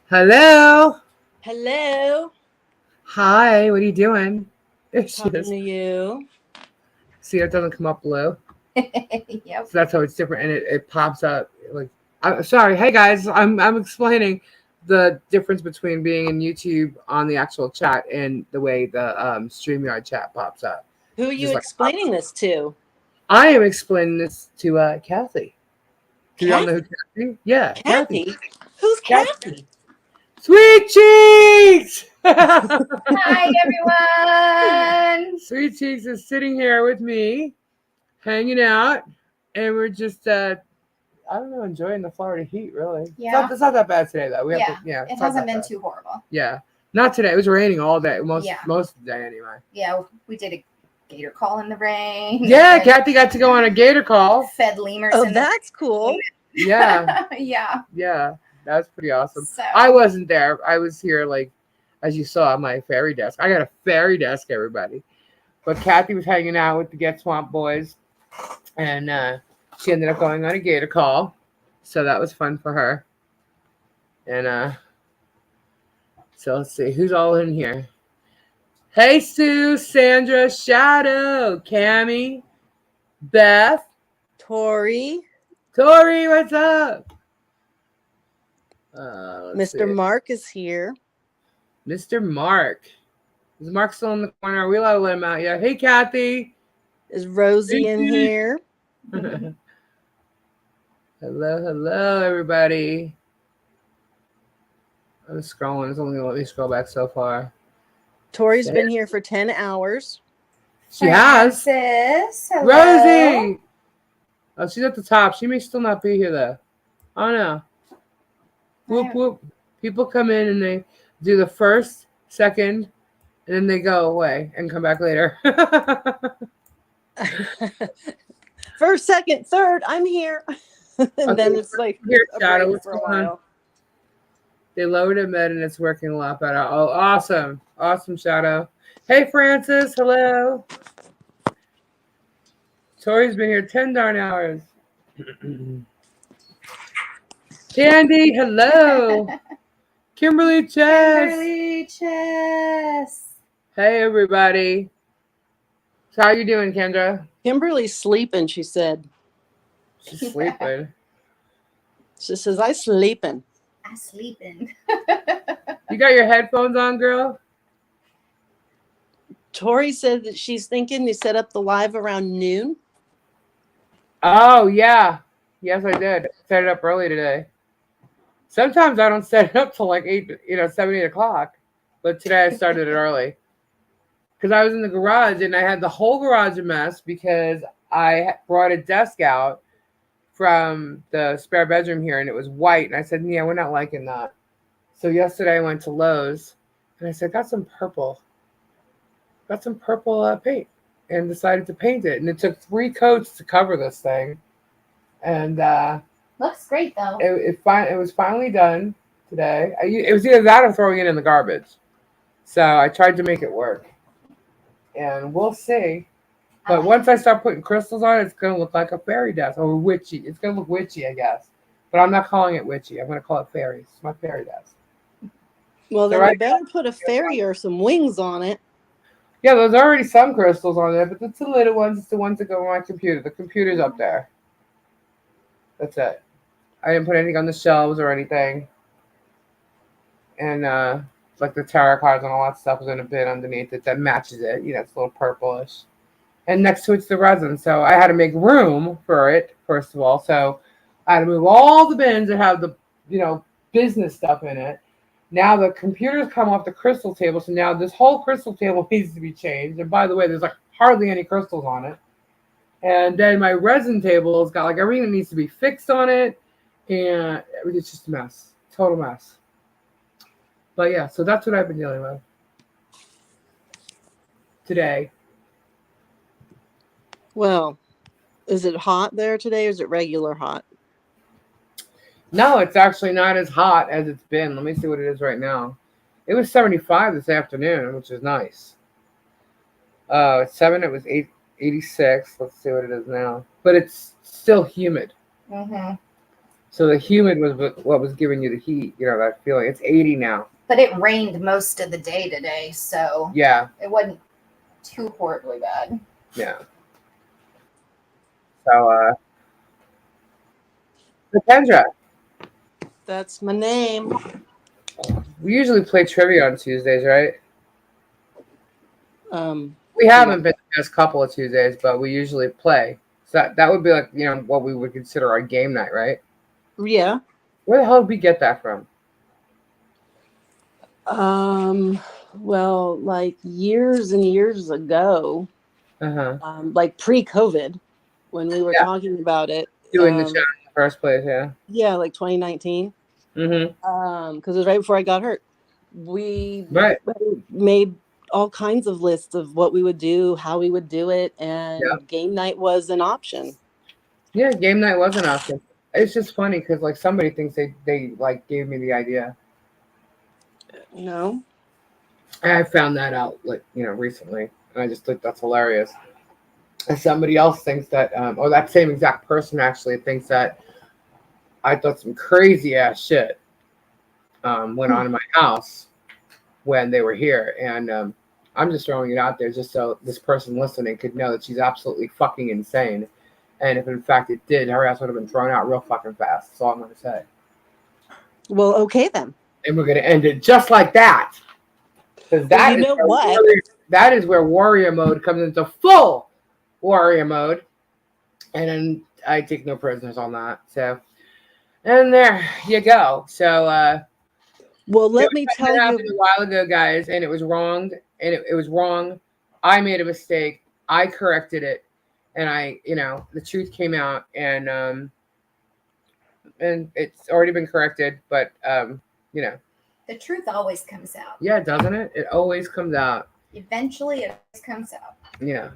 Hello. Hello. Hi. What are you doing? There she Talking is. to you. See, it doesn't come up blue. Yep. So that's how it's different, and it pops up. Like, I'm sorry. Hey guys, I'm explaining the difference between being in YouTube on the actual chat and the way the StreamYard chat pops up. Who are It you just like pops explaining up. this to? I am explaining this to Kathy. Do y'all know who Kathy? Kathy? Yeah, Kathy. Kathy? Who's Kathy. Kathy? Sweet cheeks. Hi, everyone. Sweet cheeks is sitting here with me, hanging out, and we're just I don't know, enjoying the Florida heat. Really, Yeah. it's not that bad today though. We have Yeah. to, yeah, It it's not hasn't that been bad. too horrible. Yeah, not today. It was raining all day, Yeah. most of the day anyway. Yeah, we did a gator call in the rain. Yeah, Kathy got to go on a gator call. Fed lemurs Oh, in that's cool. Yeah, yeah. yeah, that was pretty awesome. So I wasn't there. I was here, like, as you saw, my fairy desk. I got a fairy desk, everybody. But Kathy was hanging out with the Get Swamp boys, and she ended up going on a gator call, so that was fun for her. And so let's see who's all in here. Hey Sue, Sandra, Shadow, Cammy, Beth, Tori. Tori, what's up? Let's Mr. see. Mark is here. Mr. Mark. Is Mark still in the corner? Are we allowed to let him out yet? Hey Kathy. Is Rosie in here? Hello, hello, everybody. I'm scrolling. It's only going to let me scroll back so far. Tori's been here for 10 hours. She has. Francis, hello. Rosie. Oh, she's at the top. She may still not be here, though. Oh, no. Whoop, whoop. People come in and they do the first, second, and then they go away and come back later. First, second, third, I'm here. And Okay, then it's like here's a Shadow. break What's for a going on? while. They lowered a med and it's working a lot better. Oh, awesome. Awesome, Shadow. Hey, Francis. Hello. Tori's been here 10 darn hours. Candy, hello. Kimberly Chess. Kimberly Chess. Hey, everybody. So how you doing, Kendra? Kimberly's sleeping, she said. She's sleeping. She says, I sleeping. I'm sleeping. You got your headphones on, girl? Tori said that she's thinking to set up the live around noon. Oh, yeah. Yes, I did. Set it up early today. Sometimes I don't set it up till like 7, 8 o'clock. But today I started it early. Because I was in the garage and I had the whole garage a mess because I brought a desk out from the spare bedroom here and it was white. And I said, yeah, we're not liking that. So yesterday I went to Lowe's and I said, got some purple paint and decided to paint it. And it took 3 coats to cover this thing. And Looks great though. it was finally done today. It was either that or throwing it in the garbage. So I tried to make it work. And we'll see. But once I start putting crystals on it, it's going to look like a fairy desk or witchy. It's going to look witchy, I guess. But I'm not calling it witchy. I'm going to call it fairies. It's my fairy desk. Well, then So you better put a fairy or some wings on it. Yeah, there's already some crystals on there, but it's the little ones. It's the ones that go on my computer. The computer's up there. That's it. I didn't put anything on the shelves or anything. And like the tarot cards and all that stuff is in a bin underneath it that matches it. It's a little purplish. And next to it's the resin. So I had to make room for it, first of all. So I had to move all the bins that have the, business stuff in it. Now the computers come off the crystal table. So now this whole crystal table needs to be changed. And by the way, there's like hardly any crystals on it. And then my resin table has got like everything that needs to be fixed on it. And it's just a mess. Total mess. But yeah, so that's what I've been dealing with today. Well, is it hot there today or is it regular hot? No, it's actually not as hot as it's been. Let me see what it is right now. It was 75 this afternoon, which is nice. At 7, it was 86. Let's see what it is now. But it's still humid. Mm-hmm. So the humid was what was giving you the heat, that feeling. It's 80 now. But it rained most of the day today, so Yeah, it wasn't too horribly bad. yeah. So, Kendra, That's my name. we usually play trivia on Tuesdays, right? We Yeah. haven't been the past couple of Tuesdays, but we usually play. So that would be like, what we would consider our game night, right? Yeah. Where the hell did we get that from? Well, like years and years ago, Uh-huh. like pre-COVID, when we were Yeah, talking about it, doing the show in the first place, yeah. yeah, like 2019, Mm-hmm. because it was right before I got hurt. We Right. made all kinds of lists of what we would do, how we would do it, Yeah. and game night was an option. Yeah, game night was an option. It's just funny because like somebody thinks they like gave me the idea. No. And I found that out like, recently. And I just think that's hilarious. And somebody else thinks that or that same exact person actually thinks that I thought some crazy ass shit went on in my house when they were here. And I'm just throwing it out there just so this person listening could know that she's absolutely fucking insane. And if in fact it did, her ass would have been thrown out real fucking fast. That's all I'm going to say. Well, okay then. And we're going to end it just like that. Because Well, you know what? That is where warrior mode comes into full warrior mode. And then I take no prisoners on that. So, and there you go. So, well, let me tell that you. happened a while ago, guys, and it was wrong. And it was wrong. I made a mistake. I corrected it. And the truth came out, and it's already been corrected. But, The truth always comes out. yeah, doesn't it? It always comes out. Eventually, it always comes out. Yeah.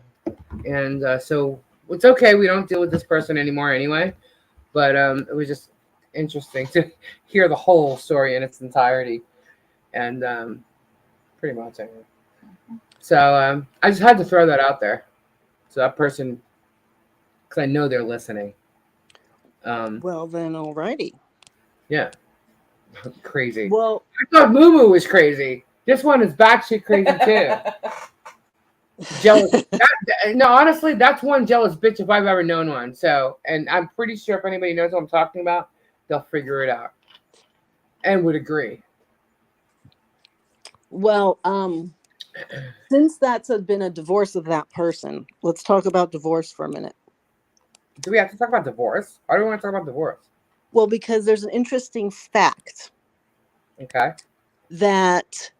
And so it's okay. We don't deal with this person anymore anyway. But it was just interesting to hear the whole story in its entirety. And pretty much, anyway. So I just had to throw that out there. So that person, because I know they're listening. Well, then, alrighty. Yeah. Crazy. Well, I thought Moo Moo was crazy. This one is batshit crazy too. Jealous. No, honestly, that's one jealous bitch if I've ever known one. So, and I'm pretty sure if anybody knows what I'm talking about, they'll figure it out and would agree. Well, since that's been a divorce of that person, let's talk about divorce for a minute. Do we have to talk about divorce? Why do we want to talk about divorce? Well, because there's an interesting fact. Okay. That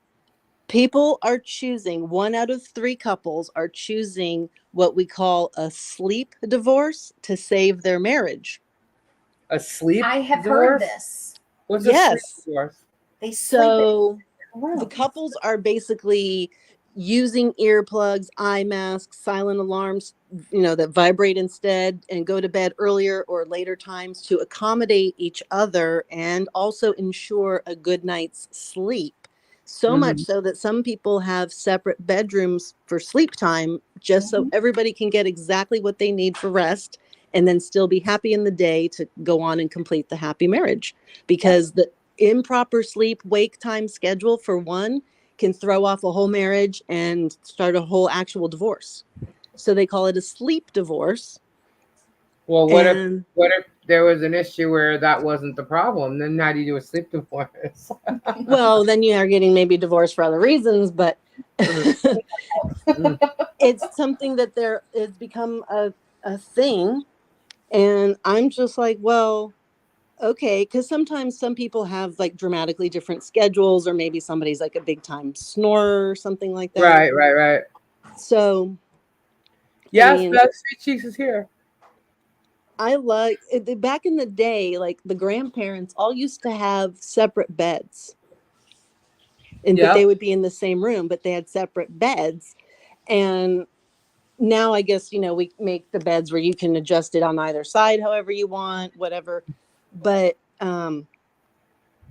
people are choosing, 1 out of 3 couples are choosing what we call a sleep divorce to save their marriage. A sleep I have divorce? heard this. What's Yes. a sleep divorce? They sleep So in the couples are basically using earplugs, eye masks, silent alarms, that vibrate instead and go to bed earlier or later times to accommodate each other and also ensure a good night's sleep. So much so that some people have separate bedrooms for sleep time just so everybody can get exactly what they need for rest and then still be happy in the day to go on and complete the happy marriage. Because the improper sleep wake time schedule for one can throw off a whole marriage and start a whole actual divorce. So they call it a sleep divorce. Well, what if there was an issue where that wasn't the problem? Then how do you do a sleep divorce? Well, then you are getting maybe divorced for other reasons, but it's something that it's become a thing. And I'm just like, well, okay, because sometimes some people have like dramatically different schedules, or maybe somebody's like a big time snorer or something like that. Right. So, yes, I mean, Beth Sweet Cheeks is here. I like back in the day, like the grandparents all used to have separate beds, and but they would be in the same room, but they had separate beds. And now I guess we make the beds where you can adjust it on either side, however you want, whatever. But I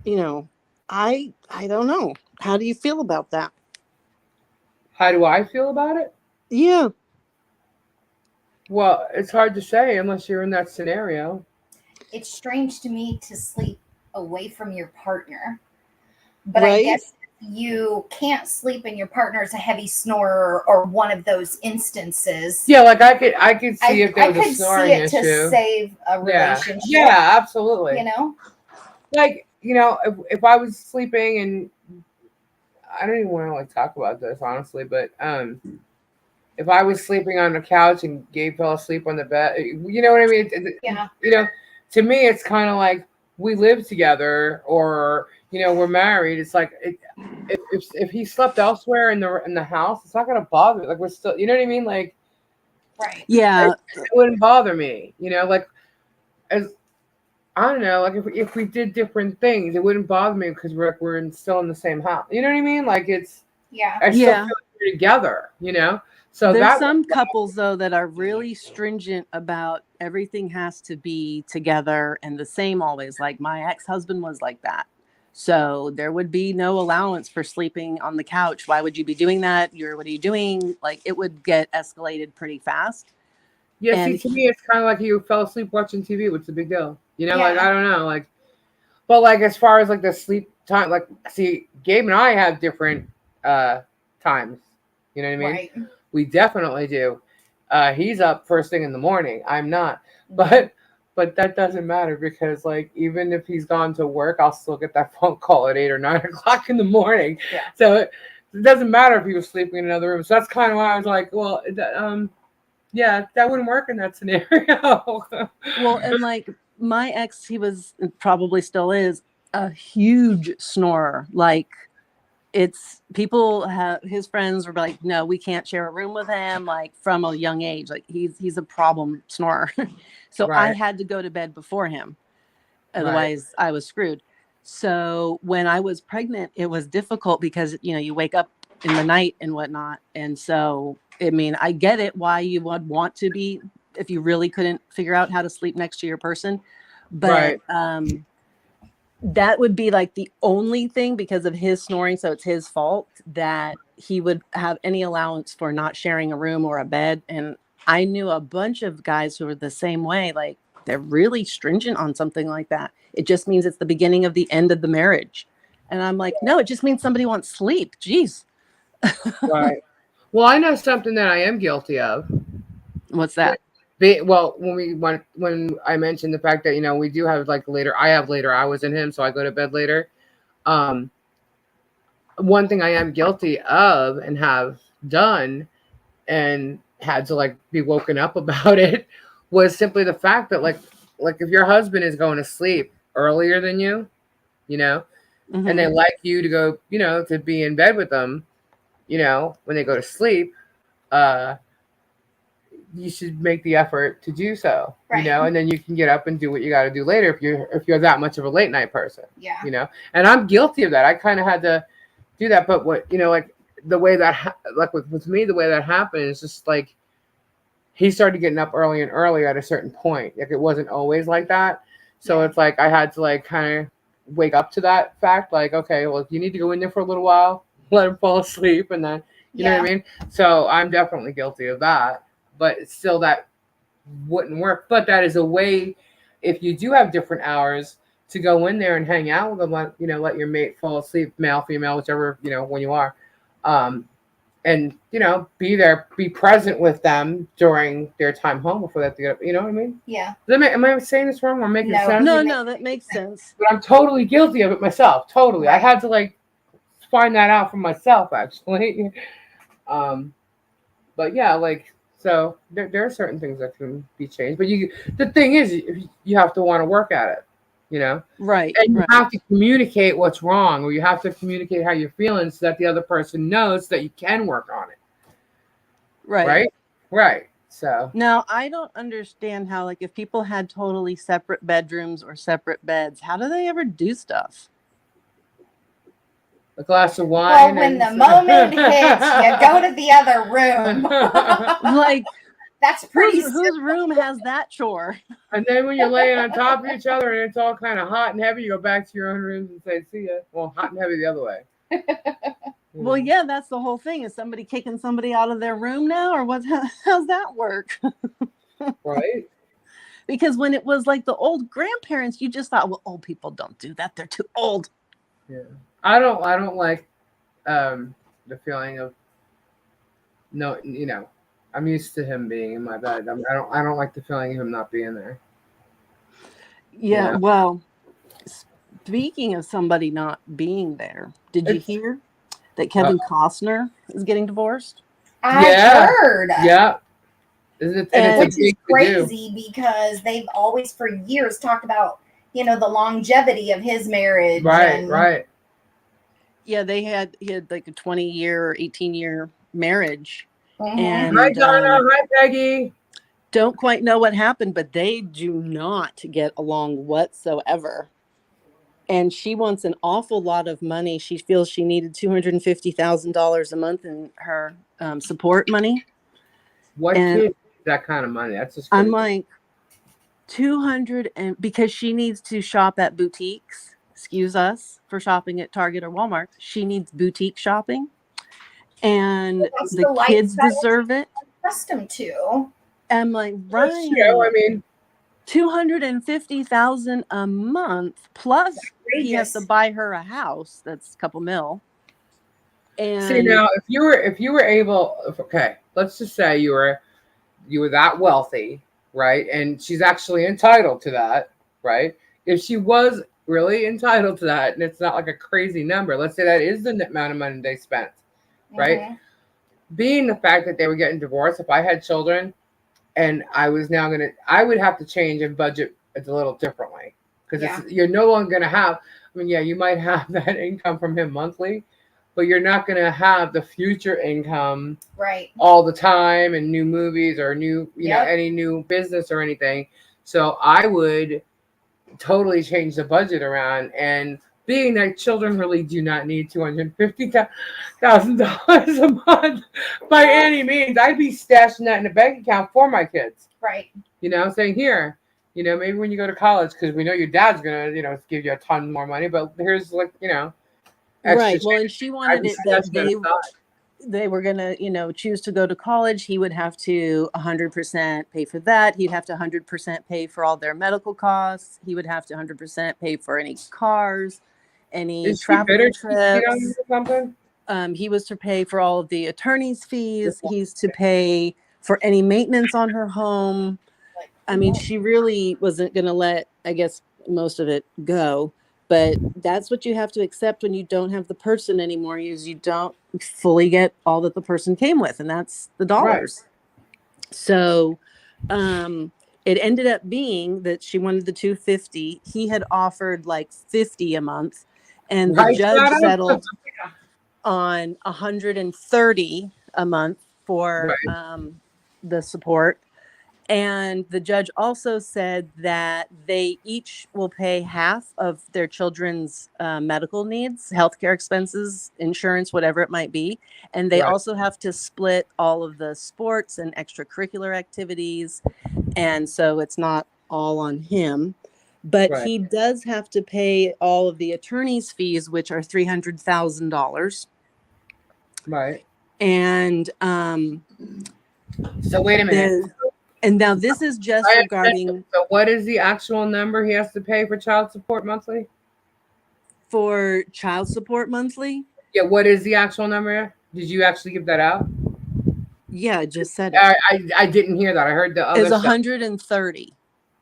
don't know. How do you feel about that? How do I feel about it? Yeah. Well, it's hard to say unless you're in that scenario. it's strange to me to sleep away from your partner. But I Right? guess you can't sleep and your partner's a heavy snorer or one of those instances. Yeah, like I could see if there I was a could see snoring it to issue. save a Yeah. relationship. Yeah, absolutely. You know? Like, if I was sleeping, and I don't even want to like talk about this honestly, but if I was sleeping on the couch and Gabe fell asleep on the bed, you know what I mean? Yeah. To me, it's kind of like we live together, or we're married. It's like if he slept elsewhere in the house, it's not gonna bother me. Like we're still, you know what I mean? Like Right. Yeah. it wouldn't bother me. Like as I don't know, like if we did different things, it wouldn't bother me because we're still in the same house. You know what I mean? Like Yeah. I still feel Yeah. like we're together. So There's that some couples though that are really stringent about everything has to be together and the same always. Like my ex-husband was like that. So there would be no allowance for sleeping on the couch. Why would you be doing that? What are you doing? Like it would get escalated pretty fast. Yeah, see, And to me, it's kind of like you fell asleep watching TV. What's the big deal? Like Yeah. I don't know, like, but like as far as like the sleep time, like, see, Gabe and I have different times. You know what I mean? Right. We definitely do. He's up first thing in the morning. I'm not, but that doesn't matter because like even if he's gone to work, I'll still get that phone call at 8 or 9 o'clock in the morning. Yeah. So it doesn't matter if he was sleeping in another room. So that's kind of why I was like, well, yeah, that wouldn't work in that scenario. well, and like my ex, he was probably still is a huge snorer. Like it's people have his friends were like, no, we can't share a room with him. Like from a young age, like he's a problem snorer. So I Right. had to go to bed before him, Right. otherwise I was screwed. So when I was pregnant, it was difficult because you wake up in the night and whatnot, and so I mean I get it why you would want to be if you really couldn't figure out how to sleep next to your person, but Right. that would be like the only thing because of his snoring. So it's his fault that he would have any allowance for not sharing a room or a bed. And I knew a bunch of guys who were the same way. Like they're really stringent on something like that. It just means it's the beginning of the end of the marriage. And I'm like, no, it just means somebody wants sleep. Jeez. Right. Well, I know something that I am guilty of. What's that? Well, when I mentioned the fact that we do have like later, I have later hours than him, so I go to bed later. Um, one thing I am guilty of and have done and had to like be woken up about it was simply the fact that like if your husband is going to sleep earlier than you know, and they Mhm. like you to go, to be in bed with them, when they go to sleep, uh, you should make the effort to do so, Right. and then you can get up and do what you got to do later if you're that much of a late night person, Yeah. And I'm guilty of that. I kind of had to do that, but what like the way that like with me, the way that happened is just like he started getting up early and early at a certain point. Like it wasn't always like that, so Yeah. it's like I had to like kind of wake up to that fact. Like, okay, well, you need to go in there for a little while, let him fall asleep, and then you know what I mean. So I'm definitely guilty of that, but still that wouldn't work. But that is a way if you do have different hours to go in there and hang out with them. Let your mate fall asleep, male, female, whichever when you are. And be there, be present with them during their time home before they have to get up. You know what I mean? Yeah. Am I saying this wrong or making No. sense? No, that makes sense. But I'm totally guilty of it myself. Totally, I Right. had to like find that out for myself actually. But yeah, like so there are certain things that can be changed. But the thing is, you have to want to work at it. Right. And you Right. have to communicate what's wrong, or you have to communicate how you're feeling so that the other person knows that you can work on it. Right. Right. So Now, I don't understand how, like, if people had totally separate bedrooms or separate beds, how do they ever do stuff? a glass of wine. Well, when the moment hits, you go to the other room. Like, That's pretty whose room has that chore? And then when you're laying on top of each other and it's all kind of hot and heavy, you go back to your own rooms and say, "See ya." Well, hot and heavy the other way. Well, yeah, that's the whole thing. Is somebody kicking somebody out of their room now, or what? How's that work? Right. Because when it was like the old grandparents, you just thought, well, old people don't do that. They're too old. Yeah. I don't like the feeling of no, I'm used to him being in my bed. I don't like the feeling of him not being there. Yeah, Yeah. well, speaking of somebody not being there, did you It's hear that Kevin Costner is getting divorced? I've yeah. heard. Yeah. Isn't it, and And it's Which a is big to do. crazy because they've always for years talked about, the longevity of his marriage. Right, And right. yeah, he had like a 20-year or 18-year marriage. Mhm. Hi And Donna, hi Peggy. don't quite know what happened, but they do not get along whatsoever. And she wants an awful lot of money. She feels she needed $250,000 a month in her support money. What And kid that kind of money? That's just I'm crazy. like, 200, and because she needs to shop at boutiques. Excuse us for shopping at Target or Walmart. She needs boutique shopping, and that's the the kids lifestyle deserve it. we're accustomed to. I'm like, That's true. I right. mean, 250,000 a month plus he has to Outrageous. buy her a house that's a couple mil. see And now if you were able, okay, let's just say you were that wealthy, right? And she's actually entitled to that, right? If she was really entitled to that, and it's not like a crazy number, let's say that is the amount of money they spent, right? Mhm. Being the fact that they were getting divorced, if I had children and I would have to change and budget it a little differently because Yeah. you're no longer going to have. I mean, yeah, you might have that income from him monthly, but you're not going to have the future income Right. all the time and new movies or new, Yep. any new business or anything. So I would totally change the budget around. And being that children really do not need $250,000 a month by any means, I'd be stashing that in a bank account for my kids. Right. Saying here, maybe when you go to college, because we know your dad's gonna, give you a ton more money, but here's like, extra right. Well, and change. she I'd wanted be it that stashing it aside. they were going to, choose to go to college. He would have to 100% pay for that. He'd have to 100% pay for all their medical costs. He would have to 100% pay for any cars, any Is she bitter traveling she cheated on you trips. or something? He was to pay for all of the attorney's fees. He's to pay for any maintenance on her home. I mean, she really wasn't going to let, I guess, most of it go. But that's what you have to accept when you don't have the person anymore, is you don't fully get all that the person came with, and that's the Right. dollars. So it ended up being that she wanted the 250. He had offered like 50 a month, and the Right, judge Shadow? settled on 130 a month for Right. the support. And the judge also said that they each will pay half of their children's medical needs, healthcare expenses, insurance, whatever it might be. And they Right. also have to split all of the sports and extracurricular activities. And so it's not all on him. But Right. he does have to pay all of the attorney's fees, which are $300,000. Right. And So wait a minute. and now this is just I regarding So what is the actual number he has to pay for child support monthly? for child support monthly. Yeah, what is the actual number? Did you actually give that out? Yeah, I just said it. I didn't hear that. I heard the other Is stuff. 130.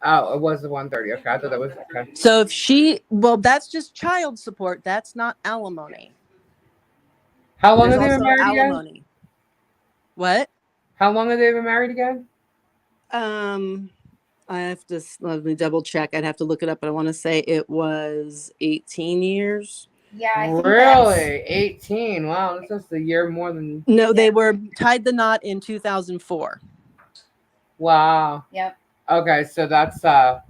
Oh, it was the 130. Okay, I thought that was okay. So if well, that's just child support. That's not alimony. How long There's have they been also married again? alimony. What? How long have they been married again? I have to let me double check. I'd have to look it up, but I want to say it was 18 years. Yeah, I think Really? that's 18. Wow, that's just a year more than. No, they were tied the knot in 2004. Wow. yep. Okay, so that's 18,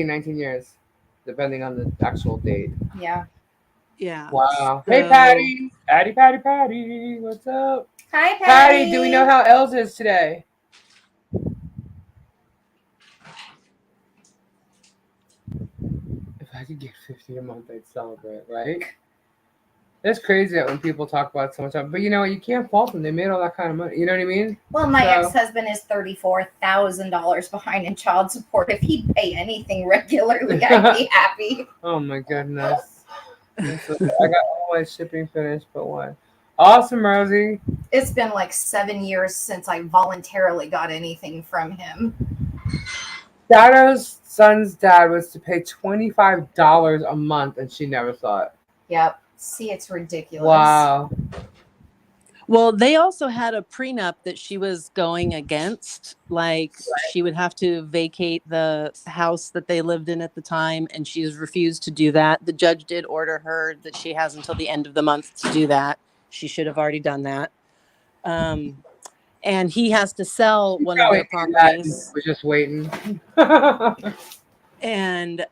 19 years, depending on the actual date. Yeah. Yeah. Wow. So, Hey, Patty. Patty. What's up? Hi, Patty. Patty, do we know how Els is today? If I could get 50 a month, I'd celebrate, right? It's crazy that when people talk about so much stuff, but you know what? You can't fault them. They made all that kind of money. You know what I mean? Well, my So- ex-husband is $34,000 behind in child support. If he'd pay anything regularly, I'd be happy. Oh my goodness. I got all my shipping finished, but one. Awesome, Rosie. It's been like 7 years since I voluntarily got anything from him. Shadow's son's dad was to pay $25 a month, and she never saw it. Yep. See, it's ridiculous. Wow. Well, they also had a prenup that she was going against. Like she would have to vacate the house that they lived in at the time, and she has refused to do that. The judge did order her that she has until the end of the month to do that. She should have already done that. And he has to sell one of their properties. We're just waiting. And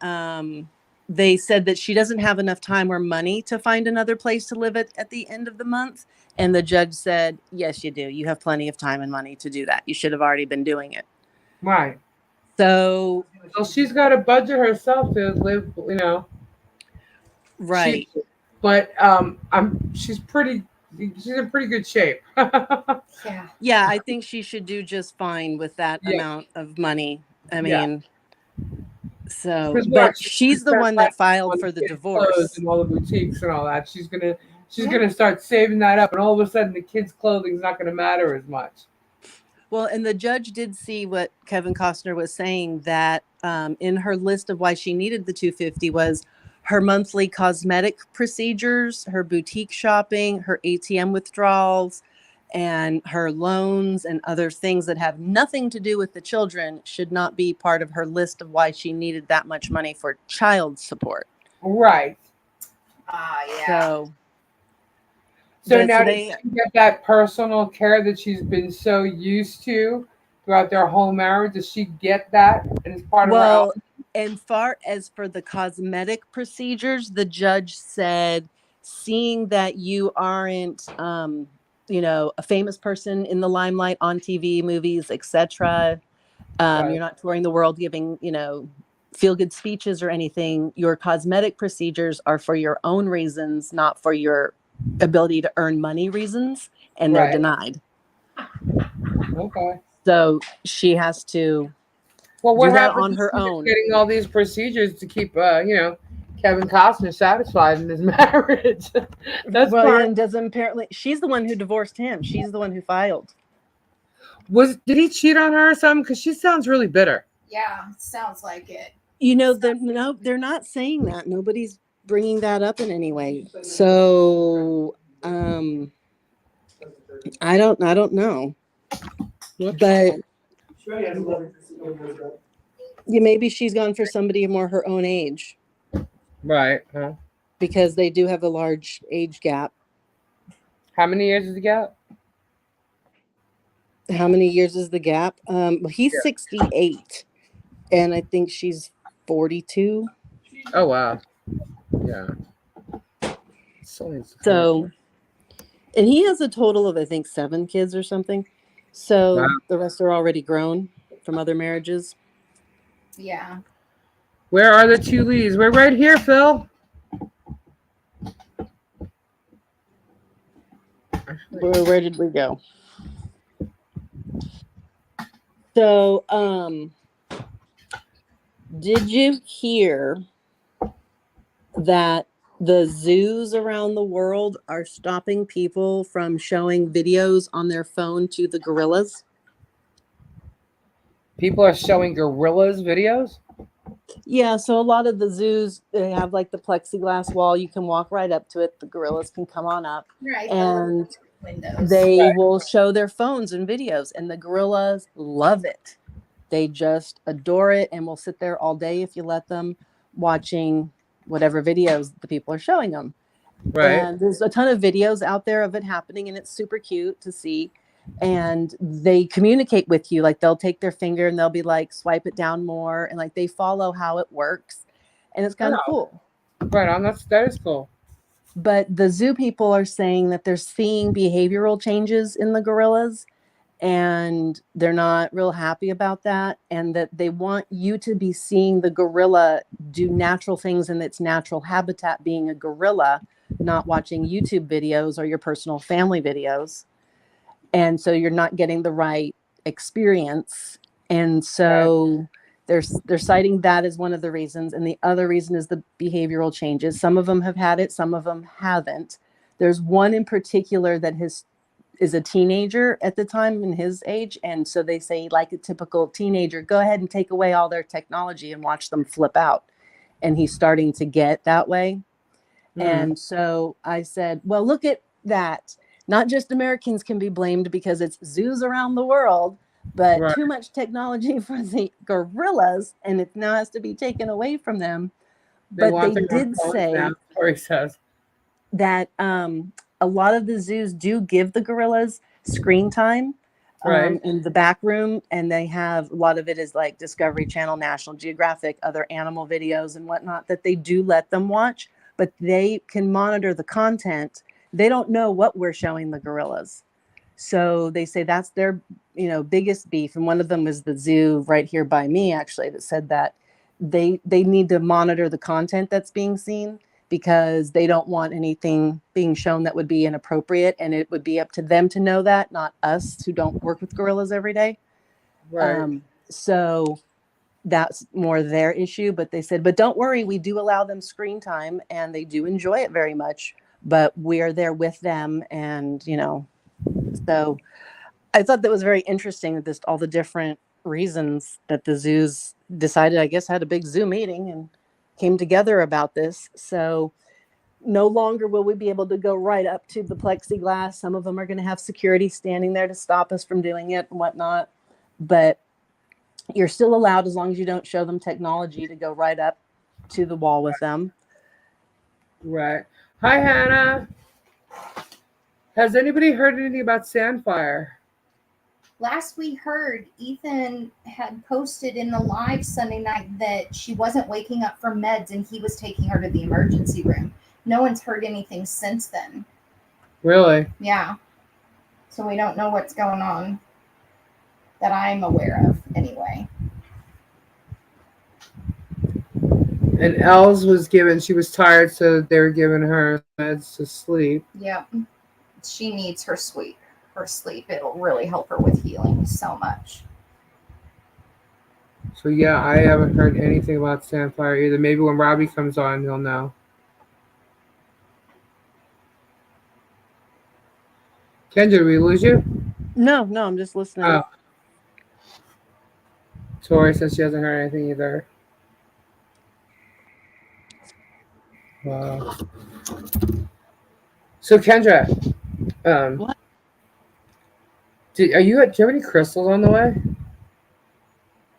they said that she doesn't have enough time or money to find another place to live at the end of the month. And the judge said, yes, you do. You have plenty of time and money to do that. You should have already been doing it. Right. So she's got to budget herself to live, you know. Right. She's in pretty good shape. Yeah, I think she should do just fine with that amount of money. I mean, so, but she's the one that filed for the divorce. And all the boutiques and all that. She's gonna start saving that up, and all of a sudden the kids' clothing's not gonna matter as much. Well, and the judge did see what Kevin Costner was saying, that in her list of why she needed the $250 was her monthly cosmetic procedures, her boutique shopping, her ATM withdrawals, and her loans and other things that have nothing to do with the children should not be part of her list of why she needed that much money for child support. Right. So now does she get that personal care that she's been so used to throughout their whole marriage? Does she get that as part of her own? And far as for the cosmetic procedures, the judge said, seeing that you aren't, a famous person in the limelight on TV, movies, etc. You're not touring the world giving, feel-good speeches or anything. Your cosmetic procedures are for your own reasons, not for your ability to earn money reasons, and they're denied. Okay. So she has to do that on her own. Getting all these procedures to keep, Kevin Costner satisfied in his marriage. And doesn't apparently. She's the one who divorced him. She's the one who filed. Did he cheat on her or something? Because she sounds really bitter. Yeah, sounds like it. They're not saying that. Nobody's bringing that up in any way. So, I don't know. But maybe she's gone for somebody more her own age. Right. Huh? Because they do have a large age gap. How many years is the gap? How many years is the gap? He's 68, and I think she's 42. Oh, wow. Yeah. So, and he has a total of, I think, 7 kids or something. So the rest are already grown from other marriages. Yeah. Where are the 2 Lees? We're right here, Phil. Where did we go? So, did you hear that the zoos around the world are stopping people from showing videos on their phone to the gorillas? People are showing gorillas videos? Yeah, so a lot of the zoos, they have like the plexiglass wall. You can walk right up to it. The gorillas can come on up. Right. And windows. They will show their phones and videos, and the gorillas love it. They just adore it and will sit there all day if you let them, watching whatever videos the people are showing them. Right. And there's a ton of videos out there of it happening, and it's super cute to see. And they communicate with you. Like they'll take their finger and they'll be like, swipe it down more. And like they follow how it works. And it's kind of cool. Right on. That is cool. But the zoo people are saying that they're seeing behavioral changes in the gorillas, and they're not real happy about that. And that they want you to be seeing the gorilla do natural things in its natural habitat, being a gorilla, not watching YouTube videos or your personal family videos. And so you're not getting the right experience. And so they're citing that as one of the reasons. And the other reason is the behavioral changes. Some of them have had it, some of them haven't. There's one in particular that is a teenager at the time in his age. And so they say, like a typical teenager, go ahead and take away all their technology and watch them flip out. And he's starting to get that way. And so I said, well, look at that. Not just Americans can be blamed because it's zoos around the world, but too much technology for the gorillas, and it now has to be taken away from them. But they did say that a lot of the zoos do give the gorillas screen time in the back room, and they have a lot of it is like Discovery Channel, National Geographic, other animal videos and whatnot that they do let them watch, but they can monitor the content. They don't know what we're showing the gorillas. So they say that's their, biggest beef. And one of them is the zoo right here by me, actually, that said that they need to monitor the content that's being seen because they don't want anything being shown that would be inappropriate. And it would be up to them to know that, not us who don't work with gorillas every day. So that's more their issue. But they said, but don't worry, we do allow them screen time and they do enjoy it very much. But we are there with them. And, so I thought that was very interesting that all the different reasons that the zoos decided, I guess, had a big zoo meeting and came together about this. So no longer will we be able to go right up to the plexiglass. Some of them are going to have security standing there to stop us from doing it and whatnot. But you're still allowed, as long as you don't show them technology, to go right up to the wall with them. Right. Hi, Hannah. Has anybody heard anything about Sandfire? Last we heard, Ethan had posted in the live Sunday night that she wasn't waking up from meds and he was taking her to the emergency room. No one's heard anything since then. Really? Yeah. So we don't know what's going on that I'm aware of anyway. And Els was she was tired, so they were giving her meds to sleep. Yep. She needs her sleep. It'll really help her with healing so much. So yeah, I haven't heard anything about Sandfire either. Maybe when Robbie comes on, he'll know. Kendra, did we lose you? No, I'm just listening. Oh. Tori says she hasn't heard anything either. Wow. So Kendra, What? do you have any crystals on the way?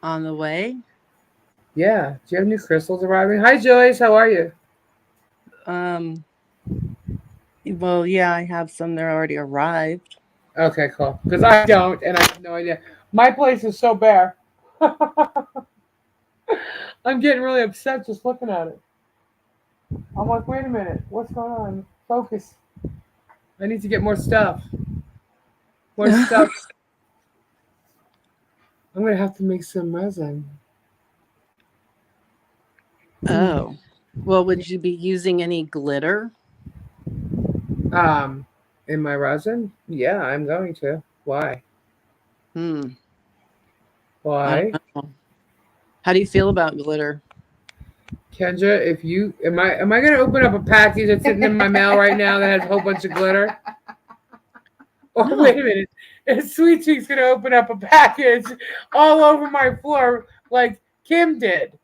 On the way? Yeah. Do you have new crystals arriving? Hi, Joyce. How are you? Well, yeah, I have some that already arrived. Okay, cool. Because I don't, and I have no idea. My place is so bare. I'm getting really upset just looking at it. I'm like, wait a minute. What's going on? Focus. I need to get more stuff. More stuff. I'm going to have to make some resin. Oh. Well, would you be using any glitter? In my resin? Yeah, I'm going to. Why? Why? How do you feel about glitter? Kendra, if you am I gonna open up a package that's sitting in my mail right now that has a whole bunch of glitter? Or No. wait a minute. Is Sweet Cheeks gonna open up a package all over my floor like Kim did?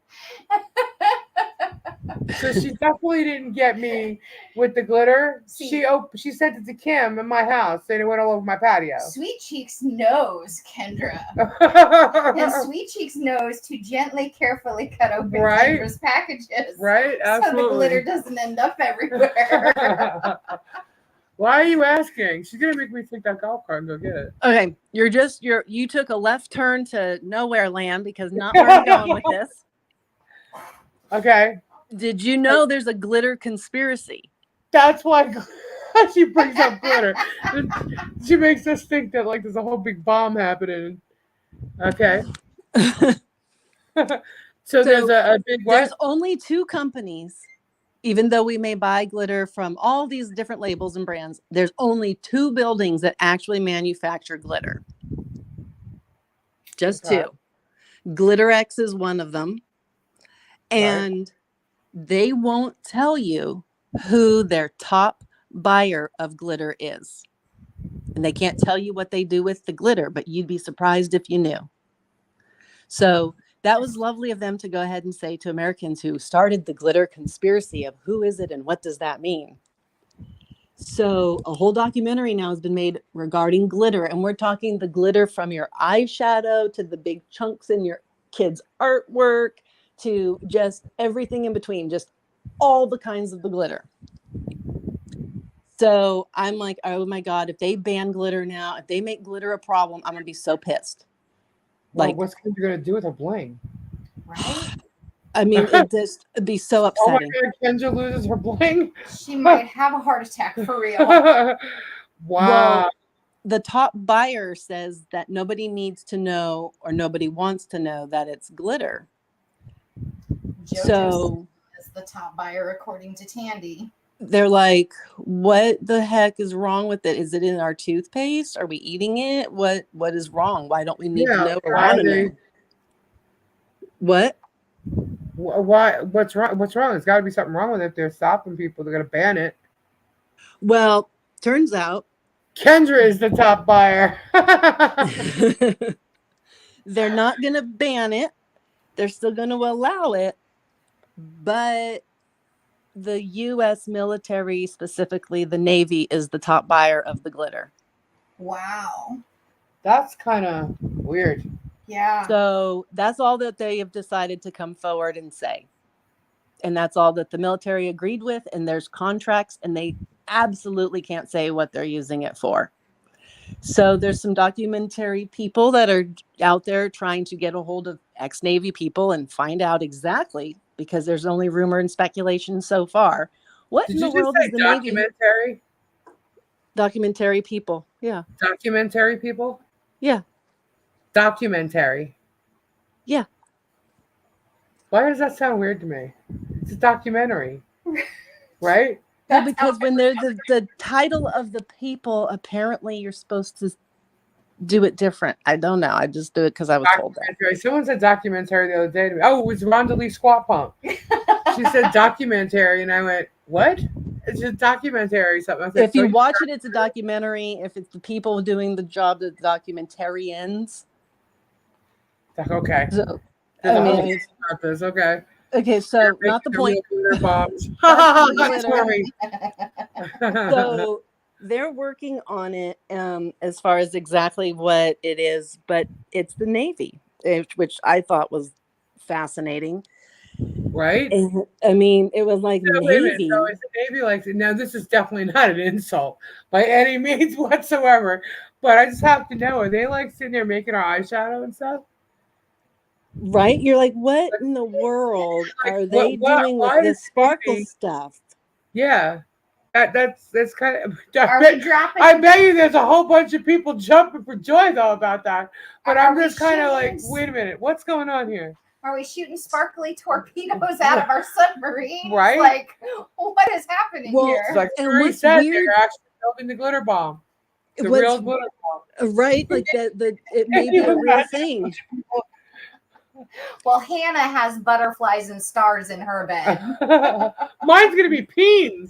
So she definitely didn't get me with the glitter. She sent it to Kim in my house and it went all over my patio. Sweet Cheeks knows, Kendra. And Sweet Cheeks knows to gently, carefully cut open Kendra's packages. Right? Absolutely. So the glitter doesn't end up everywhere. Why are you asking? She's gonna make me take that golf cart and go get it. Okay, you took a left turn to nowhere land because not where I'm going with this. Okay. Did you know there's a glitter conspiracy? That's why she brings up glitter. She makes us think that like there's a whole big bomb happening. Okay. So there's a big what? There's only two companies Even though we may buy glitter from all these different labels and brands, there's only 2 buildings that actually manufacture glitter. Just Okay. 2. GlitterX is one of them. And they won't tell you who their top buyer of glitter is. And they can't tell you what they do with the glitter, but you'd be surprised if you knew. So that was lovely of them to go ahead and say to Americans who started the glitter conspiracy of who is it and what does that mean? So a whole documentary now has been made regarding glitter. And we're talking the glitter from your eyeshadow to the big chunks in your kids' artwork to just everything in between, just all the kinds of the glitter. So I'm like, oh my God, if they ban glitter now, if they make glitter a problem, I'm going to be so pissed. Well, Like, what's Kendra gonna do with her bling? Right? I mean, it'd be so upsetting. Oh my God, Kendra loses her bling. She might have a heart attack for real. Wow. Well, the top buyer says that nobody needs to know or nobody wants to know that it's glitter. JoJo So is the top buyer according to Tandy. they're like, what the heck is wrong with it? Is it in our toothpaste? Are we eating it? What is wrong? Why don't we need to know or want to know? What? Why? What's wrong? What's wrong? There's got to be something wrong with it. If they're stopping people, they're gonna ban it. Well, turns out Kendra is the top buyer. they're not going to ban it. They're still going to allow it. But the U.S. military, specifically the Navy, is the top buyer of the glitter. Wow. That's kind of weird. Yeah. So that's all that they have decided to come forward and say. And that's all that the military agreed with. And there's contracts, and they absolutely can't say what they're using it for. So there's some documentary people that are out there trying to get a hold of ex-Navy people and find out exactly, because there's only rumor and speculation so far. What Did in the you just world say is the Navy? documentary? Documentary people. Yeah. Documentary people? Yeah. Documentary. Yeah. Why does that sound weird to me? It's a documentary, right? Well, because when they're the title of the people, apparently you're supposed to do it different. I don't know. I just do it because I was told that. Documentary. Someone said documentary the other day to me. Oh, it was Rhonda Lee Squat Pump. She said documentary, and I went, what? It's a documentary. Something. I said, If you watch it, it's a documentary. If it's the people doing the job, the documentarians. Okay. So, There's I a whole mean, thing about this. Okay. okay, so not the point. Glitter bombs. That's the That's glitter. funny. So they're working on it as far as exactly what it is, but it's the Navy, which I thought was fascinating. Right? And, I mean, it was like So, wait a minute. Navy. So is the Navy like, now this is definitely not an insult by any means whatsoever, but I just have to know, are they like sitting there making our eyeshadow and stuff? Right? You're like, what in the world Like, are they doing with why this is sparkle Navy- stuff? Yeah. That's kind of. Are we dropping? I bet you there's a whole bunch of people jumping for joy though about that. But Are I'm we just kind of like, shooting- wait a minute, what's going on here? Are we shooting sparkly torpedoes out of our submarines? Right? Like, what is happening Well, here? It's like and Terry what's said, weird- they're actually building the glitter bomb. The What's- real glitter bomb. Right? Like that it may be a real thing. Well, Hannah has butterflies and stars in her bed. Mine's gonna be peens.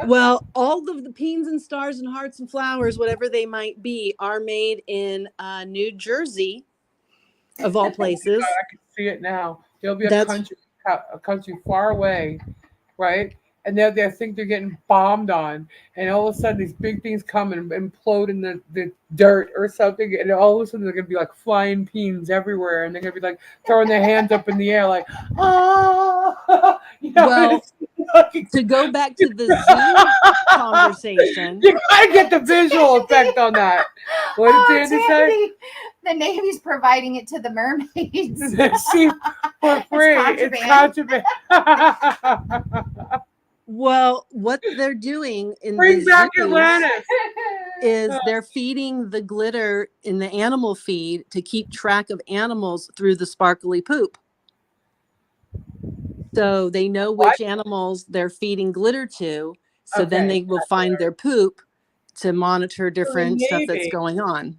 Well, all of the peens and stars and hearts and flowers, whatever they might be, are made in New Jersey, of all places. I can see it now. There'll be a That's- country far away, right? And they think they're getting bombed on, and all of a sudden these big things come and implode in the dirt or something, and all of a sudden they're gonna be like flying peens everywhere, and they're gonna be like throwing their hands up in the air like, ah, you know, Well, like, to go back to the zoo conversation. you gotta get the visual effect on that. What did Tandy say? Tandy, the Navy's providing it to the mermaids. See, for free. It's contraband. Well, what they're doing in Bring the back zoos Atlantis. is they're feeding the glitter in the animal feed to keep track of animals through the sparkly poop. So they know What? which animals they're feeding glitter to. So then Okay, they will find their poop to monitor the different stuff that's Navy. going on.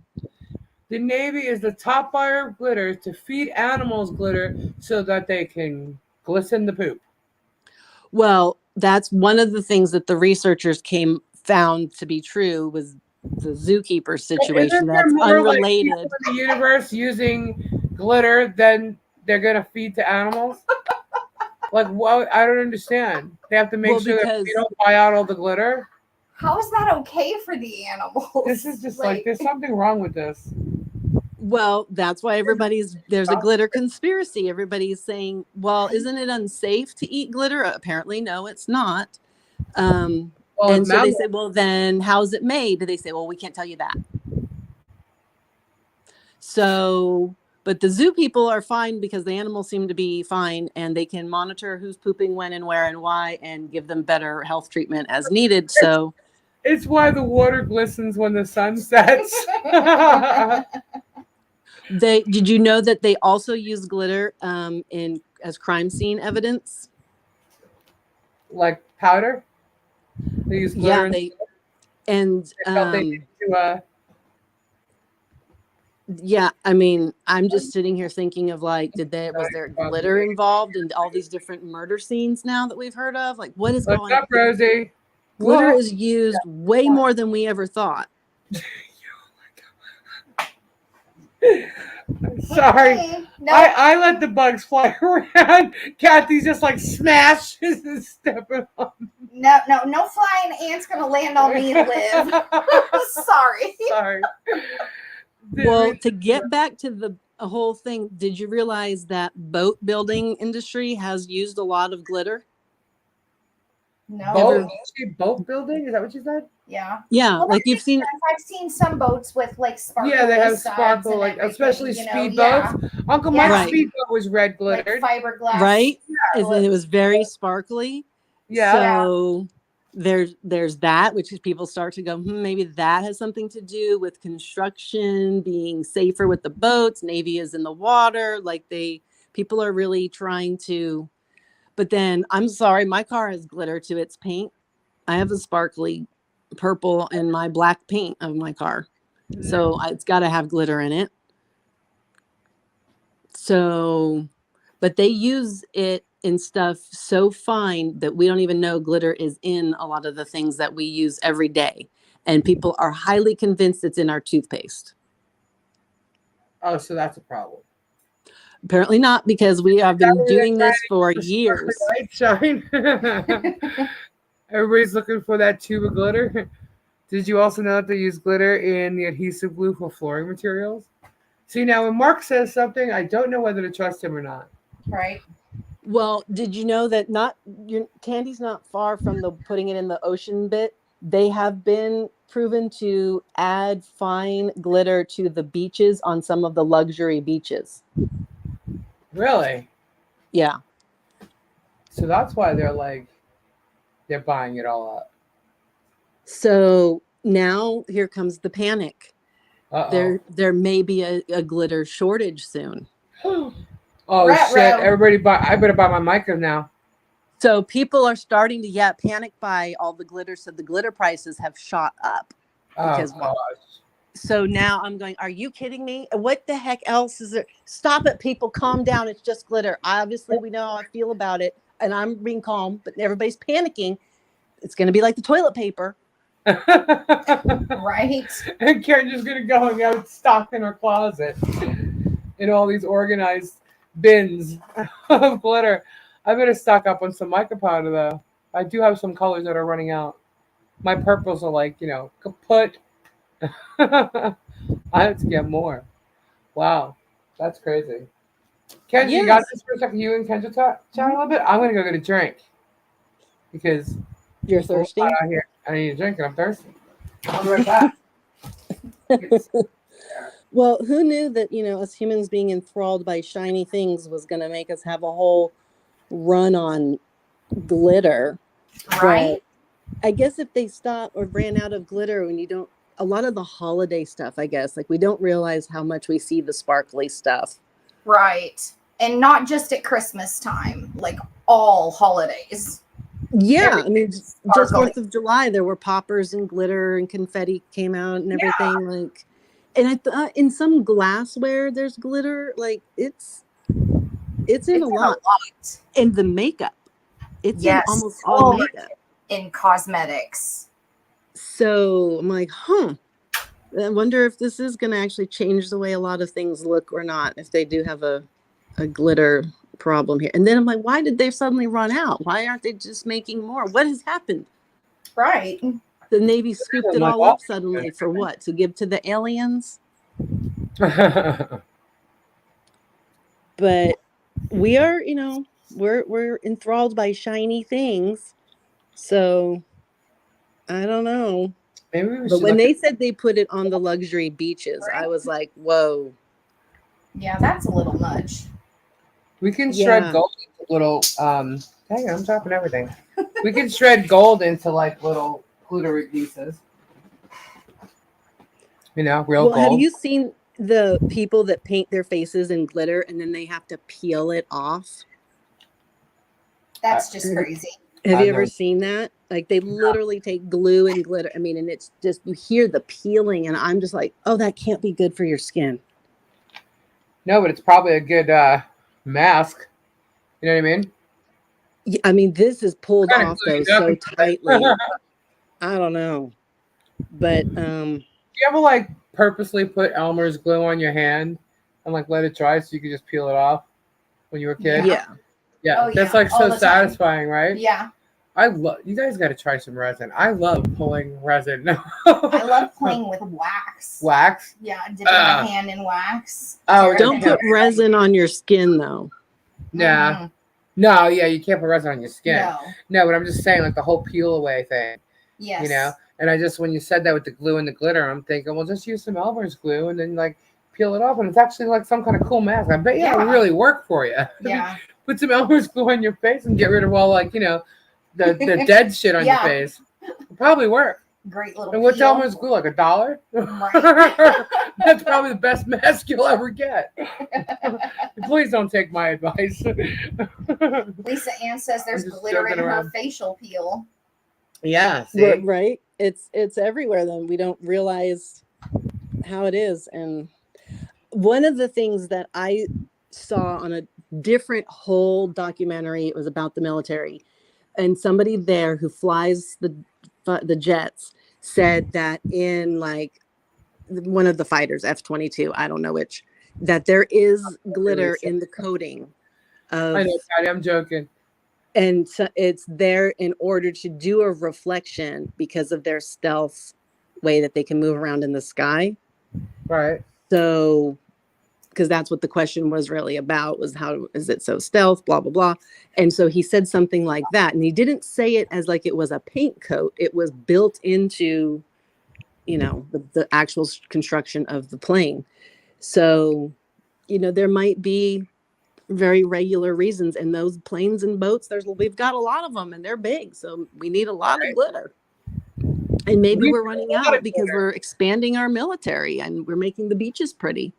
The Navy is the top buyer of glitter to feed animals glitter so that they can glisten the poop. Well, that's one of the things that the researchers found to be true was the zookeeper situation. Isn't there That's more like people unrelated. in the universe using glitter than they're gonna feed to animals? Like, what? I don't understand. They have to make Well, sure that because they don't buy out all the glitter. How is that okay for the animals? This is just like there's something wrong with this. well, that's why there's a glitter conspiracy. Everybody's saying, well, isn't it unsafe to eat glitter? Apparently, no, it's not. Well, And so they mammals- say, well, then how's it made? They say, well, we can't tell you that. So, but the zoo people are fine because the animals seem to be fine and they can monitor who's pooping when and where and why and give them better health treatment as needed. So it's why the water glistens when the sun sets. did you know that they also use glitter as crime scene evidence? Like powder. They use glitter. Yeah, I mean, I'm just sitting here thinking of like, was there glitter involved in all these different murder scenes now that we've heard of? Like, what is What's going up, Rosie? Glitter Whoa. is used way more than we ever thought. Sorry. Okay, no. I let the bugs fly around. Kathy's just like smashes and stepping on. No flying ant's gonna land on me and live. Sorry. Sorry. Well, to get back to the whole thing, did you realize that boat building industry has used a lot of glitter? No. Boat building? Is that what you said? Yeah. Yeah, Well, like you've seen. I've seen some boats with like sparkle. Yeah, they have sparkle, like especially speedboats. Yeah. Uncle Mike's Right. speedboat was red glittered. Like fiberglass. Right? Yeah. And it was very sparkly. Yeah. So there's that, which is people start to go, maybe that has something to do with construction being safer with the boats. Navy is in the water. Like people are really trying to. But then I'm sorry, my car has glitter to its paint. I have a sparkly purple in my black paint of my car. So it's got to have glitter in it. So, but they use it in stuff so fine that we don't even know glitter is in a lot of the things that we use every day. And people are highly convinced it's in our toothpaste. Oh, so that's a problem. Apparently not, because we have been doing this for years. Light shine. Everybody's looking for that tube of glitter. Did you also know that they use glitter in the adhesive glue for flooring materials? See, now when Mark says something, I don't know whether to trust him or not. Right. Well, did you know that your candy's not far from the putting it in the ocean bit? They have been proven to add fine glitter to the beaches on some of the luxury beaches. Really? Yeah. So that's why they're buying it all up. So now here comes the panic. Uh-oh. There may be a glitter shortage soon. Oh, Ruh-roh. shit. I better buy my mica now. So people are starting to panic buy all the glitter. So the glitter prices have shot up. Because gosh. So now I'm going, are you kidding me? What the heck else is there? Stop it, people. Calm down. It's just glitter. Obviously, we know how I feel about it. And I'm being calm, but everybody's panicking. It's going to be like the toilet paper. Right. And Karen's just going to go and go stock in her closet in all these organized bins of glitter. I better stock up on some mica powder, though. I do have some colors that are running out. My purples are kaput. I have to get more. Wow, that's crazy. Kenji, you got this for a second? You and Kenji chat a little bit? I'm gonna go get a drink because you're thirsty. Out here. I need a drink and I'm thirsty. I'll be right back. Well, who knew that us humans being enthralled by shiny things was going to make us have a whole run on glitter? Right. But I guess if they stop or ran out of glitter when a lot of the holiday stuff, I guess, like we don't realize how much we see the sparkly stuff. Right. And not just at Christmas time, like all holidays. Yeah, I mean, just Sparkly. 4th of July, there were poppers and glitter and confetti came out and everything. Like, and I thought in some glassware there's glitter. Like, it's in a lot. And the makeup, it's in Yes, almost all makeup. in cosmetics. So I'm like, I wonder if this is going to actually change the way a lot of things look or not, if they do have a glitter problem here. And then I'm like, why did they suddenly run out? Why aren't they just making more? What has happened? Right. The Navy scooped it all up suddenly for what? To give to the aliens? But we are, we're enthralled by shiny things. So I don't know. Maybe we But should when they said they put it on the luxury beaches, I was like, whoa. Yeah, that's a little much. We can shred gold into little dang it, I'm dropping everything. We can shred gold into like little glittery pieces. Real gold. Have you seen the people that paint their faces in glitter and then they have to peel it off? That's just crazy. Have you ever seen that? Like they literally take glue and glitter. I mean, and it's just, you hear the peeling and I'm just like, oh, that can't be good for your skin. No, but it's probably a good mask. You know what I mean? Yeah, I mean, this is pulled off though so tightly. I don't know. But you ever like purposely put Elmer's glue on your hand and like let it dry so you could just peel it off when you were a kid? Yeah. Yeah. Oh, that's yeah. like so satisfying, right? Yeah. I love, you guys got to try some resin. I love pulling resin. I love playing with wax. Wax? Yeah, dipping my hand in wax. Oh, don't put resin on your skin though. Yeah. Mm-hmm. No, yeah, you can't put resin on your skin. No, but I'm just saying, like the whole peel away thing. Yes. And I just, when you said that with the glue and the glitter, I'm thinking, well, just use some Elmer's glue and then like peel it off, and it's actually like some kind of cool mask. I bet it'll really work for you. Yeah. Put some Elmer's glue on your face and get rid of all like the dead shit on your face. It'll probably work. Great little. And what's Elmer's glue, like $1? Right. That's probably the best mask you'll ever get. Please don't take my advice. Lisa Ann says there's glitter in her facial peel. Yeah, see? Right. It's everywhere. Then we don't realize how it is. And one of the things that I saw on a different whole documentary, it was about the military, and somebody there who flies the jets said that in like one of the fighters, F-22, I don't know which, that there is glitter in the coating of, I know, Patty, I'm joking. And so it's there in order to do a reflection because of their stealth way that they can move around in the sky. Right. So, because that's what the question was really about, was how is it so stealth, blah, blah, blah. And so he said something like that. And he didn't say it as like it was a paint coat. It was built into, the actual construction of the plane. So, there might be very regular reasons, and those planes and boats, we've got a lot of them and they're big, so we need a lot of glitter. And maybe we're running out because we're expanding our military and we're making the beaches pretty.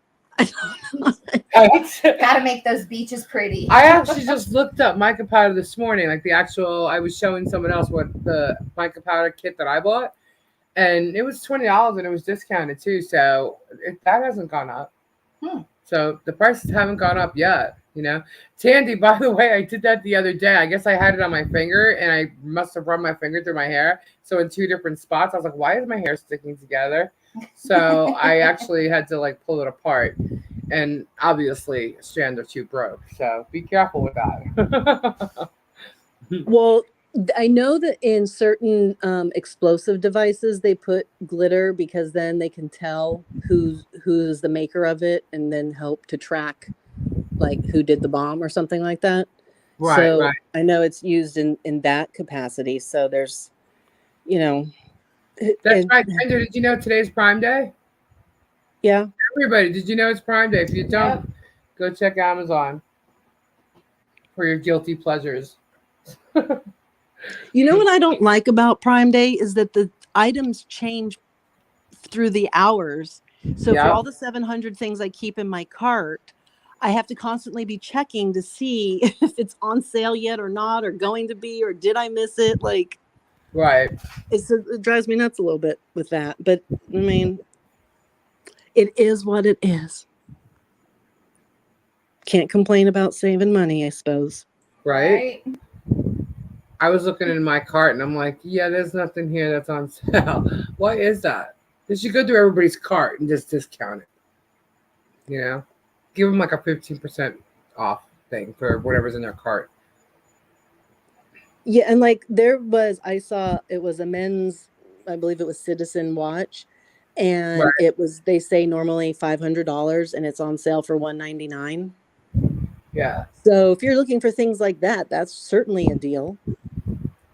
Gotta make those beaches pretty. I actually just looked up mica powder this morning, like I was showing someone else what the mica powder kit that I bought, and it was $20 and it was discounted too, so that hasn't gone up. So the prices haven't gone up yet. Tandy, by the way, I did that the other day. I guess I had it on my finger and I must have run my finger through my hair. So in 2 different spots, I was like, why is my hair sticking together? So I actually had to like pull it apart. And obviously strands are too broke. So be careful with that. Well, I know that in certain explosive devices, they put glitter because then they can tell who's the maker of it and then help to track like who did the bomb or something like that. Right. So right. I know it's used in that capacity. So there's, That's right. Kendra, did you know today's Prime Day? Yeah. Everybody, did you know it's Prime Day? If you don't, go check Amazon for your guilty pleasures. You know what I don't like about Prime Day is that the items change through the hours. So for all the 700 things I keep in my cart, I have to constantly be checking to see if it's on sale yet or not, or going to be, or did I miss it? Like, Right. it drives me nuts a little bit with that. But I mean, it is what it is. Can't complain about saving money, I suppose. Right. I was looking in my cart and I'm like, yeah, there's nothing here that's on sale. What is that? They should go through everybody's cart and just discount it. You know, give them like a 15% off thing for whatever's in their cart. Yeah, and like I saw it was a men's, I believe it was Citizen Watch, and Right. it was, they say normally $500 and it's on sale for $199. Yeah. So if you're looking for things like that, that's certainly a deal.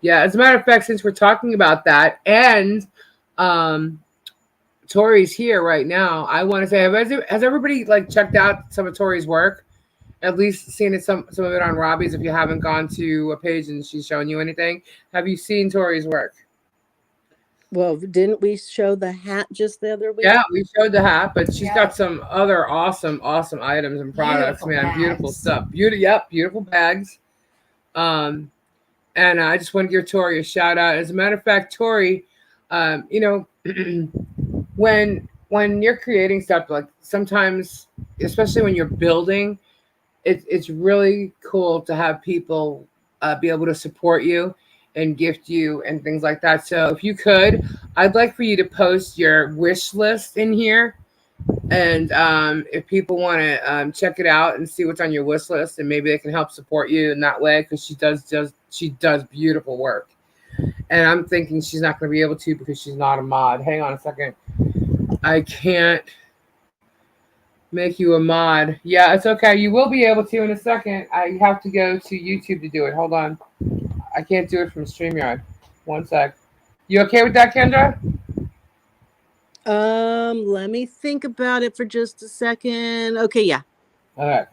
Yeah. As a matter of fact, since we're talking about that, and Tori's here right now, I want to say, has everybody like checked out some of Tori's work? At least seen it, some of it on Robbie's. If you haven't gone to a page and she's showing you anything, have you seen Tori's work? Well, didn't we show the hat just the other week? Yeah, we showed the hat, but she's Yeah. got some other awesome items and products, Beautiful man. Beautiful bags. stuff. Beautiful bags. And I just want to give Tori a shout out. As a matter of fact, Tori, you know, when you're creating stuff, like sometimes, especially when you're building, it's really cool to have people be able to support you and gift you and things like that. So if you could, I'd like for you to post your wish list in here. And if people want to check it out and see what's on your wish list, and maybe they can help support you in that way, because she does beautiful work. And I'm thinking she's not going to be able to because she's not a mod. Hang on a second. I can't make you a mod. Yeah, it's okay. You will be able to in a second. I have to go to YouTube to do it. Hold on. I can't do it from StreamYard. One sec. You okay with that, Kendra? Let me think about it for just a second. Okay, yeah. All right.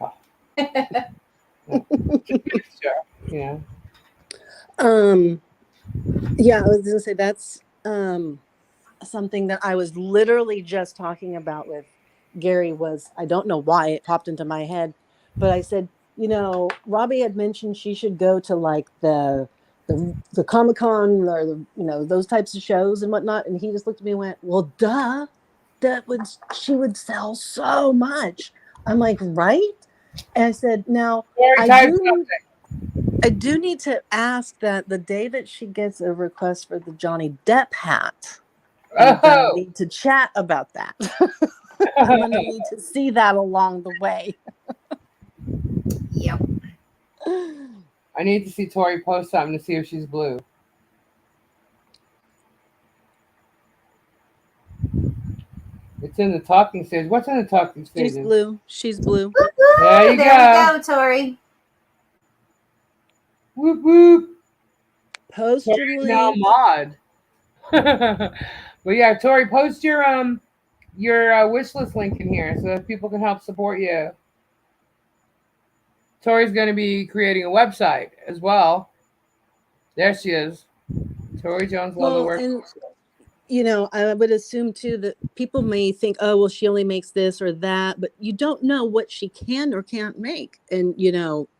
Sure. Yeah. Yeah, I was gonna say that's something that I was literally just talking about with Gary. Was, I don't know why it popped into my head, but I said, Robbie had mentioned she should go to like the Comic-Con, or those types of shows and whatnot, and he just looked at me and went, well, duh, she would sell so much. I'm like, right? And I said, now I do need to ask that the day that she gets a request for the Johnny Depp hat, we're gonna need to chat about that. I'm gonna need to see that along the way. Yep. I need to see Tori post something to see if she's blue. It's in the talking stage. What's in the talking stage? She's blue. She's blue. There you There we go, Tori. Whoop whoop. Post your Tori's now link. mod. But yeah, Tori, post your wish list link in here so that people can help support you. Tori's going to be creating a website as well. There she is. Tori Jones, love the work. And I would assume too that people may think, oh, well, she only makes this or that, but you don't know what she can or can't make. And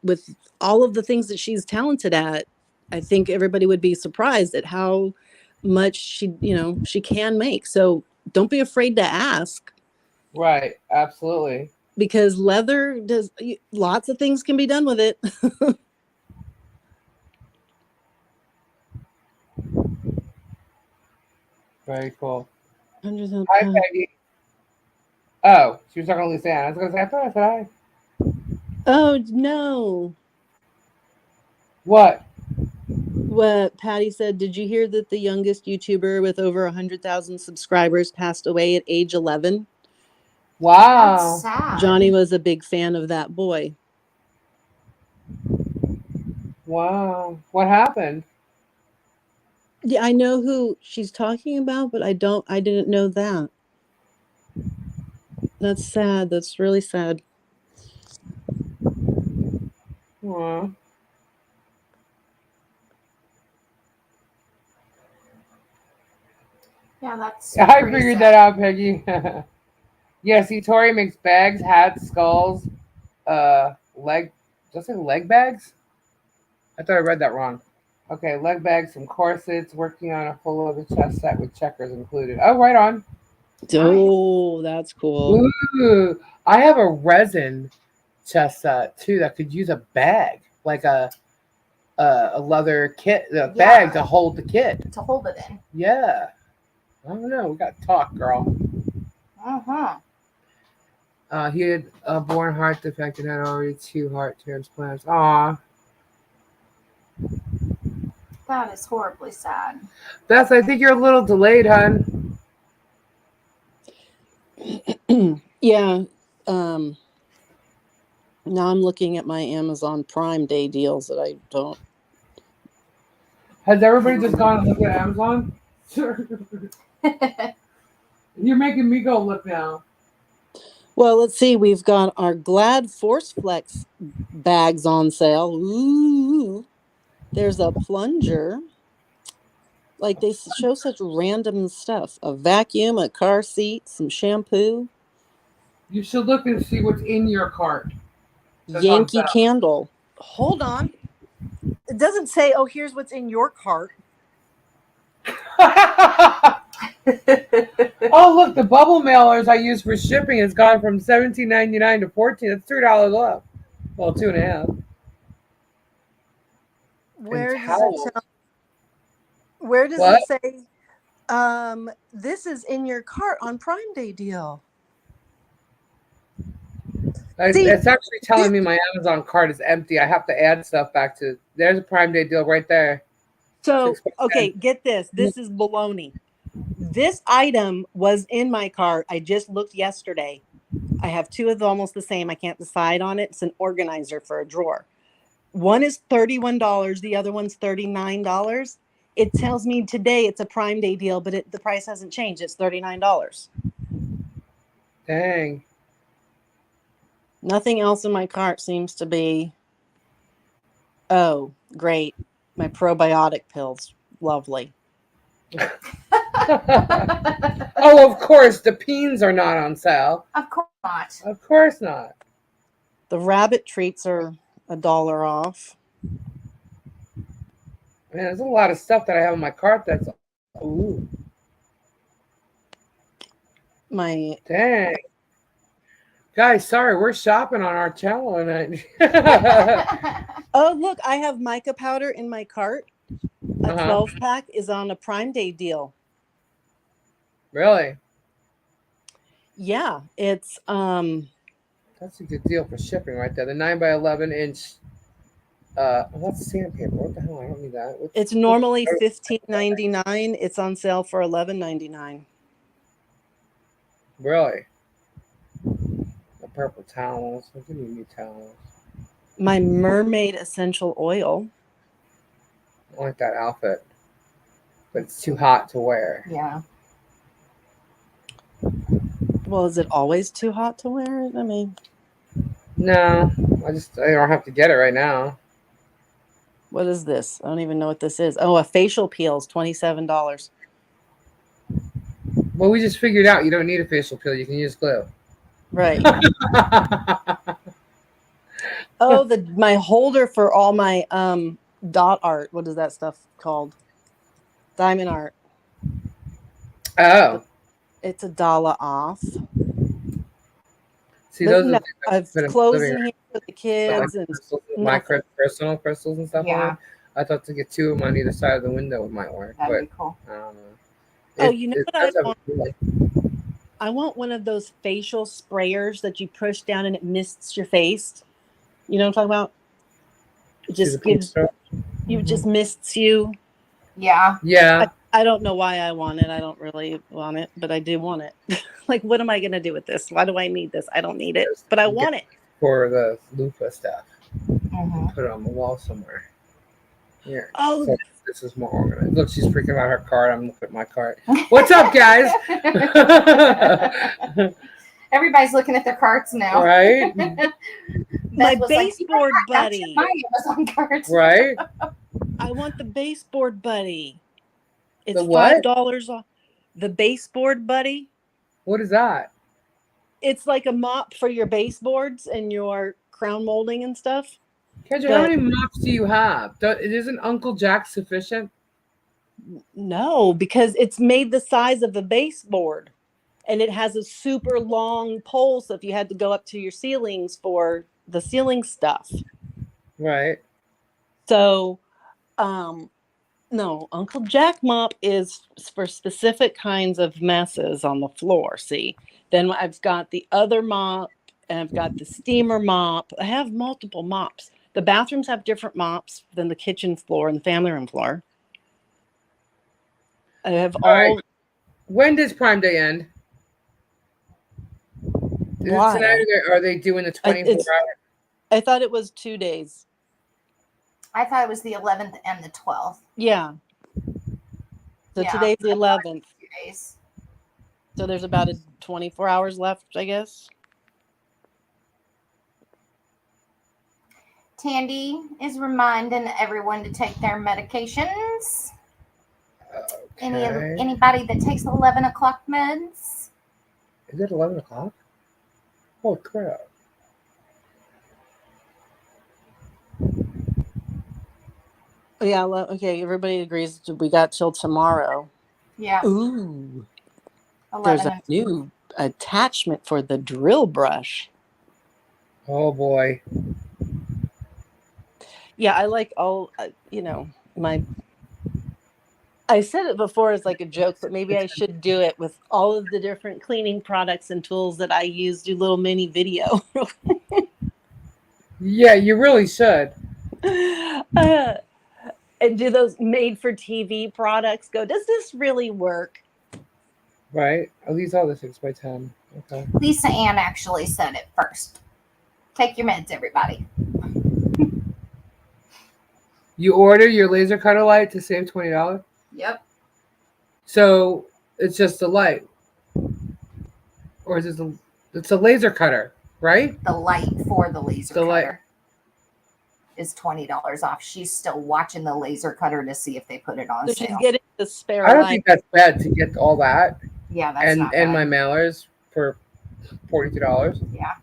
with all of the things that she's talented at, I think everybody would be surprised at how much she can make. So don't be afraid to ask. Right, absolutely. Because leather does, lots of things can be done with it. Very cool. Hi, Peggy. Oh, she was talking to Lucianne. I was going to say, I thought I said hi. Oh, no. What Patty said, did you hear that the youngest YouTuber with over 100,000 subscribers passed away at age 11? Wow. That's sad. Johnny was a big fan of that boy. Wow. What happened? Yeah, I know who she's talking about, but I didn't know that. That's sad. That's really sad. Aww. Yeah, that's. I figured that out, Peggy. Yeah, see, Tori makes bags, hats, skulls, leg. Did I say leg bags? I thought I read that wrong. Okay, leg bags, some corsets. Working on a full leather chest set with checkers included. Oh, right on. Oh, that's cool. Ooh, I have a resin chest set too that could use a bag, like a leather kit, a bag to hold the kit. To hold it in. Yeah. I don't know. We got to talk, girl. He had a born heart defect and had already 2 heart transplants. Aw. That is horribly sad. Beth, I think you're a little delayed, hon. Yeah. Now I'm looking at my Amazon Prime Day deals that I don't. Has everybody just gone and looked at Amazon? You're making me go look now. Well, let's see. We've got our Glad Force Flex bags on sale. Ooh. There's a plunger. Like they show such random stuff. A vacuum, a car seat, some shampoo. You should look and see what's in your cart. That's on Yankee sale. Candle. Hold on. It doesn't say, oh, here's what's in your cart. Oh, look, the bubble mailers I use for shipping has gone from $17.99 to $14. That's $3 off. Well, 2.5. Where does towels. it tell? Where does What? it say? This is in your cart on Prime Day deal. See, It's actually telling me my Amazon cart is empty. I have to add stuff back to. There's a Prime Day deal right there. So, 6%. okay, get this. This is baloney. This item was in my cart. I just looked yesterday. I have 2 of them almost the same. I can't decide on it. It's an organizer for a drawer. One is $31. The other one's $39. It tells me today it's a Prime Day deal, but the price hasn't changed. It's $39. Dang. Nothing else in my cart seems to be. Oh, great. My probiotic pills. Lovely. Oh, of course, the peens are not on sale. Of course not. Of course not. The rabbit treats are $1 off. Man, there's a lot of stuff that I have in my cart that's. Ooh. My Dang. Guys, sorry, we're shopping on our channel tonight. Oh, look, I have mica powder in my cart. A 12-pack is on a Prime Day deal. Really? Yeah, it's That's a good deal for shipping right there. The 9x11 inch. That's sandpaper. What the hell? I don't need that. it's normally $15.99. It's on sale for $11.99. Really? The purple towels. Give me new towels. My mermaid essential oil. I like that outfit, but it's too hot to wear. Yeah. Well, is it always too hot to wear it? I mean, No, I don't have to get it right now. what is this? I don't even know what this is. Oh, a facial peel is $27. Well, we just figured out you don't need a facial peel. You can use glue. Right. Oh, my holder for all my dot art. What is that stuff called? Diamond art. Oh. It's $1 off. See, But those no, are the I've things clothes living in room. here for the kids and My nothing. personal crystals and stuff. Yeah. On. I thought to get 2 of them on either side of the window might work, That'd but be cool. I don't know. Oh, you know what I does have want? I want one of those facial sprayers that you push down and it mists your face. You know what I'm talking about? It just gives you just mists you. Yeah. Yeah. I don't know why I want it. I don't really want it, but I do want it. Like, what am I going to do with this? Why do I need this? I don't need it, but I want it. For the loofah stuff. Mm-hmm. Put it on the wall somewhere. Here. Oh, So this is more organized. Look, she's freaking out her cart. I'm looking at my cart. What's up, guys? Everybody's looking at their carts now. Right? my Beth was baseboard like, buddy. my Amazon carts. Right? I want the baseboard buddy. It's The what? $5 off. The baseboard buddy. What is that? It's like a mop for your baseboards and your crown molding and stuff. Kendra, how But many mops do you have? Isn't Uncle Jack sufficient? no, because it's made the size of a baseboard and it has a super long pole. So if you had to go up to your ceilings for the ceiling stuff. Right. So, no, Uncle Jack mop is for specific kinds of messes on the floor. See, then I've got the other mop and I've got the steamer mop. I have multiple mops. The bathrooms have different mops than the kitchen floor and the family room floor. I have All right. all. When does Prime Day end? Is it tonight, Why? or are they doing the 24 It's- hour? I thought it was 2 days. I thought it was the 11th and the 12th. Yeah. So Yeah, today's the I thought 11th. 2 days. So there's about 24 hours left, I guess. Tandy is reminding everyone to take their medications. Okay. Anybody that takes the 11 o'clock meds? Is it 11 o'clock? Oh, crap. Yeah, okay, everybody agrees we got till tomorrow. Yeah. Ooh. 11 There's a and new attachment for the drill brush. Oh, boy. Yeah, I like all, I said it before as like a joke, but maybe I should do it with all of the different cleaning products and tools that I use, do little mini video. Yeah, you really should. And do those made for TV products. Go, does this really work? Right? At least all the 6x10. Okay. Lisa Ann actually said it first. Take your meds, everybody. You order your laser cutter light to save $20? Yep. So it's just a light. Or is it it's a laser cutter, right? The light for the laser The cutter light. is $20 off. She's still watching the laser cutter to see if they put it on So she's sale. getting the spare I don't light. think that's bad to get all that Yeah, that's and not and bad. my mailers for $42, Yeah,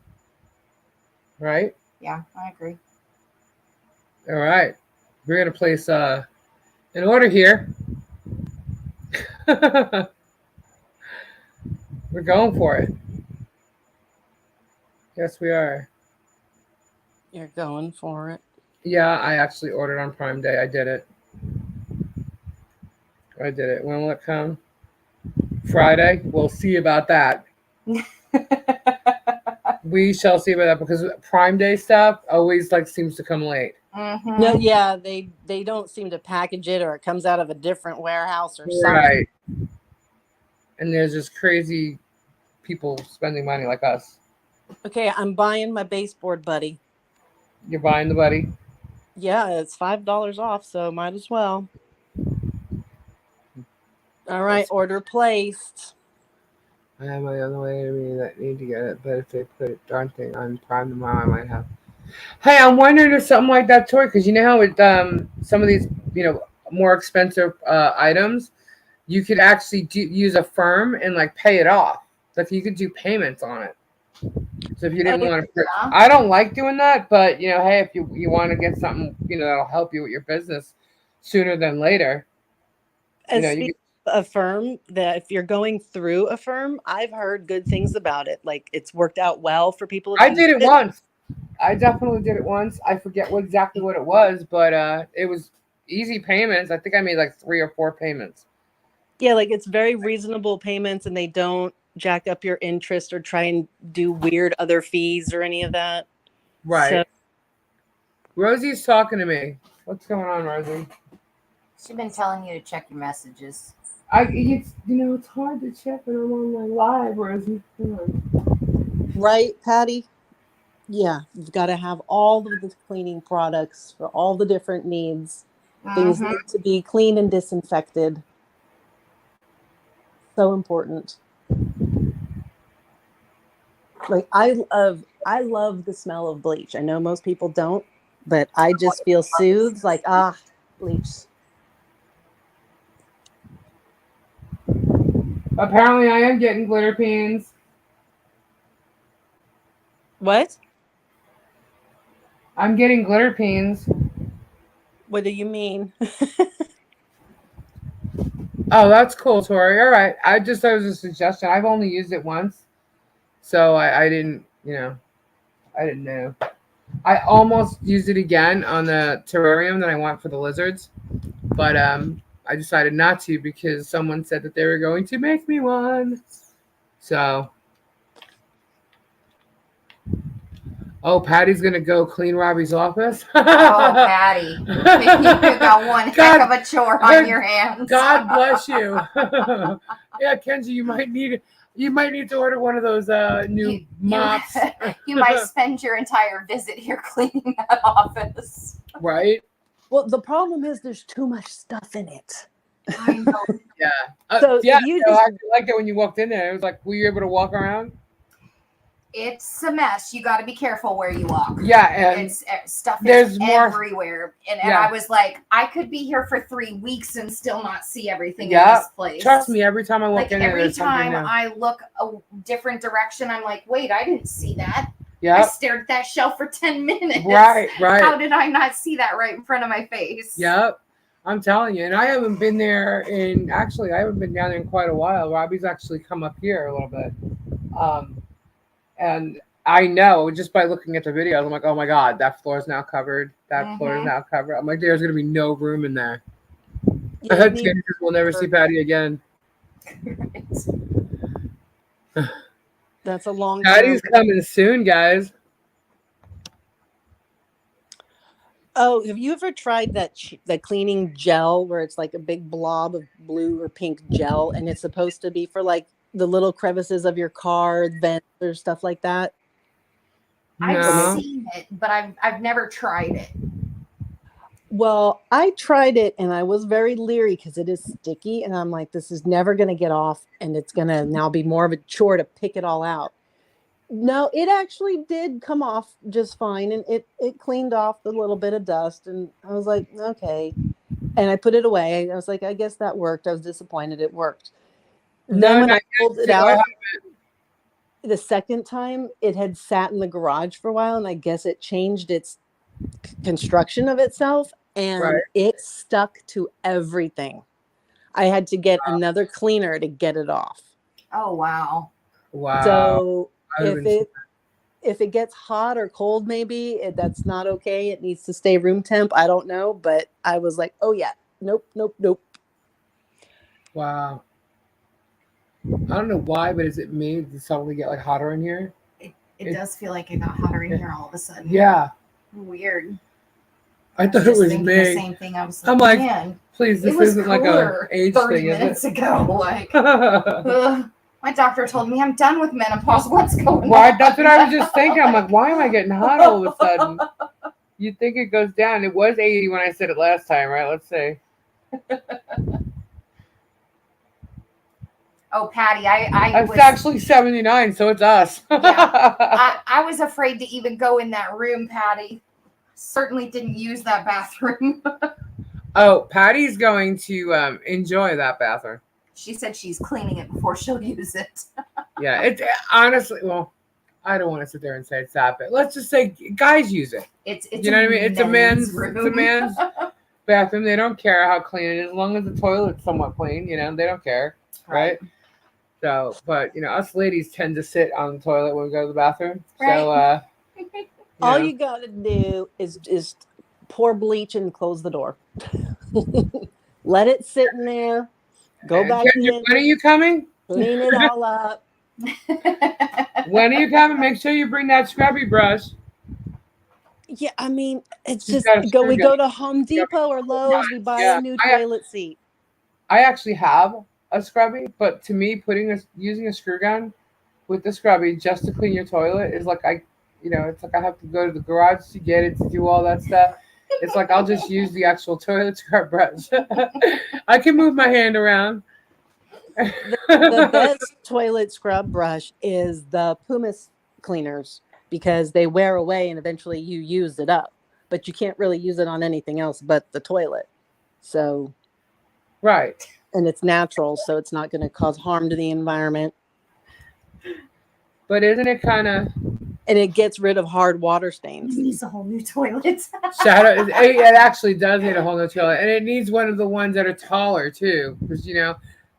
right? yeah, I agree. All right. We're gonna place an order here. We're going for it. Yes, we are. You're going for it. Yeah, I actually ordered on Prime Day. I did it. When will it come? Friday. We'll see about that. We shall see about that because Prime Day stuff always seems to come late. Mm-hmm. No, yeah, they don't seem to package it, or it comes out of a different warehouse or something. Right. And there's just crazy people spending money like us. Okay, I'm buying my baseboard, buddy. You're buying the buddy? Yeah, it's $5 off, so might as well. All right, order placed. I have my other way to me that need to get it, but if they put it darn thing on Prime tomorrow, I might have. Hey, I'm wondering if something like that too, because you know how with some of these more expensive items, you could actually use a firm and pay it off. Like you could do payments on it. So if you didn't want to, I don't like doing that, but hey, if you want to get something that'll help you with your business sooner than later, A firm, that if you're going through a firm, I've heard good things about it. Like it's worked out well for people. I did it once. I definitely did it once. I forget exactly what it was, but it was easy payments. I think I made 3 or 4 payments. Yeah, it's very reasonable payments, and they don't jack up your interest or try and do weird other fees or any of that. Right. So, Rosie's talking to me. What's going on, Rosie? She's been telling you to check your messages. It's hard to check when I'm on my live, Rosie. Come on. Right, Patty? Yeah, you've got to have all of the cleaning products for all the different needs. Things need to be clean and disinfected. So important. I love the smell of bleach. I know most people don't, but I just feel soothed. Bleach. Apparently, I am getting glitter pains. What? I'm getting glitter pains. What do you mean? Oh, that's cool, Tori. All right. I just thought it was a suggestion. I've only used it once, so I didn't, I didn't know. I almost used it again on the terrarium that I want for the lizards, but I decided not to because someone said that they were going to make me one. So, oh, Patty's gonna go clean Robbie's office. Oh, Patty, you got one heck of a chore on your hands. God bless you. Yeah, Kenji, you might need to order one of those new mops. You might spend your entire visit here cleaning that office. Right? Well, the problem is there's too much stuff in it. I know. Yeah. So yeah. you I just- actually liked it when you walked in there. It was like, were you able to walk around? It's a mess. You got to be careful where you walk. Yeah, and It's stuff there's is more- everywhere. And Yeah. I was like, I could be here for 3 weeks and still not see everything in Yeah. this place. Trust me, every time I walk Like in there, every there's something time new. I look a different direction, I'm like, wait, I didn't see that. I Yep. stared at that shelf for 10 minutes. Right. How did I not see that right in front of my face? Yep. I'm telling you. And I haven't been there I haven't been down there in quite a while. Robbie's actually come up here a little bit. And I know just by looking at the videos, I'm like, oh my God, that floor is now covered. That floor is now covered. I'm like, there's going to be no room in there. you need- We'll never see Patty again. that's a long Patty's time. coming soon, guys. Oh, have you ever tried that cleaning gel where it's like a big blob of blue or pink gel and it's supposed to be for like the little crevices of your car, vents or stuff like that? I've No. seen it, but I've never tried it. Well, I tried it and I was very leery because it is sticky and I'm like, this is never going to get off and it's going to now be more of a chore to pick it all out. No, it actually did come off just fine and it cleaned off the little bit of dust and I was like, okay. And I put it away. I was like, I guess that worked. I was disappointed it worked. Then when I pulled it out the second time, it had sat in the garage for a while and I guess it changed its construction of itself and it stuck to everything. I had to get another cleaner to get it off. Oh, wow. Wow. So if it gets hot or cold, maybe that's not okay. It needs to stay room temp. I don't know, but I was like, oh yeah, nope. Wow. I don't know why, but is it me to suddenly get like hotter in here? It does feel like it got hotter in here all of a sudden. Yeah. Weird. I thought it just was thinking me. The same thing. I was like, I'm like, man, please, this it was isn't like cooler a age 30 thing, minutes is it? ago. Like, ugh, my doctor told me I'm done with menopause. What's going Why? on? That's what I was just thinking. I'm like, why am I getting hot all of a sudden? You'd think it goes down. It was 80 when I said it last time, right? Let's see. Oh, Patty, I It's was actually 79, so it's us. I was afraid to even go in that room, Patty. Certainly didn't use that bathroom. Oh, Patty's going to enjoy that bathroom. She said she's cleaning it before she'll use it. Yeah, it's honestly, well, I don't want to sit there and say it's that, but let's just say guys use it. It's You know what I mean? It's a man's room. bathroom. They don't care how clean it is, as long as the toilet's somewhat clean. You know, they don't care, right? So, but us ladies tend to sit on the toilet when we go to the bathroom. Right. So, All you got to do is pour bleach and close the door. Let it sit in there. Go back in. When are you coming? Clean it all up. When are you coming? Make sure you bring that scrubby brush. Yeah, I mean, it's She's just got a screw we gun. go to Home Depot or Lowe's, we buy a new toilet seat. I actually have a scrubby, but to me, using a screw gun with the scrubby just to clean your toilet is like it's like I have to go to the garage to get it to do all that stuff. It's like I'll just use the actual toilet scrub brush. I can move my hand around. The best toilet scrub brush is the pumice cleaners because they wear away and eventually you use it up, but you can't really use it on anything else but the toilet. So, right. And it's natural, so it's not going to cause harm to the environment. But isn't it kind of and it gets rid of hard water stains. It needs a whole new toilet. Shadow, it actually does need a whole new toilet, and it needs one of the ones that are taller too, because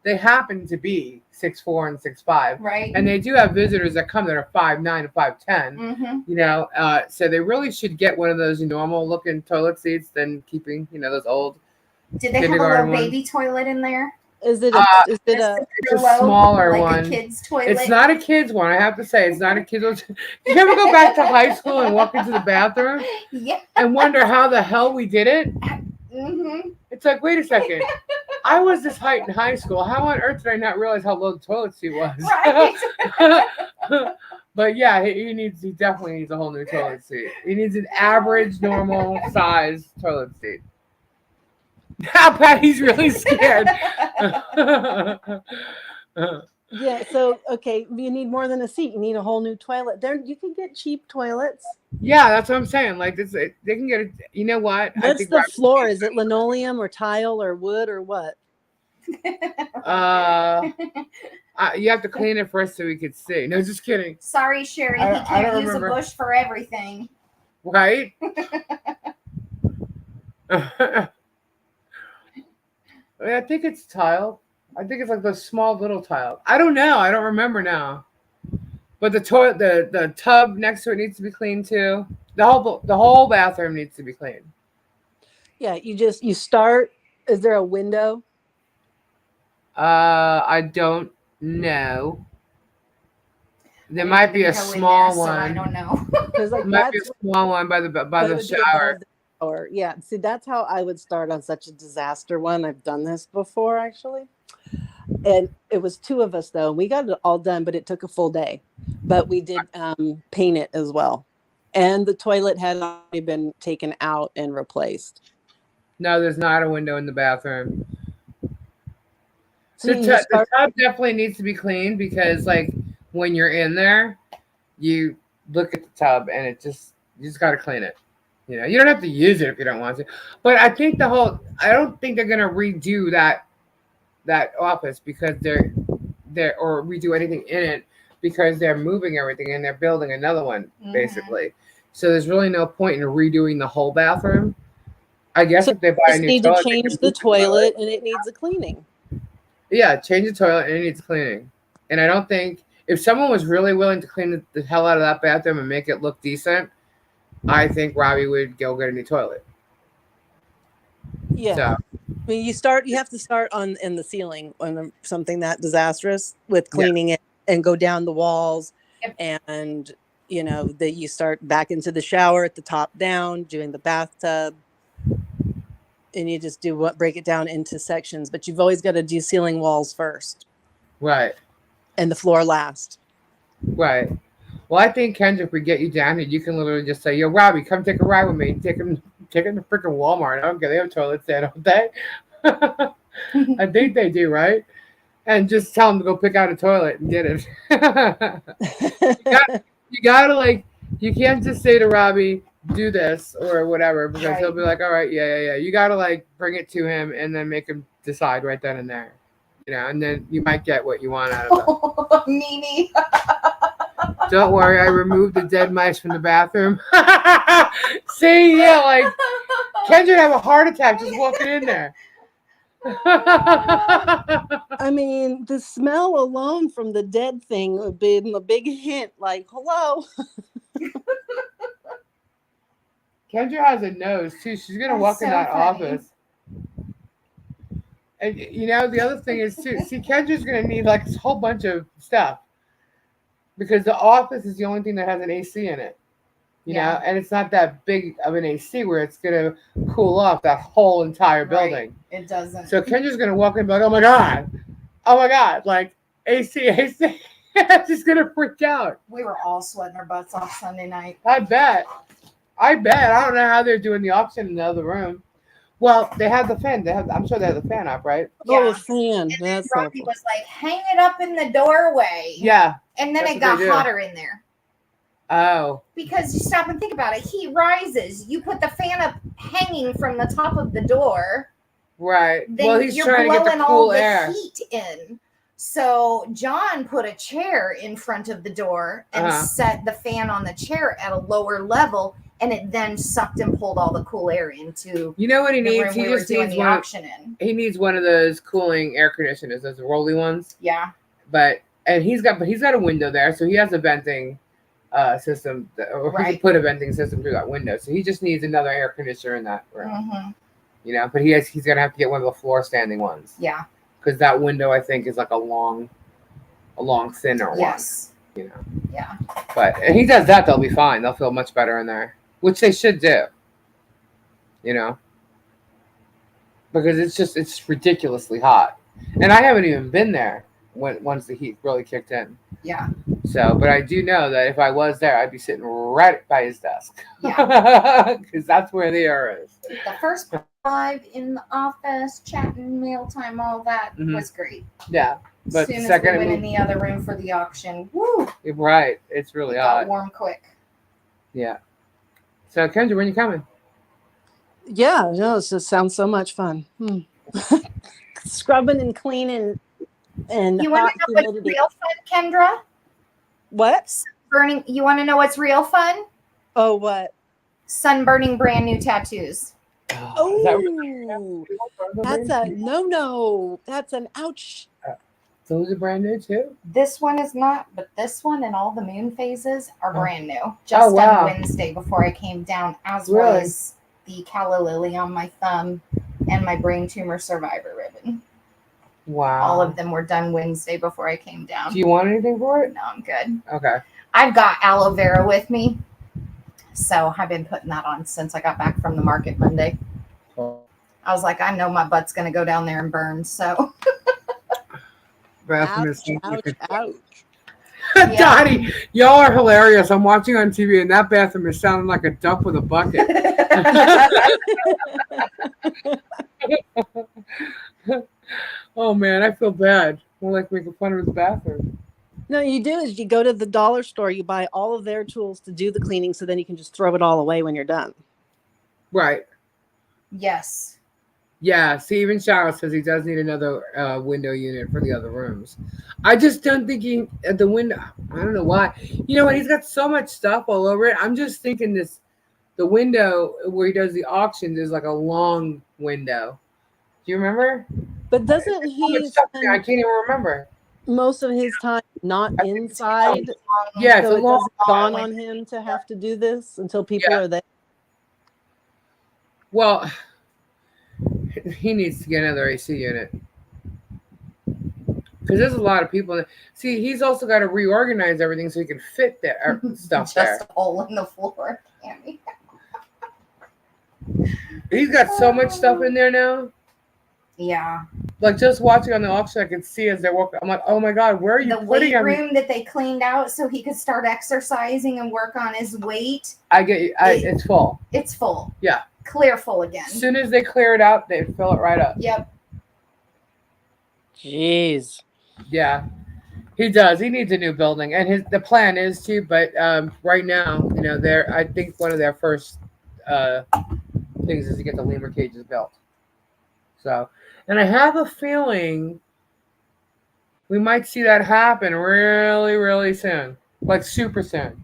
they happen to be 6'4" and 6'5", Right. and they do have visitors that come that are 5'9" and 5'10". Mm-hmm. So they really should get one of those normal looking toilet seats than keeping those old. Did they have a little kindergarten baby toilet in there? Is it Just a It's a smaller like one. a kid's toilet? It's not a kid's one. I have to say, it's not a kid's one. You ever go back to high school and walk into the bathroom Yeah. and wonder how the hell we did it? Mm-hmm. It's like, wait a second. I was this height in high school. How on earth did I not realize how low the toilet seat was? Right. But yeah, he definitely needs a whole new toilet seat. He needs an average, normal size toilet seat. Now Patty's really scared. Yeah, so okay, you need more than a seat. You need a whole new toilet. There, you can get cheap toilets. Yeah, that's what I'm saying. Like this, they can get it. You know what? What's the floor? Is it linoleum or tile or wood or what? You have to clean it first so we could see. No, just kidding. Sorry, Sherry. I He can't don't use remember. a bush for everything. Right? I think it's tile. I think it's like the small little tile. I don't know. I don't remember now. But the toilet, the tub next to it needs to be cleaned too. The whole bathroom needs to be cleaned. Yeah, you start. Is there a window? I don't know. There might be a small one. So I don't know. Because like Might be that's a small one by the shower. Or yeah, see, that's how I would start on such a disaster one. I've done this before actually, and it was two of us though. We got it all done, but it took a full day. But we did paint it as well, and the toilet had already been taken out and replaced. No, there's not a window in the bathroom. So The tub definitely needs to be cleaned because, like, when you're in there, you look at the tub and you just got to clean it. You don't have to use it if you don't want to. But I think I don't think they're gonna redo that office because they're or redo anything in it because they're moving everything and they're building another one basically. So there's really no point in redoing the whole bathroom. I guess if they buy a new toilet, to change the toilet and it needs a cleaning. Yeah, change the toilet and it needs cleaning. And I don't think if someone was really willing to clean the hell out of that bathroom and make it look decent, I think Robbie would go get a new toilet. Yeah. So. I mean, you have to start in the ceiling on something that disastrous with cleaning it and go down the walls. Yep. And, that you start back into the shower at the top down, doing the bathtub. And you just break it down into sections, but you've always got to do ceiling walls first. Right. And the floor last. Right. Well, I think, Kendrick, we get you down here. You can literally just say, "Yo, Robbie, come take a ride with me. Take him to freaking Walmart. I don't care. They have toilets there, don't they?" I think they do, right? And just tell them to go pick out a toilet and get it. you gotta you can't just say to Robbie, "Do this" or whatever, because he'll be like, "All right, yeah." You gotta bring it to him and then make him decide right then and there. And then you might get what you want out of it. Mimi. Don't worry, I removed the dead mice from the bathroom. See, yeah, Kendra have a heart attack just walking in there. I mean, the smell alone from the dead thing would be a big hint. Hello. Kendra has a nose too. She's gonna walk in that office. And the other thing is too. See, Kendra's gonna need a whole bunch of stuff. Because the office is the only thing that has an AC in it, you know, and it's not that big of an AC where it's gonna cool off that whole entire building. Right. It doesn't. So Kendra's gonna walk in and be like, "Oh my god, AC." She's gonna freak out. We were all sweating our butts off Sunday night. I bet. I don't know how they're doing the option in the other room. Well, they have the fan. I'm sure they have the fan up, right? Yeah. Oh, the fan. And then Robbie was like, "Hang it up in the doorway." Yeah. And then it got hotter in there. Oh. Because you stop and think about it. Heat rises. You put the fan up hanging from the top of the door. Right. Then well, he's you're trying to get the blowing cool all air. The heat in. So John put a chair in front of the door and set the fan on the chair at a lower level, and it then sucked and pulled all the cool air into. You know what he the needs? room He we were just doing needs the one. auction in. He needs one of those cooling air conditioners, those rolly ones. Yeah. But he's got a window there, so he has a venting system, or he can put a venting system through that window. So he just needs another air conditioner in that room. Mm-hmm. You know, but he's gonna have to get one of the floor standing ones. Yeah. Because that window, I think, is like a long thinner one. Yes. You know. Yeah. But if he does that, they'll be fine. They'll feel much better in there, which they should do. You know. Because it's ridiculously hot, and I haven't even been there once the heat really kicked in. Yeah. So, but I do know that if I was there, I'd be sitting right by his desk. Yeah. Because that's where the air is. The first 5 in the office, chatting, mealtime, all that was great. Yeah. But as soon as second, we went in the other room for the auction, woo! Right. It's really hot. Got warm quick. Yeah. So, Kendra, when you coming? Yeah, no, it just sounds so much fun. Scrubbing and cleaning and you want to know what's real fun, Kendra? What? Sunburning. You want to know what's real fun? Oh, what? Sunburning brand new tattoos. Oh, that's a no. That's an ouch. Those are brand new too? This one is not, but this one and all the moon phases are brand new. Just done Wednesday before I came down, as well as the calla lily on my thumb and my brain tumor survivor ribbon. Wow. All of them were done Wednesday before I came down. Do you want anything for it? No, I'm good. Okay. I've got aloe vera with me. So I've been putting that on since I got back from the market Monday. I was like, I know my butt's going to go down there and burn. So. Ouch. Yeah. Dottie, y'all are hilarious. I'm watching on TV and that bathroom is sounding like a duck with a bucket. Oh man, I feel bad. We're like making fun of his bathroom. No, you do is you go to the dollar store, you buy all of their tools to do the cleaning, so then you can just throw it all away when you're done. Right. Yes. Yeah. See, even Charlotte says he does need another window unit for the other rooms. I just don't think he at the window. I don't know why. You know what? He's got so much stuff all over it. I'm just thinking the window where he does the auctions is like a long window. Do you remember? But doesn't he? I can't even remember. Most of his time not inside. Yeah, so it's a long doesn't dawn on him to have to do this until people are there. Well, he needs to get another AC unit because there's a lot of people. See, he's also got to reorganize everything so he can fit there stuff there. Just a hole in the floor, Tammy. He's got so much stuff in there now. Yeah. Like just watching on the auction, I could see as they're walking. I'm like, oh my god, where are you the putting weight room that they cleaned out so he could start exercising and work on his weight? I get you. It's full. It's full. Yeah. Clear full again. As soon as they clear it out, they fill it right up. Yep. Jeez. Yeah, he does. He needs a new building, and the plan is to. But right now, you know, I think one of their first things is to get the lemur cages built. So, and I have a feeling we might see that happen really, really soon, like super soon,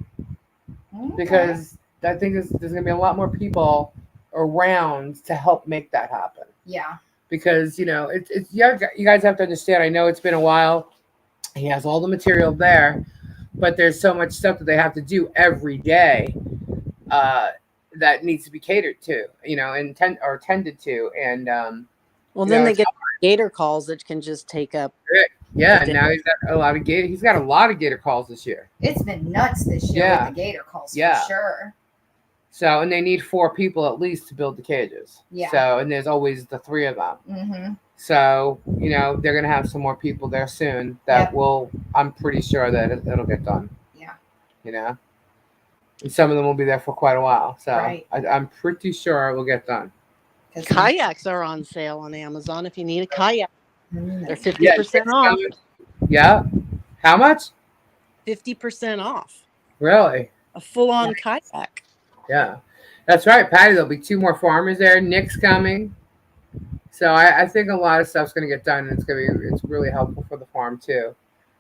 because I think there's going to be a lot more people around to help make that happen. Yeah. Because, you know, it's you guys have to understand. I know it's been a while. He has all the material there, but there's so much stuff that they have to do every day that needs to be catered to, you know, and tended to. And well, then they get gator calls that can just take up. Yeah, and now he's got a lot of gator. He's got a lot of gator calls this year. It's been nuts this year with the gator calls for sure. So, and they need 4 people at least to build the cages. Yeah. So, and there's always the 3 of them. Mm-hmm. So, you know, they're going to have some more people there soon that will, I'm pretty sure that it'll get done. Yeah. You know? And some of them will be there for quite a while. So I'm pretty sure it will get done. Kayaks are on sale on Amazon if you need a kayak. They're 50% off. Yeah. How much? 50% off. Really? A full-on kayak. Yeah. That's right, Patty. There'll be 2 more farmers there. Nick's coming. So I think a lot of stuff's going to get done, and it's really helpful for the farm too.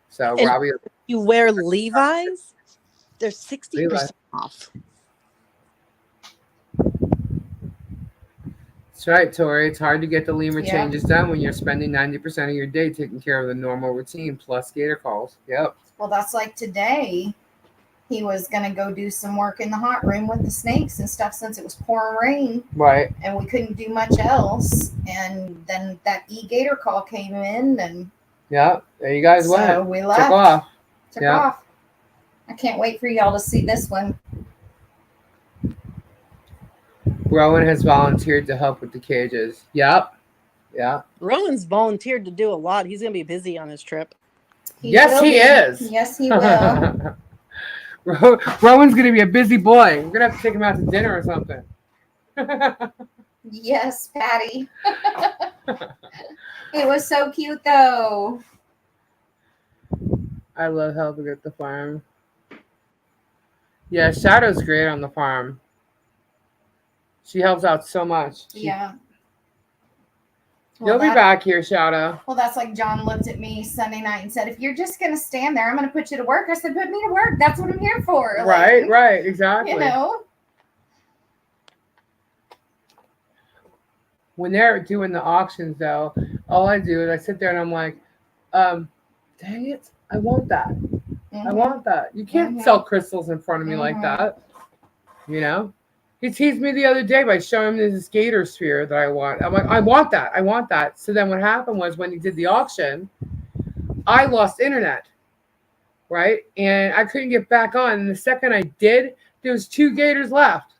So And Robbie, you wear Levi's, they're 60% Levi. off. That's right, Tori. It's hard to get the lemur Yeah. changes done when you're spending 90% of your day taking care of the normal routine plus gator calls. Yep. Well, that's like today. He was going to go do some work in the hot room with the snakes and stuff since it was pouring rain Right. and we couldn't do much else. And then that gator call came in and Yep. There you guys so went. we left. Took off. Took Yeah. off. I can't wait for y'all to see this one. Rowan has volunteered to help with the cages. Yep. Yeah. Rowan's volunteered to do a lot. He's going to be busy on his trip. Yes, will he be. is. Yes, he will. Rowan's going to be a busy boy. We're going to have to take him out to dinner or something. Yes, Patty. It was so cute, though. I love helping at the farm. Yeah, Shadow's great on the farm. She helps out so much. Yeah. You'll be back here, Shadow. Well, that's like John looked at me Sunday night and said, if you're just going to stand there, I'm going to put you to work. I said, put me to work. That's what I'm here for. Right, like, right, exactly. You know? When they're doing the auctions, though, all I do is I sit there and I'm like, dang it, I want that. Mm-hmm. I want that. You can't sell crystals in front of me like that. You know? He teased me the other day by showing me this gator sphere that I want. I'm like, I want that. I want that. So then what happened was when he did the auction, I lost internet, right? And I couldn't get back on. And the second I did, there was 2 gators left.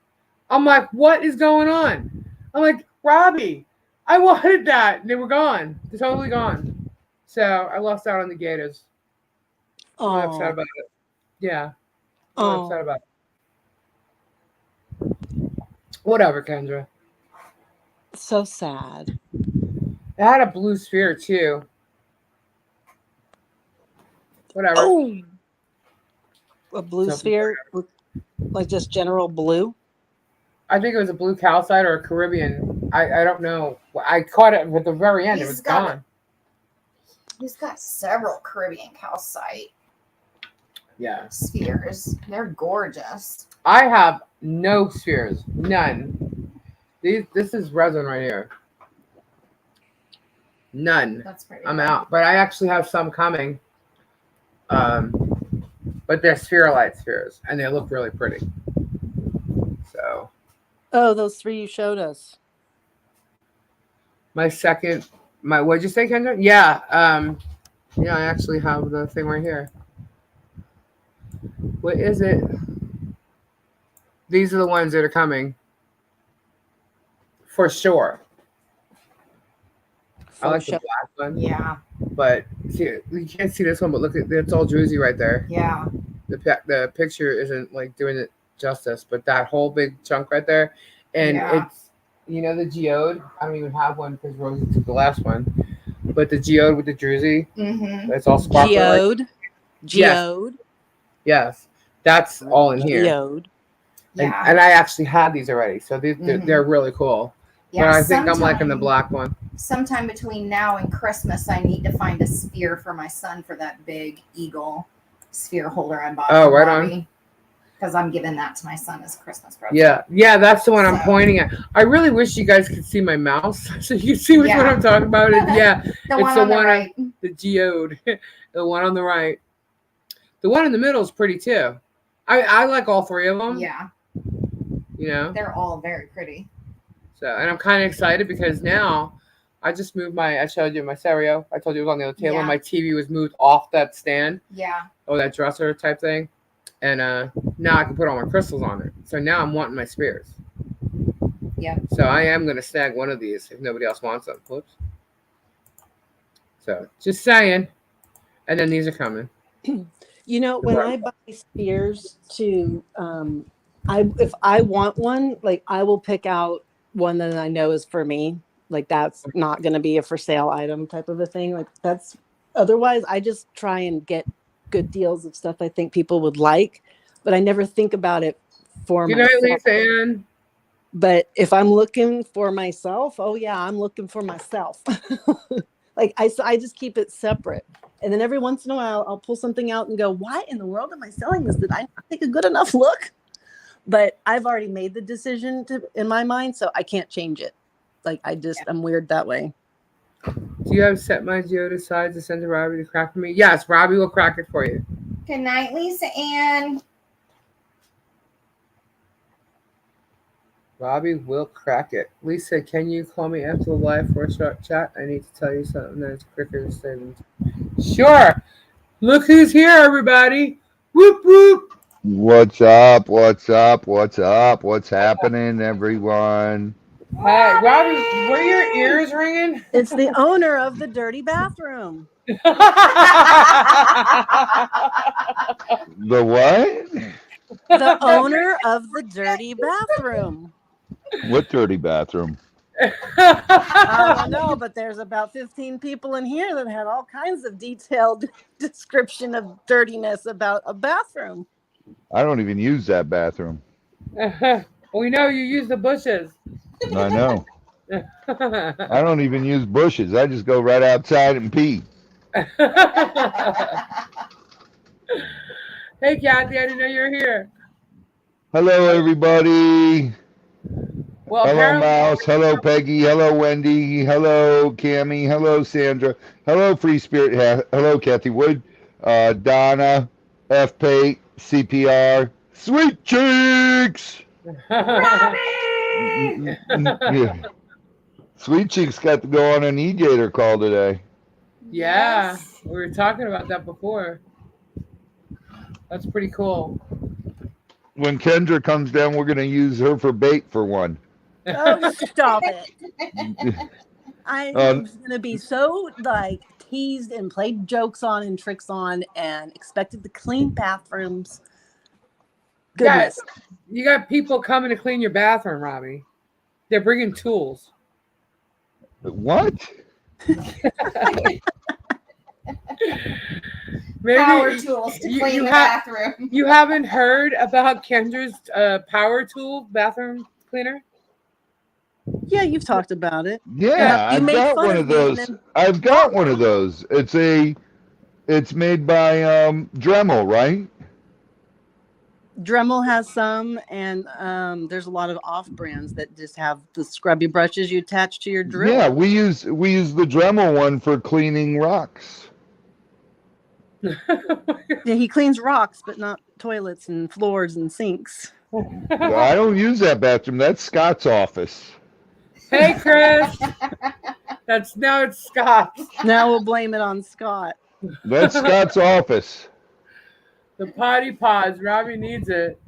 I'm like, what is going on? I'm like, Robbie, I wanted that. And they were gone. They're totally gone. So I lost out on the gators. I'm upset about it. Yeah. I'm upset about it. Whatever, Kendra. So sad. It had a blue sphere too. Whatever. Oh, a blue sphere, like just general blue. I think it was a blue calcite or a Caribbean. I don't know. I caught it at the very end. It was gone. He's got several Caribbean calcite spheres. They're gorgeous. I have no spheres. None. This is resin right here. None. That's pretty I'm cool. out. But I actually have some coming. But they're spherolite spheres. And they look really pretty. So. Oh, those 3 you showed us. What'd you say, Kendra? Yeah. Yeah, I actually have the thing right here. What is it? These are the ones that are coming. For sure. I like the black one. Yeah. But see, you can't see this one, but look at it's all druzy right there. Yeah. The picture isn't like doing it justice, but that whole big chunk right there. And it's, the geode. I don't even have one because Rosie took the last one. But the geode with the druzy, it's all sparkly. Geode. Yes. That's all in here. Geode. Yeah. And I actually had these already. So they're really cool. Yeah, but I think I'm liking the black one. Sometime between now and Christmas, I need to find a sphere for my son for that big eagle sphere holder I bought. Oh, right on. Because I'm giving that to my son as a Christmas present. Yeah, that's the one I'm pointing at. I really wish you guys could see my mouse so you see which one I'm talking about. It's the one on the right. The geode, the one on the right. The one in the middle is pretty too. I like all 3 of them. Yeah. They're all very pretty. So, and I'm kind of excited because now I just moved I showed you my stereo. I told you it was on the other table. Yeah. My TV was moved off that stand. Yeah. Or that dresser type thing. And now I can put all my crystals on it. So now I'm wanting my spheres. Yeah. So I am going to snag one of these if nobody else wants them. Whoops. So just saying. And then these are coming. When I buy spheres to, if I want one, like I will pick out one that I know is for me. Like that's not going to be a for sale item type of a thing. Like that's otherwise I just try and get good deals of stuff I think people would like, but I never think about it for myself. Good night, Lisa Ann. But if I'm looking for myself, oh yeah, I'm looking for myself. Like I just keep it separate. And then every once in a while, I'll pull something out and go, why in the world am I selling this? Did I not take a good enough look? But I've already made the decision in my mind, so I can't change it. Like I'm weird that way. Do you have set my Geo decides to send to Robbie to crack for me? Yes, Robbie will crack it for you. Good night, Lisa Ann. Robbie will crack it. Lisa, can you call me after the live for a short chat? I need to tell you something that's quicker to say than... Sure. Look who's here, everybody. Whoop, whoop. What's up? What's up? What's up? What's happening, everyone? Hey, Robbie, were your ears ringing? It's the owner of the dirty bathroom. The what? The owner of the dirty bathroom. What dirty bathroom? I don't know, but there's about 15 people in here that had all kinds of detailed description of dirtiness about a bathroom. I don't even use that bathroom. We know you use the bushes. I know. I don't even use bushes. I just go right outside and pee. Hey, Kathy, I didn't know you were here. Hello, everybody. Well, Hello, Mouse. Hello, Peggy. Hello, Wendy. Hello, Cammie. Hello, Sandra. Hello, Free Spirit. Hello, Kathy Wood. Donna. F. Pate. CPR. Sweet Cheeks. Robbie! Yeah. Sweet Cheeks got to go on an E-Gator call today. Yeah, Yes. we were talking about that before. That's pretty cool. When Kendra comes down, we're going to use her for bait for one. Oh, stop it. I'm going to be so teased and played jokes on and tricks on and expected to clean bathrooms. Goodness. You got people coming to clean your bathroom, Robbie. They're bringing tools. What? Maybe Power tools to clean the bathroom. You haven't heard about Kendra's power tool bathroom cleaner? Yeah, you've talked about it. Yeah, You I've made got fun one of of me and those. then- I've got one of those. It's made by Dremel, right? Dremel has some, and there's a lot of off brands that just have the scrubby brushes you attach to your drill. Yeah, we use the Dremel one for cleaning rocks. Yeah, he cleans rocks, but not toilets and floors and sinks. I don't use that bathroom. That's Scott's office. Hey, Chris. Now it's Scott. Now we'll blame it on Scott. That's Scott's office. The potty pods. Robbie needs it.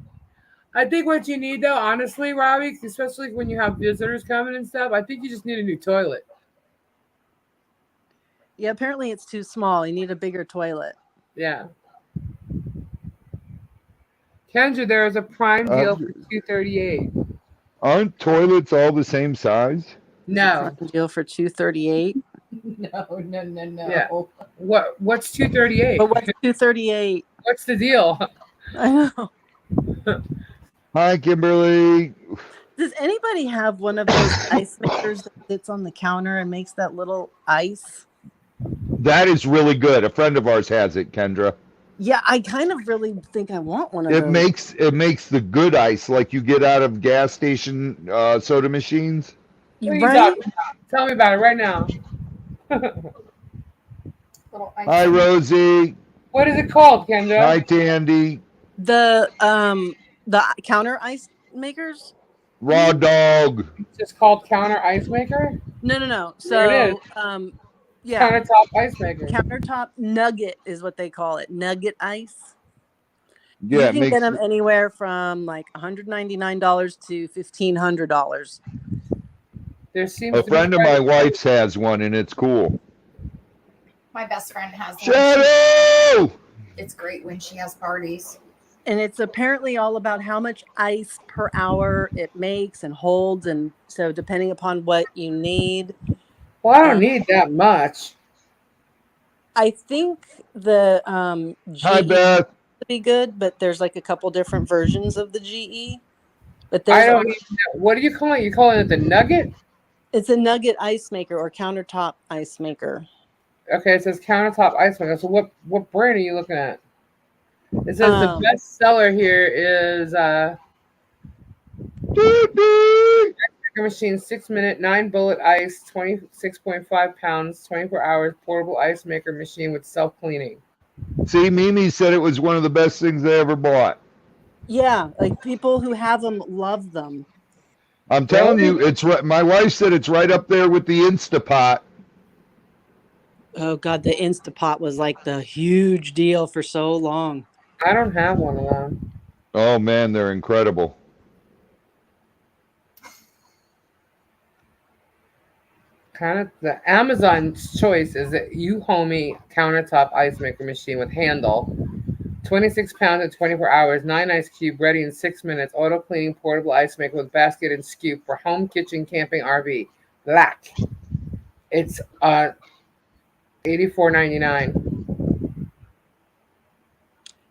I think what you need, though, honestly, Robbie, especially when you have visitors coming and stuff, I think you just need a new toilet. Yeah, apparently it's too small. You need a bigger toilet. Yeah. Kendra, there is a prime deal for $238. Aren't toilets all the same size? No. Deal for $238. No. Yeah. What's $238? But what's $238? What's the deal? I know. Hi, Kimberly. Does anybody have one of those ice makers that sits on the counter and makes that little ice? That is really good. A friend of ours has it, Kendra. Yeah, I kind of really think I want one of It those. makes the good ice like you get out of gas station soda machines. What are you Right? talking about? Tell me about it right now. Hi, Rosie. What is it called, Kendra? Hi, Tandy. The counter ice makers? Raw dog. It's just called Counter Ice Maker? No. There it So yeah. Countertop Ice Maker. Countertop nugget is what they call it. Nugget ice. Yeah, You can get them anywhere from like $199 to $1,500. There seems a to friend be of my wife's has one, and it's cool. My best friend has one. Shadow! It's great when she has parties. And it's apparently all about how much ice per hour it makes and holds. And so depending upon what you need. Well, I don't need that much. I think the GE Hi, Beth. would be good, but there's like a couple different versions of the GE. But I there's don't even know. What do you call it? You calling it the nugget? it's a nugget ice maker or countertop ice maker. Okay, it says countertop ice maker. So what brand are you looking at? It says the Um, best seller here is Beep, beep. machine 6-minute 9-bullet ice 26.5 pounds 24 hours portable ice maker machine with self-cleaning. See, Mimi said it was one of the best things they ever bought. yeah, like people who have them love them. I'm telling Really? you, it's right. My wife said it's right up there with the Instapot. Oh God, the Instapot was like the huge deal for so long. I don't have one of them. Oh man, they're incredible. Kind of the Amazon's choice is the U-Homey countertop ice maker machine with handle. 26 pounds in 24 hours, 9 ice cube, ready in 6 minutes. Auto cleaning portable ice maker with basket and scoop for home, kitchen, camping, RV. Black. It's $84.99.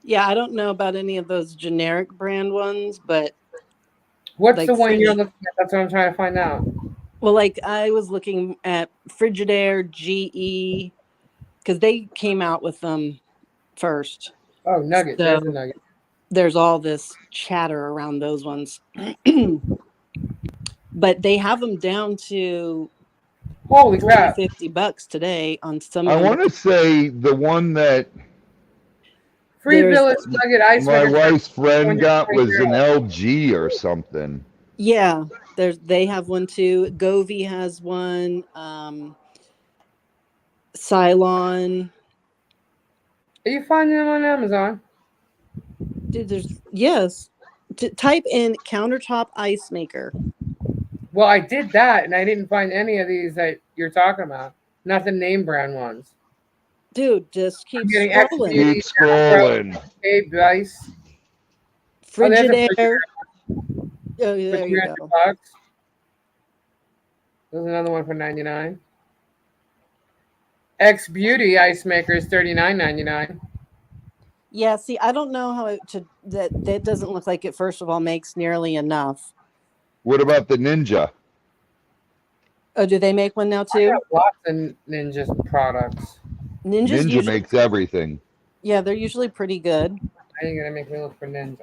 Yeah, I don't know about any of those generic brand ones, but What's like the one you're looking at? That's what I'm trying to find out. well, like I was looking at Frigidaire, GE, because they came out with them first. Oh, nugget. So There's a nugget. there's all this chatter around those ones. But they have them down to Holy 40, crap. $50 today on some I of them. want to say the one that Free There's- Village Nugget Ice my Maker. wife's friend got was an €120. LG or something. Yeah, they have one too. Govee has one. Cylon. Are you finding them on Amazon? Dude, yes. Type in countertop ice maker. Well, I did that, and I didn't find any of these that you're talking about. Not the name brand ones. Dude, just keep I'm getting scrolling. Keep scrolling. TIDBITS. Frigidaire. Oh, For there you $300. go. There's another one for $99. X Beauty Ice Maker is $39.99. Yeah, see, I don't know how that doesn't look like it, first of all, makes nearly enough. What about the Ninja? Oh, do they make one now I too? got lots of Ninja products. Ninja's Ninja usually, makes everything. yeah, they're usually pretty good. Now you're gonna make me look for Ninja.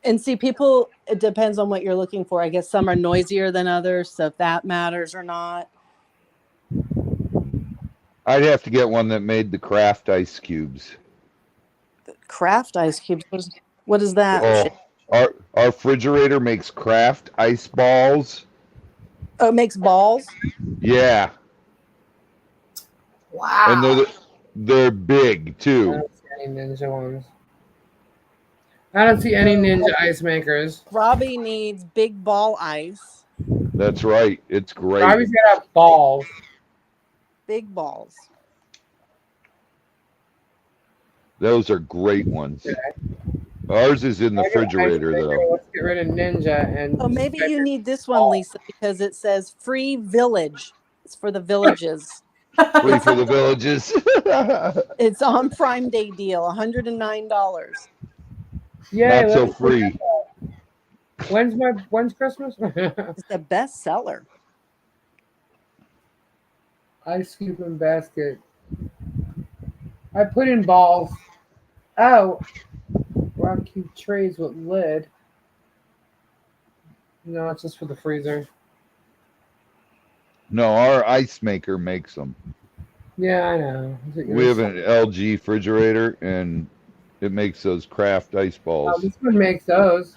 And see, people, it depends on what you're looking for. I guess some are noisier than others, so if that matters or not. I'd have to get one that made the craft ice cubes. Craft ice cubes. What is that? Oh, our refrigerator makes craft ice balls. Oh, it makes balls? Yeah, Wow. and they're big I too. don't see any Ninja ones. I don't see any Ninja ice makers. Robbie needs big ball ice. That's right. It's great. Robbie's got balls. Big balls. Those are great ones. Ours is in the refrigerator though. Let's get rid of Ninja and. Oh, maybe you need this one, Lisa, because it says free village. It's for the villages. Free for the villages. It's on Prime Day deal, $109. Yay, Not so let's- free. When's Christmas? It's the best seller. Ice cube and basket. I put in balls. Oh, rock cube trays with lid. No, it's just for the freezer. No, our ice maker makes them. Yeah, I know. We have an LG refrigerator and it makes those craft ice Oh, balls. this one makes those.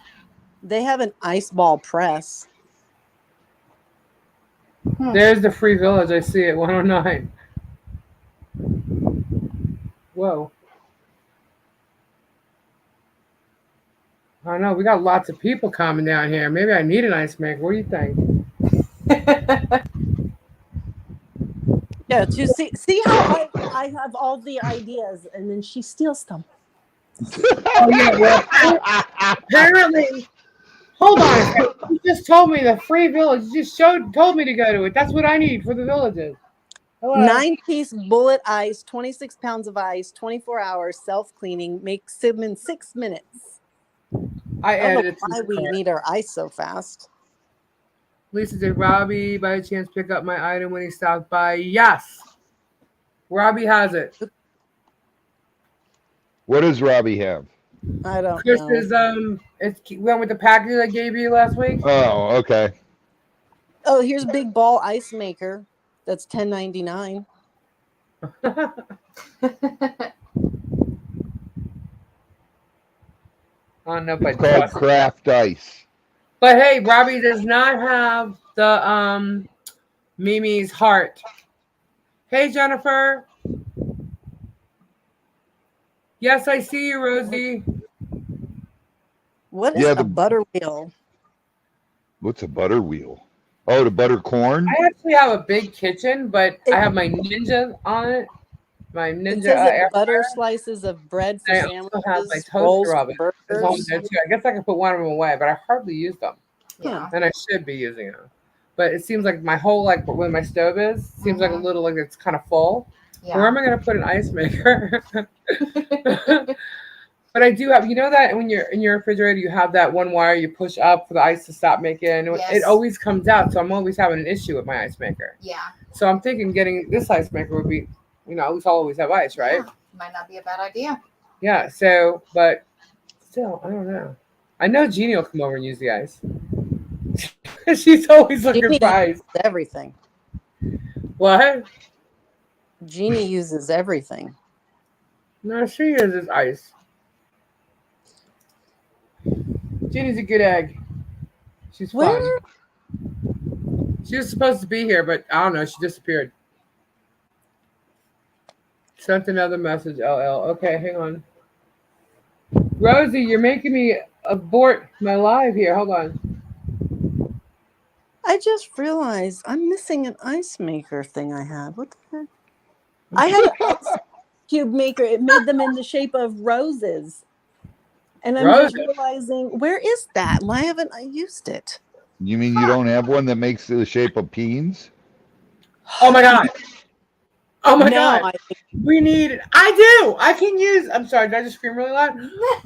They have an ice ball press. There's the Free Village. I see it. 109. Whoa. I don't know. We got lots of people coming down here. Maybe I need an ice maker. What do you think? Yeah, to see how I have all the ideas and then she steals them. Oh, yeah. Well, apparently. Hold on a second. You just told me the Free Village. You just told me to go to it. That's what I need for the villages. Hello. 9-piece bullet ice, 26 pounds of ice, 24 hours, self-cleaning, makes them in 6 minutes. I I don't added know it to why the we cart. need our ice so fast. Lisa, did Robbie by chance pick up my item when he stopped by? Yes. Robbie has it. What does Robbie have? I don't Chris know. is it's went with the package I gave you last week. Oh, okay. Oh, here's Big Ball Ice Maker. That's $10.99. I don't know if I It's called trust it. Craft Ice. But hey, Robbie does not have the Mimi's heart. Hey Jennifer. Yes, I see you, Rosie. What is Yeah, a butter wheel? What's a butter wheel? Oh, the butter corn? I actually have a big kitchen, but I have my Ninja on it. My It Ninja says air it butter fryer. slices of bread for And I also have my sandwiches, toaster rolls oven. for It's on burgers. there too. I guess I can put one of them away, but I hardly use them. Yeah. And I should be using them. But it seems like my whole where my stove is seems like a little like it's kind of full. Where am I going to put an ice maker? But I do have, you know that when you're in your refrigerator, you have that one wire you push up for the ice to stop making. Yes. It always comes out, so I'm always having an issue with my ice maker. Yeah. So I'm thinking getting this ice maker would be, at least I'll always have ice, right? Yeah. Might not be a bad idea. Yeah. So, but still, I don't know. I know Jeannie will come over and use the ice. She's always looking Jeannie for ice. uses everything. What? Jeannie uses everything. No, she uses ice. Jeannie's a good egg. She's fun. Where? She was supposed to be here, but I don't know. She disappeared. Sent another message, LL. Okay, hang on. Rosie, you're making me abort my live here. Hold on. I just realized I'm missing an ice maker thing I had. What the heck? I had an ice cube maker. It made them in the shape of roses. And I'm just realizing, where is that? Why haven't I used it? You mean you don't have one that makes the shape of peas? Oh my God. Oh my God. I, We need it. I do. I can use. I'm sorry. Did I just scream really loud?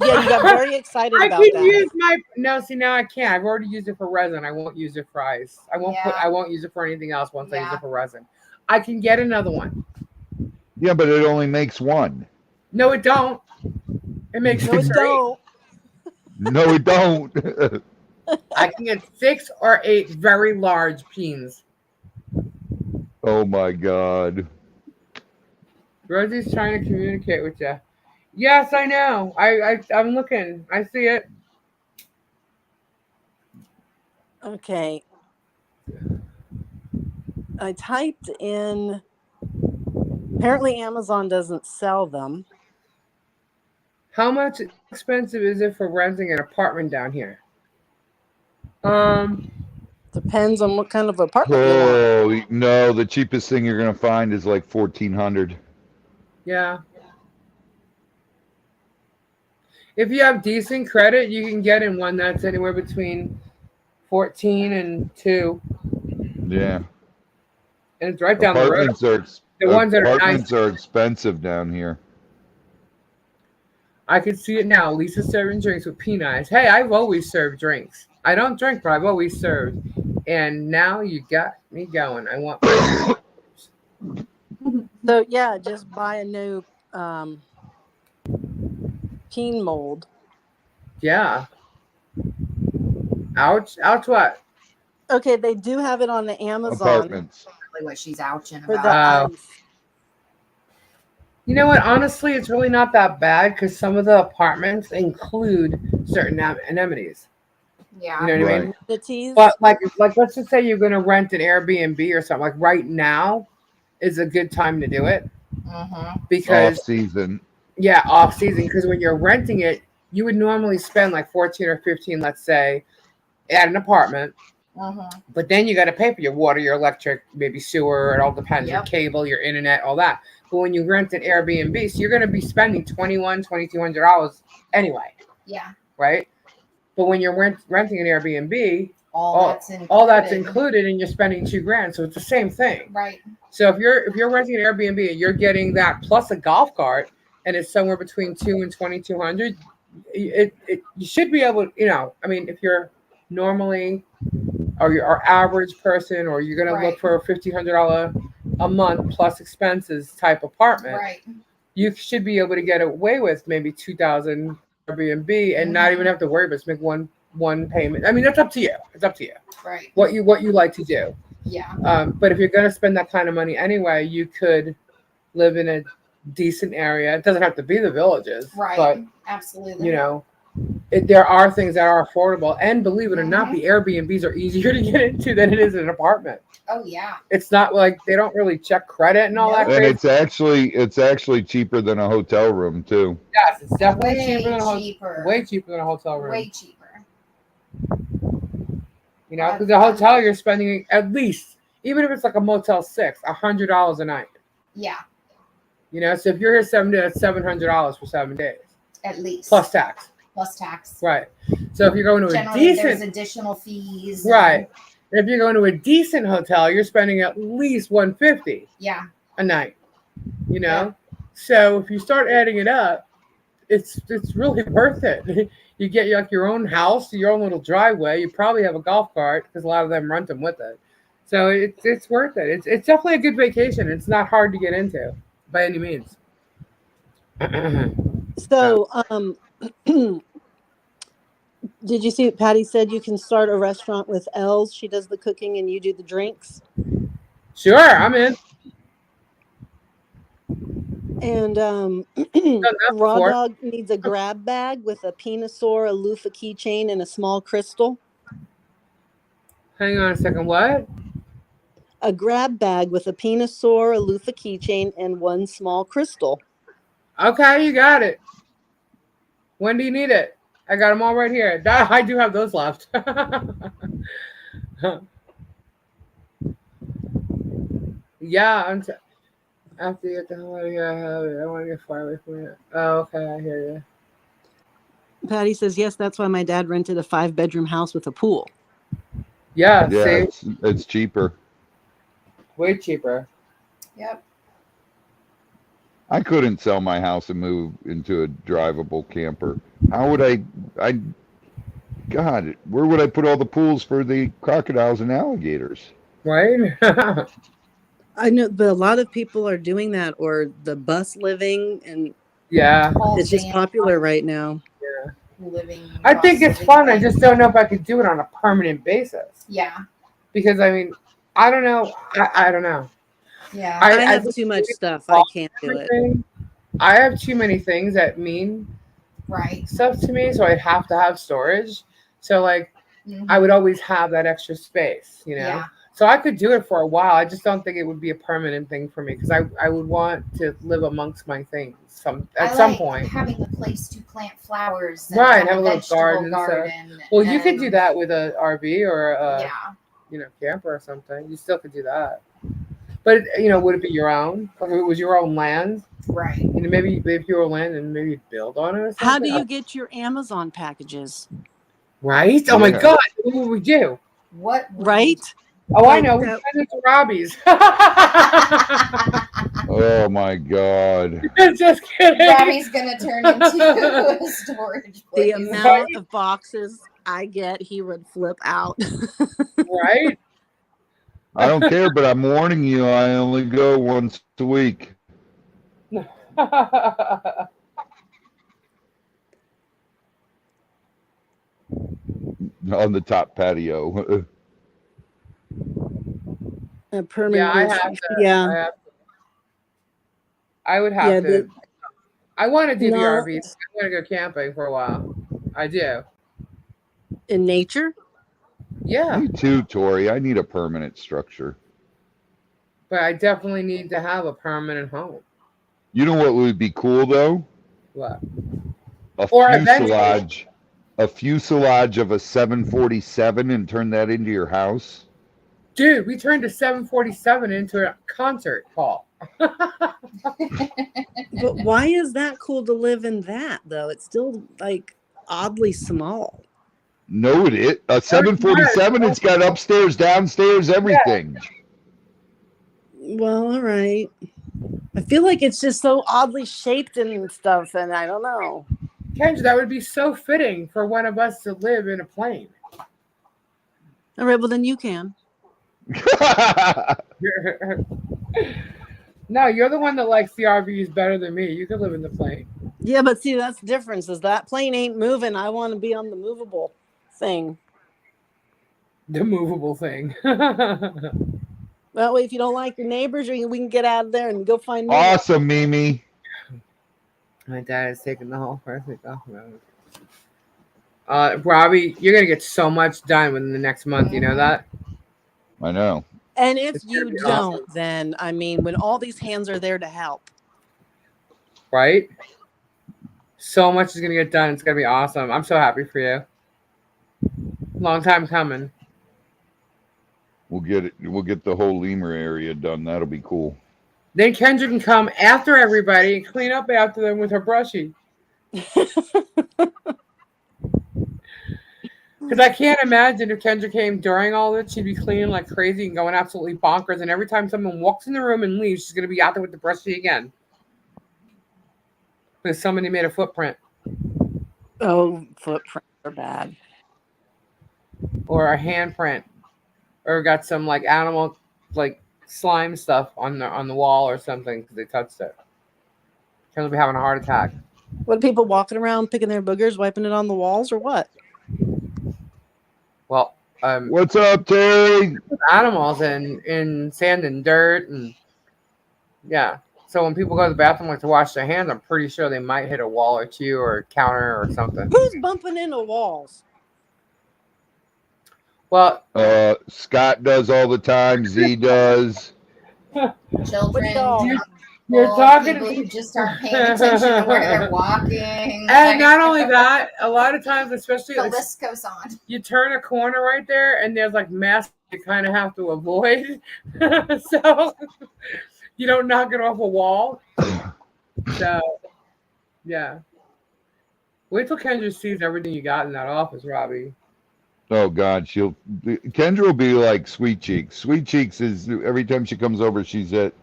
yeah, you got very excited I about can that. use my. No, see now I can't. I've already used it for resin. I won't use it for ice. I won't use it for anything else once I use it for resin. I can get another one. Yeah, but it only makes one. No, it don't. It makes No, it 6 or 8. don't. No, it don't. I can get 6 or 8 very large peas. Oh my God. Rosie's trying to communicate with you. Yes, I know. I'm looking. I see it. Okay. I typed in. Apparently, Amazon doesn't sell them. How much expensive is it for renting an apartment down here? Depends on what kind of apartment you want. Oh no, the cheapest thing you're gonna find is like $1,400. Yeah. If you have decent credit, you can get in one that's anywhere between 14 and 2. Yeah. And it's right down the road. The ones that are nice. Apartments are expensive down here. I can see it now. Lisa serving drinks with peanuts. Hey, I've always served drinks. I don't drink, but I've always served. And now you got me going. I want. So yeah, just buy a new peen mold. Yeah. Ouch. Ouch what? Okay, they do have it on the Amazon. Apartments. Exactly what she's ouching For the about. ice. You know what? Honestly, it's really not that bad because some of the apartments include certain anemones. Yeah. You know what I mean? Amenities. But like let's just say you're gonna rent an Airbnb or something. Like right now is a good time to do it because Off season. Yeah, off season. Because when you're renting it, you would normally spend like 14 or 15, let's say, at an apartment. But then you got to pay for your water, your electric, maybe sewer. It all depends. Your cable, your internet, all that. But when you rent an Airbnb, so you're going to be spending $2,200 anyway. Yeah. Right. But when you're renting an Airbnb, all that's included. All that's included, and you're spending $2,000, so it's the same thing. Right. So if you're renting an Airbnb and you're getting that plus a golf cart, and it's somewhere between $2,000 and $2,200, you should be able. I mean, if you're normally or you're our average person, or you're gonna look for a $1,500 a month plus expenses type apartment, Right. you should be able to get away with maybe $2,000 Airbnb and not even have to worry about it. Make one payment. I mean, that's up to you. It's up to you. Right. What you like to do. Yeah. But if you're gonna spend that kind of money anyway, you could live in a decent area. It doesn't have to be the Villages. Right. But absolutely. there are things that are affordable, and believe it or not, the Airbnbs are easier to get into than it is an apartment. Oh yeah. It's not like they don't really check credit and all that. And crazy. it's actually cheaper than a hotel room too. Yes, it's definitely Way cheaper than way cheaper than a hotel room. Way cheaper. Because the hotel you're spending at least, even if it's like a Motel 6, $100 a night. Yeah. So if you're here 7 days, that's $700 for 7 days. At least. Plus tax. Right. So if you're going to Generally, there's additional fees. Right. If you're going to a decent hotel, you're spending at least $150. Yeah. A night. Yeah. So if you start adding it up, it's really worth it. You get like your own house, your own little driveway. You probably have a golf cart because a lot of them rent them with it. So it's worth it. It's definitely a good vacation. It's not hard to get into by any means. So, did you see Patty said you can start a restaurant with Els? She does the cooking and you do the drinks. Sure, I'm in. And Raw Dog needs a grab bag with a Penosaur, a loofah keychain, and a small crystal. Hang on a second. What? A grab bag with a Penosaur, a loofah keychain, and one small crystal. Okay, you got it. When do you need it? I got them all right here. I do have those left. Yeah, after you get the hell out of here, I want to get far away from it. Oh, okay, I hear you. Patty says, yes, that's why my dad rented a 5-bedroom house with a pool. Yeah, Yeah, see? it's cheaper. Way cheaper. Yep. I couldn't sell my house and move into a drivable camper. How would God, where would I put all the pools for the crocodiles and alligators? Right? I know, but a lot of people are doing that, or the bus living, and yeah, it's just popular right now. Yeah. Living. I think it's fun. I just don't know if I could do it on a permanent basis. Yeah. Because I mean, I don't know. I don't know. Yeah. I have too much stuff. I can't do it. I have too many things that mean stuff to me, so I'd have to have storage. So like, I would always have that extra space, Yeah. So I could do it for a while. I just don't think it would be a permanent thing for me because I would want to live amongst my things at some point. Having a place to plant flowers. And Have a little vegetable garden. Well, you could do that with an RV or a camper or something. You still could do that. But would it be your own? Like if it was your own land? Right. Maybe if your land and maybe build on it or something. How do you get your Amazon packages? Right? Oh my God. What would we do? What? Right? Oh, I know. We send it to Robbie's. Oh my God. Just kidding. Robbie's gonna turn into a storage place. The amount of boxes I get, he would flip out. Right? I don't care, but I'm warning you, I only go once a week. On the top patio. A permanent. I have to. I would have to. I want to do the RV. I want to go camping for a while. I do. In nature? Yeah. Me too, Tori. I need a permanent structure. But I definitely need to have a permanent home. You know what would be cool though? What? A fuselage of a 747 and turn that into your house. Dude, we turned a 747 into a concert hall. But why is that cool to live in that though? It's still like oddly small. No, it a 747. It's got upstairs, downstairs, everything. Well, all right. I feel like it's just so oddly shaped and stuff, and I don't know. Kendra, that would be so fitting for one of us to live in a plane. All right, well then you can. No, you're the one that likes the RVs better than me. You could live in the plane. Yeah, but see, that's the difference. Is that plane ain't moving. I want to be on the movable thing. The movable thing. That way, if you don't like your neighbors, we can get out of there and go find new Awesome, Mimi. My dad is taking the whole first week off. Robbie, you're gonna get so much done within the next month. You know that? I know. And if It's gonna you be don't, awesome. then I mean, when all these hands are there to help. Right? So much is gonna get done. It's gonna be awesome. I'm so happy for you. Long time coming. We'll get it. We'll get the whole lemur area done. That'll be cool. Then Kendra can come after everybody and clean up after them with her brushy. Because I can't imagine if Kendra came during all this, she'd be cleaning like crazy and going absolutely bonkers. And every time someone walks in the room and leaves, she's going to be out there with the brushy again. Because somebody made a footprint. Oh, footprints are bad. Or a handprint. Or got some like animal like slime stuff on the wall or something because they touched it. Kendra will be having a heart attack. What, people walking around picking their boogers, wiping it on the walls, or what? Well, What's up, Terry? animals in sand and dirt and yeah. So when people go to the bathroom like to wash their hands, I'm pretty sure they might hit a wall or two or a counter or something. Who's bumping into walls? Well, Scott does all the time. Z does. Children, you're talking people who just aren't paying attention to where they're walking. And not only that, a lot of times, especially the like, list goes on. you turn a corner right there and there's like mess you kind of have to avoid. So you don't knock it off a wall. So yeah. Wait till Kendra sees everything you got in that office, Robbie. Oh God, Kendra will be like Sweet Cheeks. Sweet Cheeks is every time she comes over, she's at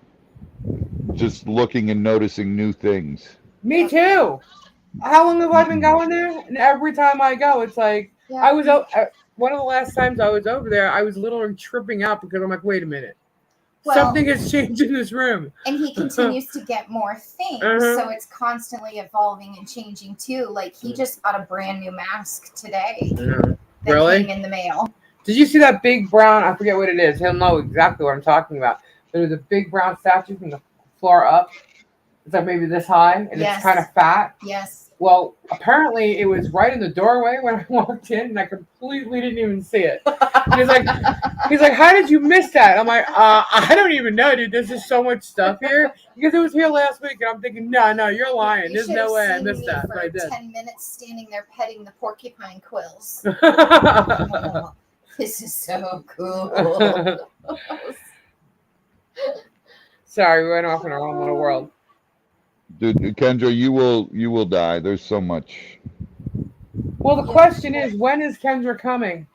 just looking and noticing new things. Me too. How long have I been going there? And every time I go, it's like Yeah. I was one of the last times I was over there. I was literally tripping out because I'm like, wait a minute, Well, something has changed in this room. And he continues to get more things, so it's constantly evolving and changing too. Like he just got a brand new mask today. That Really? came in the mail. Did you see that big brown? I forget what it is. He'll know exactly what I'm talking about. There was a big brown statue from the floor up. It's like maybe this high, and Yes. it's kind of fat. Yes. Well, apparently it was right in the doorway when I walked in, and I completely didn't even see it. He's like, how did you miss that? I'm like, I don't even know, dude. There's just so much stuff here because it was here last week, and I'm thinking, no, you're lying. You There's should no have way I seen missed me that. for But I did. 10 minutes standing there petting the porcupine quills. This is so cool. Sorry, we went off in our own little world. Dude, Kendra, you will die. There's so much. Well, the question is, when is Kendra coming?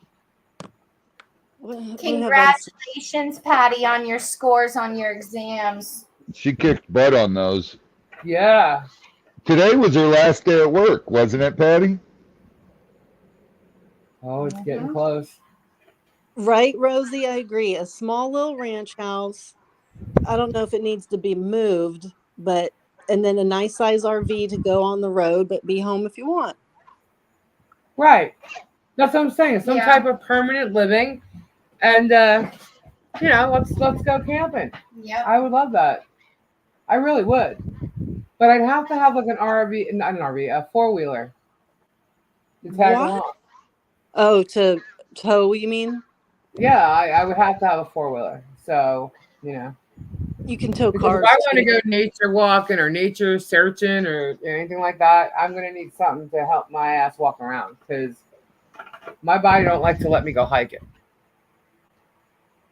Congratulations, Patty, on your scores on your exams. She kicked butt on those. Yeah. Today was her last day at work, wasn't it, Patty? Oh, it's getting close. Right, Rosie, I agree. A small little ranch house. I don't know if it needs to be moved, but and then a nice size RV to go on the road, but be home if you want. Right. That's what I'm saying. Some Yeah. type of permanent living, and let's go camping. Yep. I would love that. I really would. But I'd have to have like an RV, not an RV, a 4-wheeler. To tag What? along. Oh, to tow, you mean? Yeah, I would have to have a 4-wheeler. So, You can tow because cars. if I want to too. go nature walking or nature searching or anything like that, I'm going to need something to help my ass walk around because my body don't like to let me go hiking.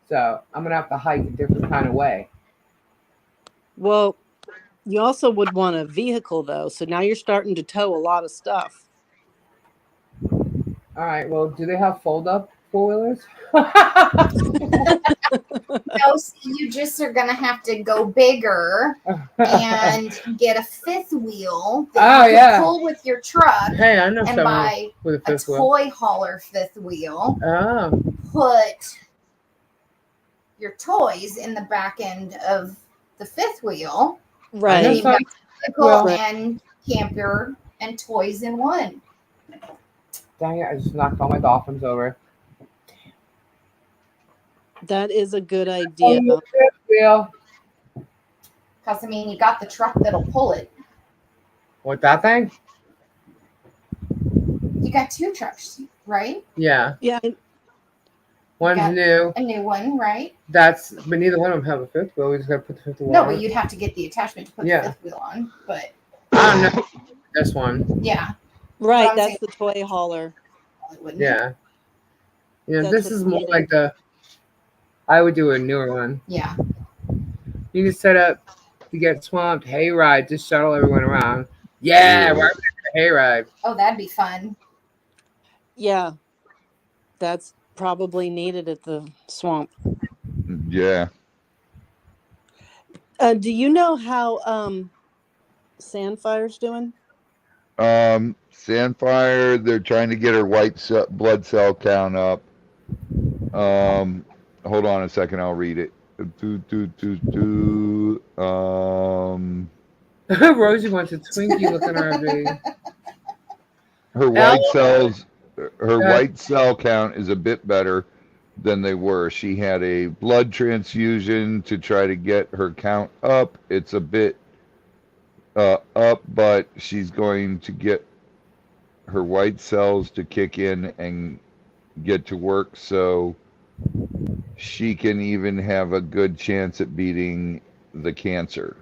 So I'm going to have to hike a different kind of way. Well, you also would want a vehicle though. So now you're starting to tow a lot of stuff. All right. Well, do they have fold up four wheelers? No, see, you just are gonna have to go bigger and get a fifth wheel that you can pull with your truck, Hey, I know and someone buy with a a fifth wheel. toy hauler fifth wheel. Oh. Put your toys in the back end of the fifth wheel. I know Right. You've got vehicle Well- and camper and toys in one. Dang it! I just knocked all my dolphins over. That is a good idea. Fifth wheel. Because, I mean, you got the truck that'll pull it. What, that thing? You got two trucks, right? Yeah. Yeah. One's got- new. A new one, right? But neither one of them have a fifth wheel. We just got to put the fifth wheel No, on. but you'd have to get the attachment to put Yeah. the fifth wheel on. But, I don't know. This one. yeah. Right. I'm That's saying- the toy hauler. Wouldn't it? Yeah. Yeah, That's this what is we more did. like the. I would do a newer one. Yeah. You can set up to get swamped hayride, just shuttle everyone around. Yeah, we're having a hayride. Oh, that'd be fun. Yeah. That's probably needed at the swamp. Yeah. Do you know how Sandfire's doing? Sandfire, they're trying to get her blood cell count up. Hold on a second, I'll read it. Rosie wants a Twinkie looking RV. Her white cell count is a bit better than they were. She had a blood transfusion to try to get her count up. It's a bit up, but she's going to get her white cells to kick in and get to work, so she can even have a good chance at beating the cancer.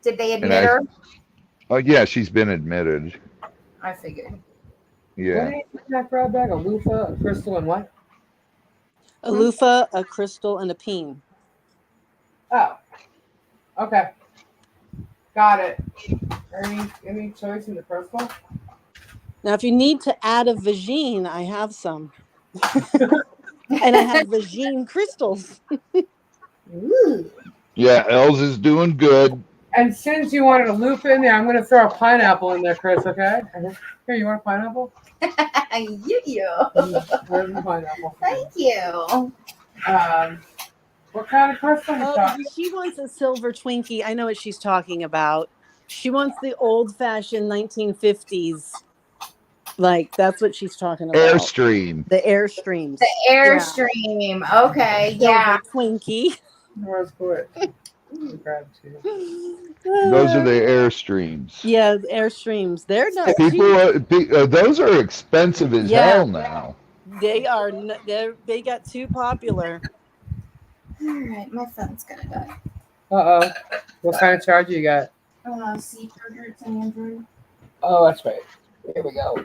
Did they admit her? Oh yeah, she's been admitted. I figured. Yeah. What did you that grab bag? A loofah, a crystal, and what? A loofah, a crystal, and a peen. Oh. Okay. Got it. Any choice in the crystal? Now, if you need to add a vagine, I have some. And I have vagine crystals. Ooh. Yeah, Els is doing good. And since you wanted a loofah in there, I'm going to throw a pineapple in there, Chris, okay? Here, you want a pineapple? Yeah. Where's the pineapple? Thank you. What kind of crystal you Oh, talking? she wants a silver Twinkie. I know what she's talking about. She wants the old-fashioned 1950s. Like, that's what she's talking about. Airstream. The Airstreams. The Airstream. Okay. Yeah. Silver Twinkie. Where's Quit? Grab two. Those are the Airstreams. Yeah, the Airstreams. They're not People, those are expensive as Yeah. hell now. They are. They got too popular. All right. My phone's gonna die. Uh-oh. What kind of charger you got? C charger. It's an Android. Oh, that's right. Here we go.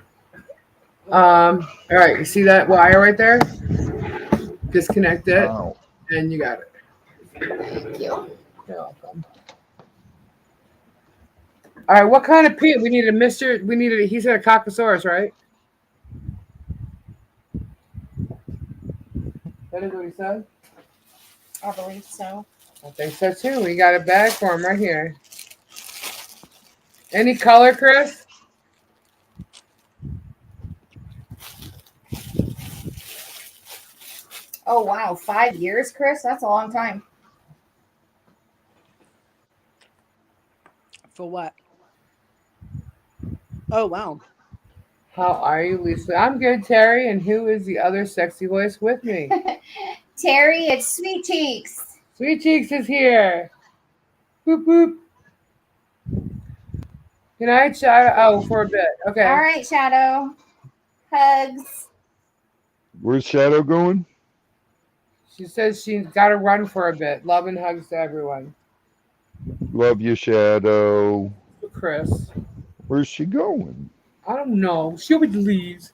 All right. You see that wire right there? Disconnect it, Wow. and you got it. Thank you. You're welcome. All right. What kind of pea? We needed he said a Coccosaurus, right? That is what he said? I believe so. I think so too. We got a bag for him right here. Any color, Chris? Oh wow, 5 years, Chris. That's a long time. For what? Oh wow. How are you, Lisa? I'm good, Terry. And who is the other sexy voice with me? Terry, it's Sweet Cheeks. Sweet Cheeks is here. Boop boop. Good night, Shadow. Oh, for a bit. Okay. All right, Shadow. Hugs. Where's Shadow going? She says she's got to run for a bit. Love and hugs to everyone. Love you, Shadow. Chris. Where's she going? I don't know. She always leaves.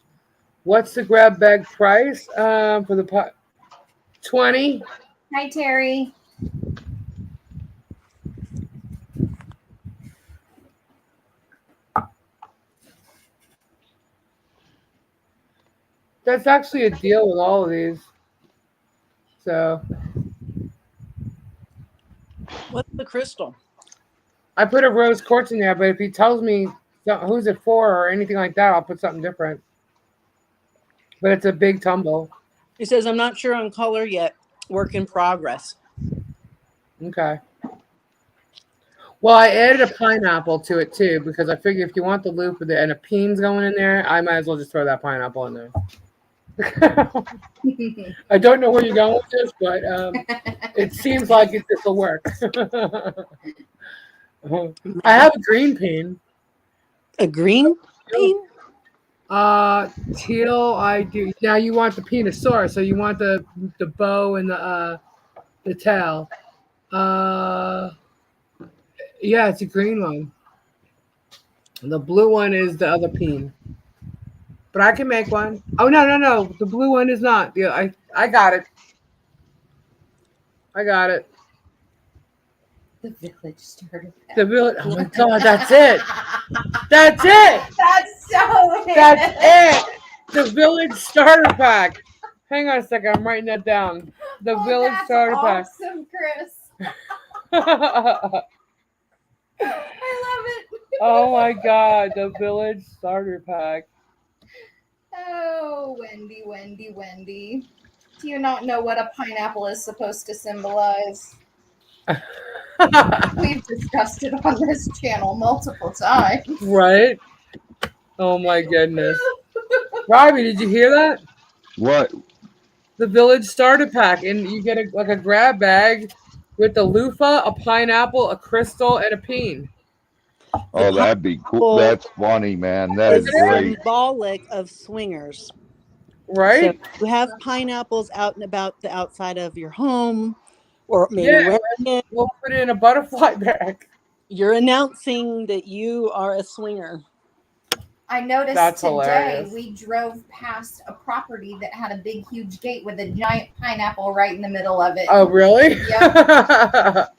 What's the grab bag price for the pot? 20. Hi, Terry. That's actually a deal with all of these. So What's the crystal? I put a rose quartz in there, but if he tells me who's it for or anything like that, I'll put something different. But it's a big tumble. He says, I'm not sure on color yet. Work in progress. Okay. Well, I added a pineapple to it too because I figure if you want the loop with it and a peen's going in there, I might as well just throw that pineapple in there. I don't know where you're going with this, but it seems like this will work. I have a green peen. A green peen? Teal. I do. Now you want the penosaur, so you want the bow and the tail. Yeah, it's a green one. The blue one is the other peen. But I can make one. Oh no. The blue one is not. Yeah, I got it. I got it. The village started. The village. Oh my god, that's it. That's it. That's so it. That's it. The village starter pack. Hang on a second. I'm writing that down. The village that's starter pack. awesome, Chris. Oh I love it. my god, the village starter pack. Oh, Wendy. Do you not know what a pineapple is supposed to symbolize? We've discussed it on this channel multiple times. Right? Oh my goodness. Robbie, did you hear that? What? The village starter pack, and you get a grab bag with the loofah, a pineapple, a crystal, and a peen. Oh, that'd be cool. That's funny, man. That is Is great. symbolic of swingers. Right? So you have pineapples out and about the outside of your home, or maybe Yeah, wearing it. we'll put it in a butterfly bag. You're announcing that you are a swinger. I noticed That's today hilarious. we drove past a property that had a big, huge gate with a giant pineapple right in the middle of it. Oh, really? Yep.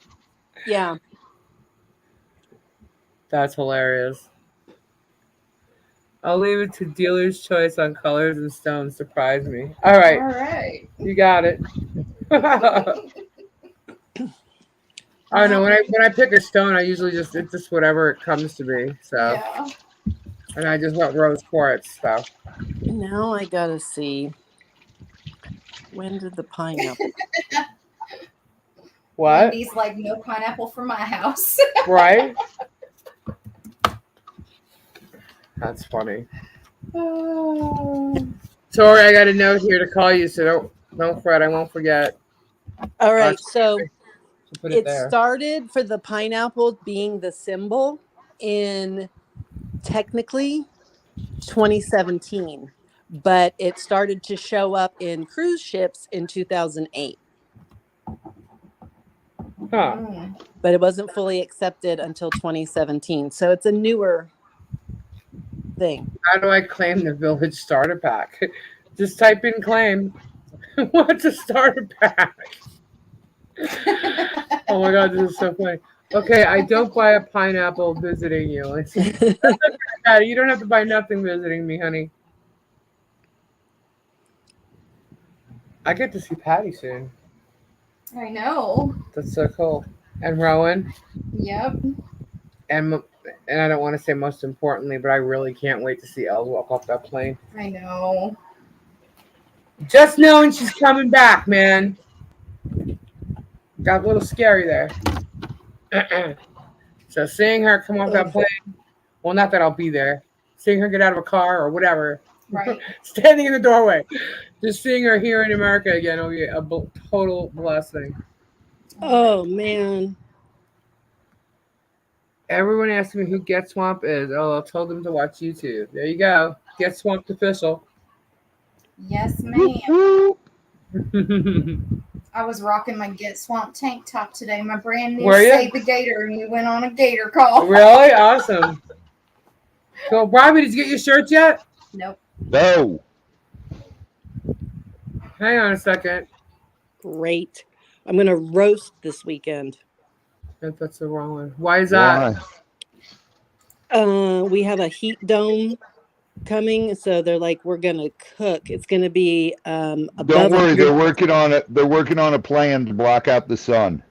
Yeah. That's hilarious. I'll leave it to dealer's choice on colors and stones. Surprise me. All All right. right. You got it. I don't know. When I pick a stone, I usually it's just whatever it comes to be. So, Yeah. and I just went rose quartz. So, Now I gotta see. When did the pineapple? what? Wendy's like, no pineapple for my house. Right? That's funny. Tori, I got a note here to call you, so don't fret. I won't forget. All right. So Put it there. started for the pineapple being the symbol in technically 2017, but it started to show up in cruise ships in 2008. Huh. But it wasn't fully accepted until 2017. So it's a newer thing. How do I claim the village starter pack? Just type in claim. What's a starter pack? Oh my god, this is so funny. Okay, I don't buy a pineapple visiting you. Patty, you don't have to buy nothing visiting me, honey. I get to see Patty soon. I know. That's so cool. And Rowan. Yep. And I don't want to say most importantly, but I really can't wait to see Elle walk off that plane. I know. Just knowing she's coming back, man. Got a little scary there. So seeing her come off that plane, well, not that I'll be there. Seeing her get out of a car or whatever, Right. standing in the doorway, just seeing her here in America again will be a total blessing. Oh man. Everyone asks me who Get Swamp is. Oh, I told them to watch YouTube. There you go. Get Swamped official. Yes, ma'am. I was rocking my Get Swamp tank top today. My brand new Were ya? Save the Gator, and we went on a gator call. Really? Awesome. So, Robbie, did you get your shirts yet? Nope. No. Hang on a second. Great. I'm gonna roast this weekend. That's the wrong one. Why is that? Why? We have a heat dome coming, so they're like, we're gonna cook. It's gonna be Don't above worry, 100. they're working on it. They're working on a plan to block out the sun.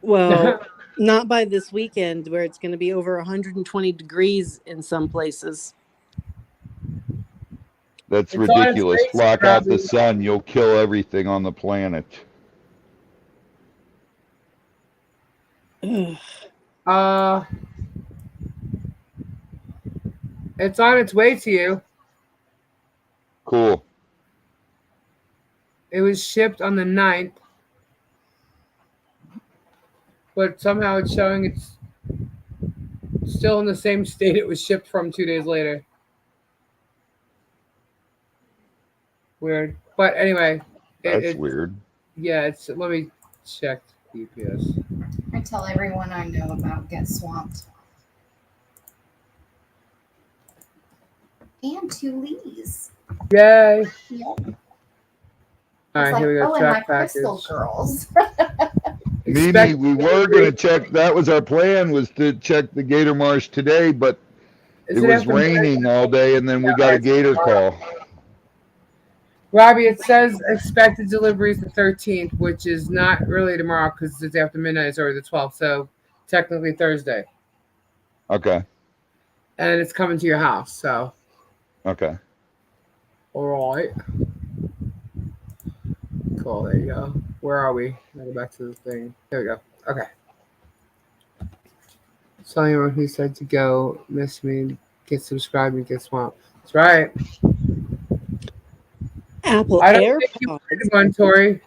Well, not by this weekend, where it's going to be over 120 degrees in some places. That's It's on its ridiculous. way, Block out the Robbie. sun, you'll kill everything on the planet. Uh, it's on its way to you. Cool. It was shipped on the 9th. But somehow it's showing it's still in the same state it was shipped from 2 days later. Weird. But anyway. That's weird. Yeah, let me check GPS. I tell everyone I know about Get Swamped. And 2 Lees. Yay. Yep. All It's right, like, here we go. and my Track package. crystal girls. Mimi, we were going to check. That was our plan, was to check the Gator Marsh today, but it was raining all day, and then we got a gator call. Robbie, it says expected delivery is the 13th, which is not really tomorrow because it's after midnight. It's already the 12th, so technically Thursday. Okay. And it's coming to your house, so. Okay. All right. Cool, there you go. Where are we? I'll go back to the thing. There we go. Okay. Tell anyone who said to go, miss me, get subscribed and get swamped. That's right. Apple I don't think you AirPods. played one, Tori.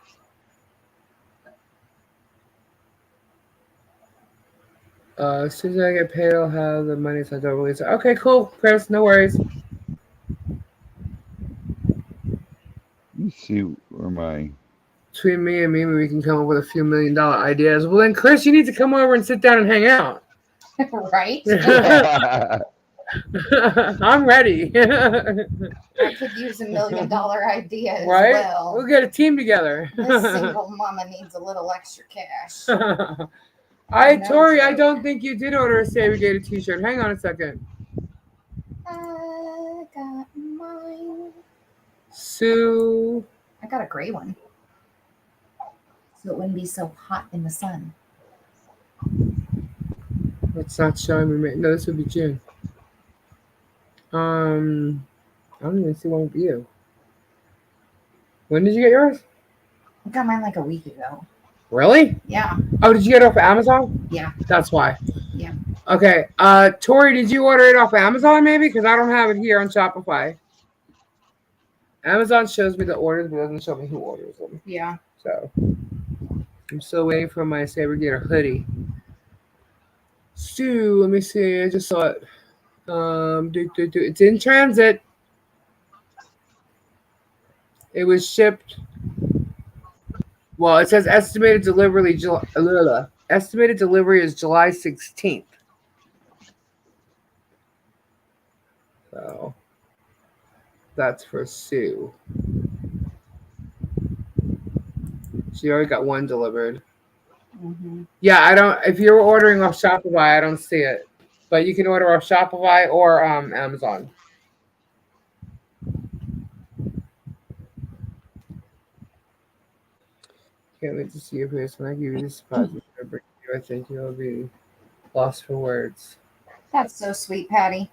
As soon as I get paid, I'll have the money sent over. Okay, cool, Chris. No worries. Let's see where my. Between me and Mimi, we can come up with a few $1 million ideas. Well, then, Chris, you need to come over and sit down and hang out. Right? I'm ready. I could use $1 million idea as Right? well. We'll get a team together. This single mama needs a little extra cash. Tori, I don't think you did order a Segregated t-shirt. Hang on a second. I got mine. Sue. I got a gray one. So it wouldn't be so hot in the sun. It's not showing me. No, this would be June. I don't even see one with you. When did you get yours? I got mine like a week ago. Really? Yeah. Oh, did you get it off of Amazon? Yeah. That's why. Yeah. Okay. Tori, did you order it off of Amazon maybe? Because I don't have it here on Shopify. Amazon shows me the orders, but it doesn't show me who orders them. Yeah. So I'm still waiting for my Segregator hoodie. Sue, let me see. I just saw it. It's in transit. It was shipped. Well, it says estimated delivery is July 16th. So that's for Sue. She already got one delivered. Mm-hmm. Yeah, I don't. If you're ordering off Shopify, I don't see it. But you can order off Shopify or Amazon. Can't wait to see your face when I give you this deposit. I think you'll be lost for words. That's so sweet, Patty.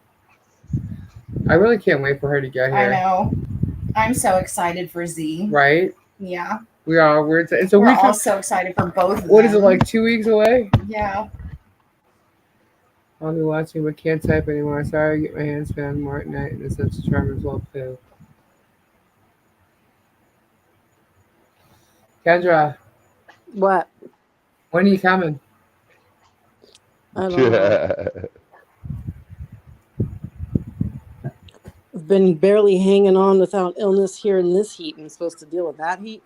I really can't wait for her to get here. I know. I'm so excited for Z. Right? Yeah. We are. It's a We're week. all so excited for both of them. What is it, like 2 weeks away? Yeah. I'll be watching but can't type anymore. Sorry, I get my hands found more at night and it's such a charm as well too. Kendra, What? when are you coming? I don't know. I've been barely hanging on without illness here in this heat. I'm supposed to deal with that heat.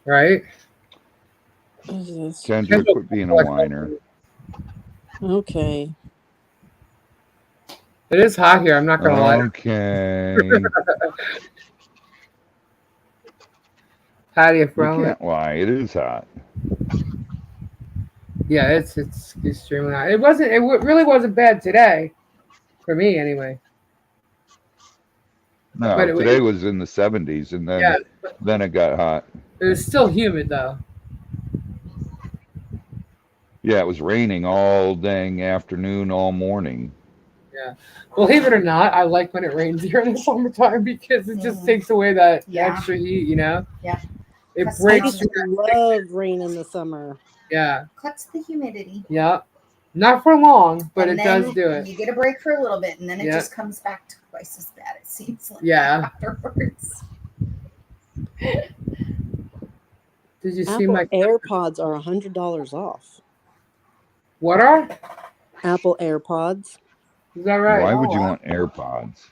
Right? Kendra, quit being a whiner. Okay. It is hot here. I'm not going to lie. Okay. Patty, if You we're can't lie. It is hot. Yeah, it's extremely hot. It really wasn't bad today. For me, anyway. No, But today was in the 70s, and yeah, then it got hot. it was still humid though. Yeah, it was raining all dang afternoon, all morning. Yeah. Believe it or not, I like when it rains here in the summertime because it just takes away that Yeah. extra heat, you know? Yeah. It Cuts I breaks just love rain in the summer. yeah. Cuts the humidity. Yeah. Not for long, but And it then does do it. you get a break for a little bit, and then it Yeah. just comes back to twice as bad, it seems like, Yeah. afterwards. Did you see Apple my AirPods are $100 off. what are? Apple AirPods. Is that right? Why would Oh, you wow. want AirPods?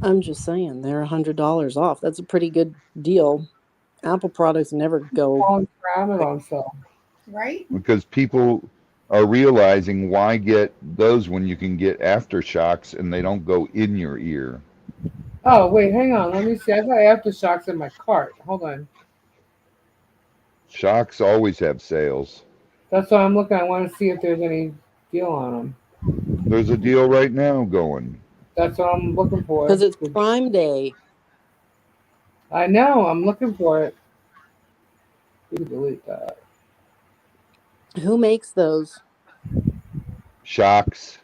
I'm just saying they're $100 off. That's a pretty good deal. Apple products never go. On for Amazon sale. Right? Because people are realizing why get those when you can get aftershocks and they don't go in your ear. Oh wait, hang on. Let me see. I got aftershocks in my cart. Hold on. Shocks always have sales. That's what I'm looking. I want to see if there's any deal on them. There's a deal right now going. That's what I'm looking for. Because it's Prime Day. I know. I'm looking for it. You can delete that. Who makes those? Shocks.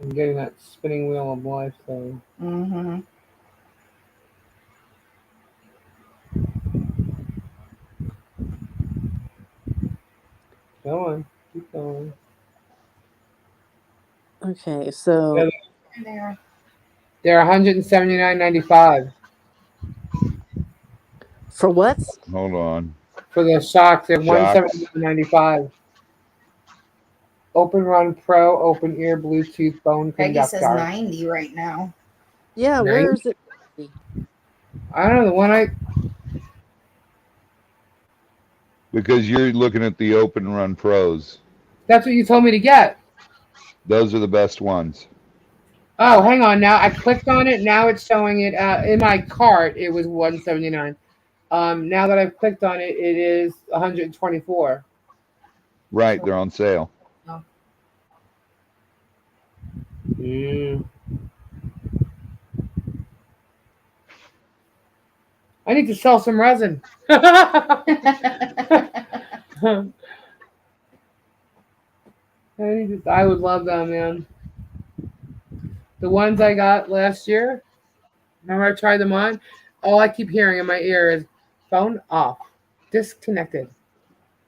I'm getting that spinning wheel of life thing. Mm-hmm. Go on. Keep going. Okay, so Yeah, There. they're $179.95 for what? Hold on. for the shocks. They're Shocks. $179.95. Open Run Pro, open ear Bluetooth bone Peggy says conductor. 90 right now. Yeah, where is it? I don't know the one I. Because you're looking at the Open Run Pros. That's what you told me to get. Those are the best ones. Oh, hang on. Now I clicked on it. Now it's showing it in my cart. It was $179. Now that I've clicked on it, it is $124. Right, they're on sale. Oh. Mm. I need to sell some resin. I would love them, man. The ones I got last year, remember I tried them on? All I keep hearing in my ear is phone off, disconnected,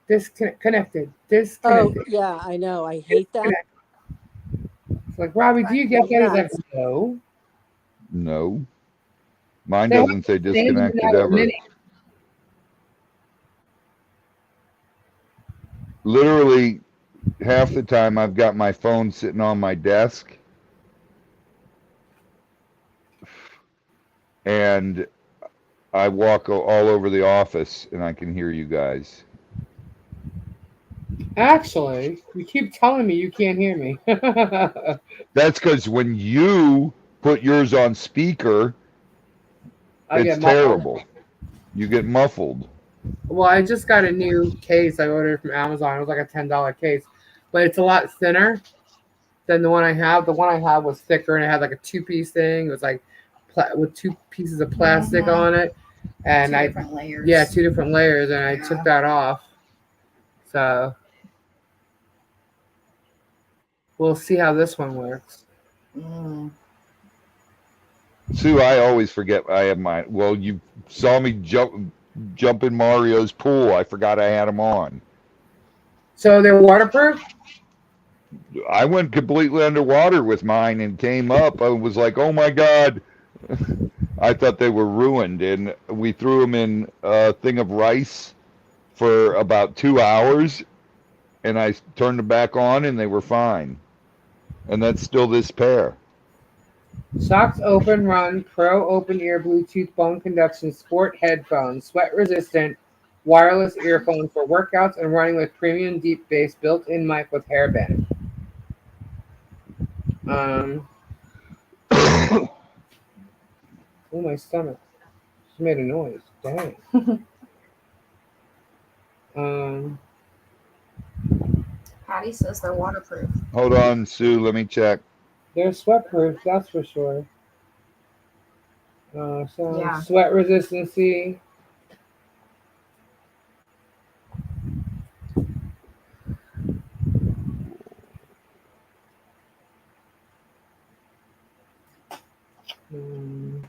disconnected, Oh, disconnected. yeah, I know. I hate that. It's like, Robbie, do you get that? He's like, no. No. Mine They have doesn't say the same disconnected now, ever. mini. Literally, half the time I've got my phone sitting on my desk and I walk all over the office and I can hear you guys. Actually, you keep telling me you can't hear me. That's because when you put yours on speaker, I it's get muffled. terrible. You get muffled. Well, I just got a new case. I ordered from Amazon. It was like a $10 case, but it's a lot thinner than the one I have. The one I have was thicker and it had like a 2-piece thing. It was like with 2 pieces of plastic on it, and 2 different layers. Yeah, 2 different layers, and I took that off. So we'll see how this one works. Sue, I always forget I have mine. Well, you saw me jump in Mario's pool. I forgot I had them on. So they're waterproof? I went completely underwater with mine and came up. I was like, oh my God. I thought they were ruined. And we threw them in a thing of rice for about 2 hours. And I turned them back on and they were fine. And that's still this pair. Shocks Open Run Pro Open Ear Bluetooth Bone Conduction Sport Headphones. Sweat resistant wireless earphone for workouts and running with premium deep bass built-in mic with hairband. Oh, my stomach just made a noise. Dang. Patty says they're waterproof. Hold on, Sue. Let me check. They're sweat proof, that's for sure. So Yeah. sweat resistancy. Hmm.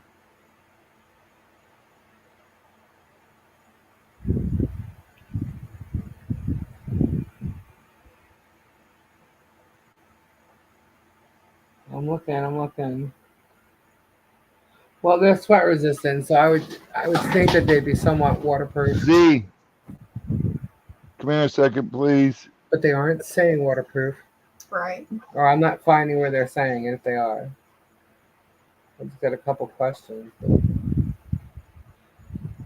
I'm looking. Well, they're sweat resistant, so I would think that they'd be somewhat waterproof, Z, come here a second, please. but they aren't saying waterproof, Right. or I'm not finding where they're saying it if they are. I just got a couple questions.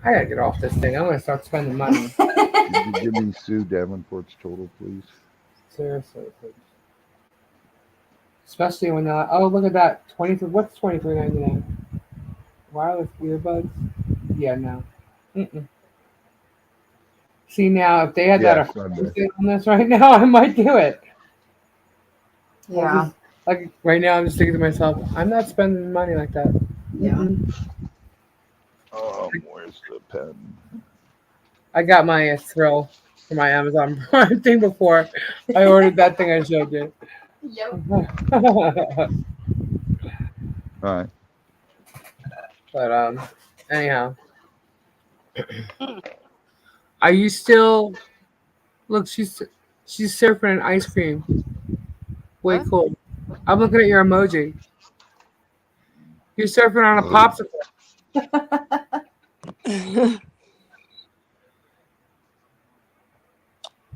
I gotta get off this thing. I'm gonna start spending money. Could you give me Sue Davenport's total, please? Seriously, please. Especially when they're like, oh, look at that, 23. What's $23.99? Wireless earbuds? Yeah, no. Mm-mm. See now, if they had Yeah, that Sunday. on this right now, I might do it. Yeah. Like right now, I'm just thinking to myself, I'm not spending money like that. Yeah. Mm-mm. Where's the pen? I got my thrill for my Amazon Prime thing before I ordered that thing I showed you. Yep. All right. But anyhow, are you still? Look, she's surfing an ice cream. Way What? cool. I'm looking at your emoji. You're surfing on a popsicle.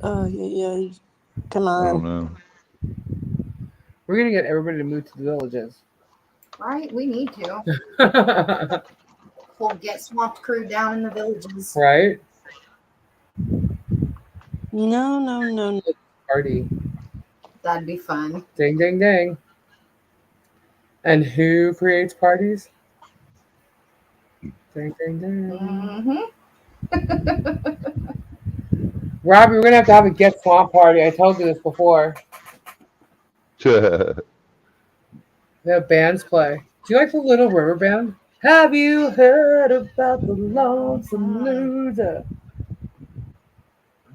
Oh, yeah. Come I on. don't know. We're gonna get everybody to move to the villages. Right. We need to. We'll get Swamp Crew down in the villages. Right? No. Party. That'd be fun. Ding, ding, ding. And who creates parties? Ding, ding, ding. Mm-hmm. Robbie, we're gonna have a Get Swamp party. I told you this before. The bands play. Do you like the Little River Band? Have you heard about the lonesome loser?